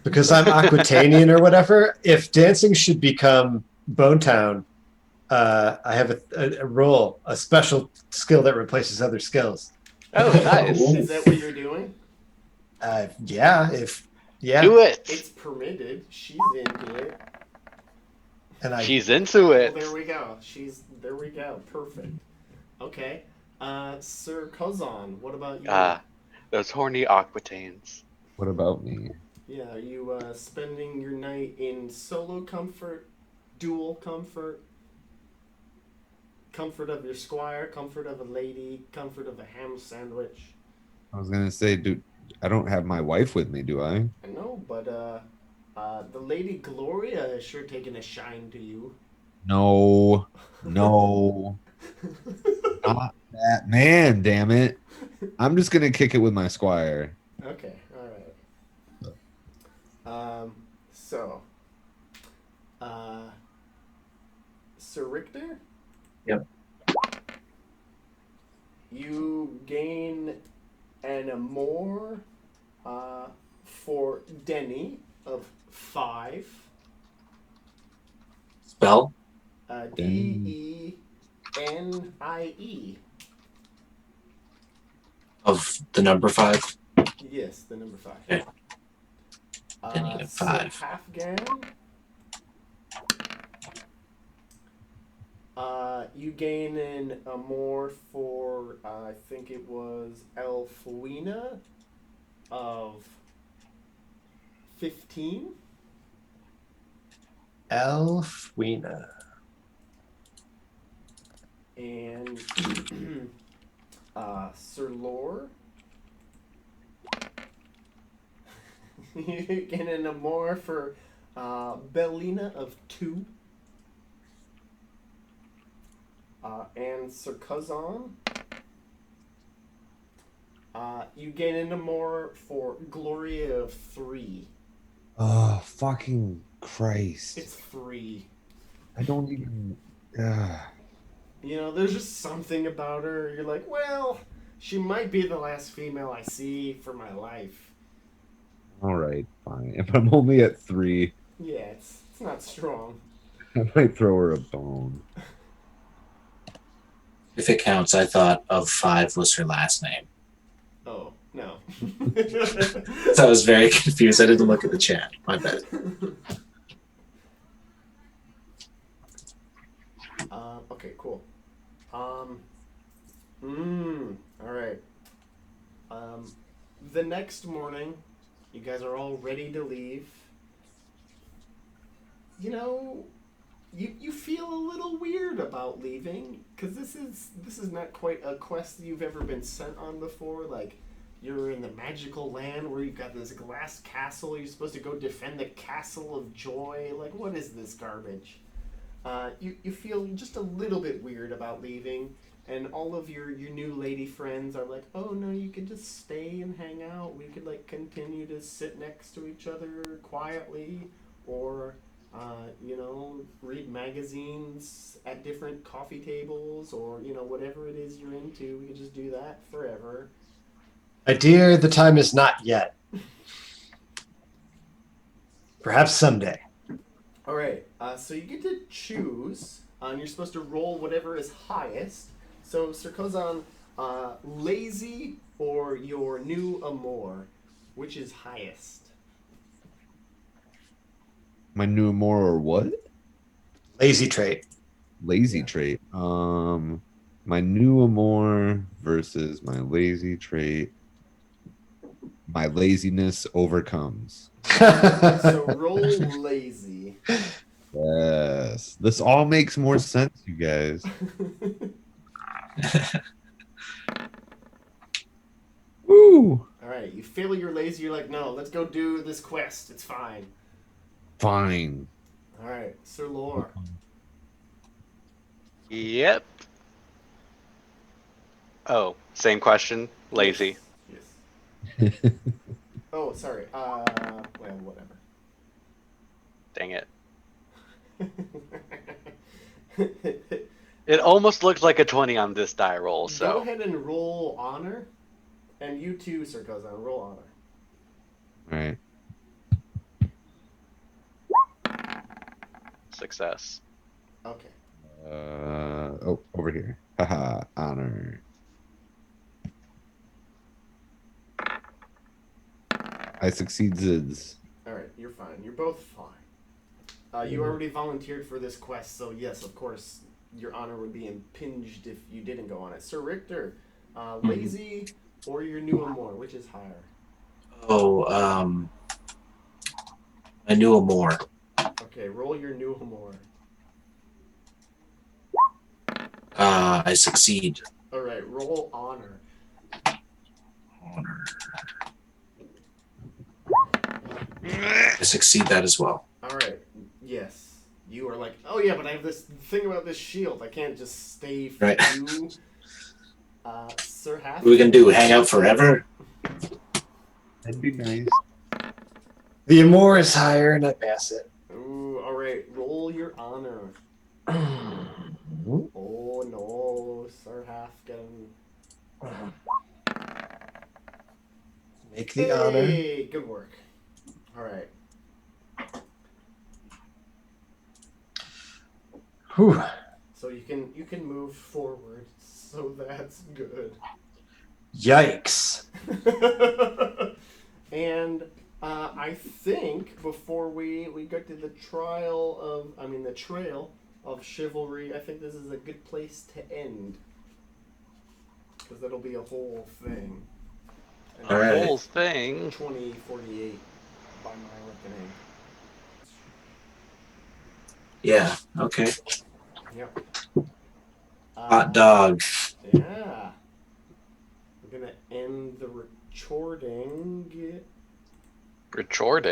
because I'm Aquitanian or whatever. If dancing should become Bone Town, I have a role, a special skill that replaces other skills. Oh, nice. Is that what you're doing? Yeah. Do it. It's permitted. She's into it. And She's into it. Well, there we go. There we go. Perfect. Okay. Sir Kazan, what about you? Those horny Aquitanes. What about me? Yeah, are you spending your night in solo comfort, dual comfort, comfort of your squire, comfort of a lady, comfort of a ham sandwich? I was gonna say, dude, I don't have my wife with me, do I? I know, but the Lady Gloria is sure taking a shine to you. No, not that man. Damn it! I'm just gonna kick it with my squire. Okay, all right. So, Sir Richter? Yep. You gain an amour for Denny of 5. Spell? Denie. Of the number 5? Yes, the number 5. Okay. Denny of 5. Sir Hafgan. You gain an amour for, I think it was Elfwina of 15. Elfwina. And Sir Lore. You gain an amour for Bellina of 2. And Sir Kazan. You gain an amour for Gloria of 3. Oh, fucking Christ. It's 3. I don't even... You know, there's just something about her. You're like, well, she might be the last female I see for my life. All right, fine. If I'm only at 3, Yeah, it's not strong. I might throw her a bone. If it counts, I thought of 5 was her last name. Oh, no. So I was very confused. I didn't look at the chat. My bad. Okay, cool. All right. The next morning, you guys are all ready to leave. You know, you feel a little weird about leaving because this is not quite a quest that you've ever been sent on before. Like, you're in the magical land where you've got this glass castle. You're supposed to go defend the Castle of Joy. Like, what is this garbage? You feel just a little bit weird about leaving, and all of your new lady friends are like, oh no, you can just stay and hang out. We could like continue to sit next to each other quietly, or You know, read magazines at different coffee tables, or you know, whatever it is you're into. We could just do that forever. My dear, the time is not yet. Perhaps someday. All right. So you get to choose, and you're supposed to roll whatever is highest. So Sir Kozan, lazy or your new amour, which is highest? My new more or what? Lazy trait. Lazy Yeah. trait. My new amour versus my lazy trait. My laziness overcomes. So roll lazy. Yes. This all makes more sense, you guys. Woo! All right. You fail your lazy. You're like, no, let's go do this quest. It's fine. Fine. All right, Sir Lore. Yep. Oh, same question. Lazy. Yes. Oh, sorry. Well, whatever. Dang it. It almost looked like a 20 on this die roll, Go so ahead and roll honor, and you too, Sir Kozan, roll honor. All right. success. Okay. Oh, over here. Haha, honor. I succeeded. All right, you're fine. You're both fine. You already volunteered for this quest, so yes, of course, your honor would be impinged if you didn't go on it. Sir Richter, lazy or your new amour, which is higher? Oh, I knew more. Okay, roll your new amour. I succeed. All right, roll honor. Honor. I succeed that as well. All right, yes. You are like, oh yeah, but I have this thing about this shield. I can't just stay for Right. you. Sir Half. What we can do? Hang out forever? That'd be nice. The amour is higher, and I pass it. Ooh, all right. Roll your honor. Oh no, Sir Half getting. Make the honor. Hey, good work. All right. Whew. So you can move forward. So that's good. Yikes. And I think before we get to the trail of chivalry, I think this is a good place to end. Because that'll be a whole thing. And All right. Whole thing. 2048 by my reckoning. Yeah, okay. Yep. Hot dog. Yeah. We're gonna end the recording. Recording.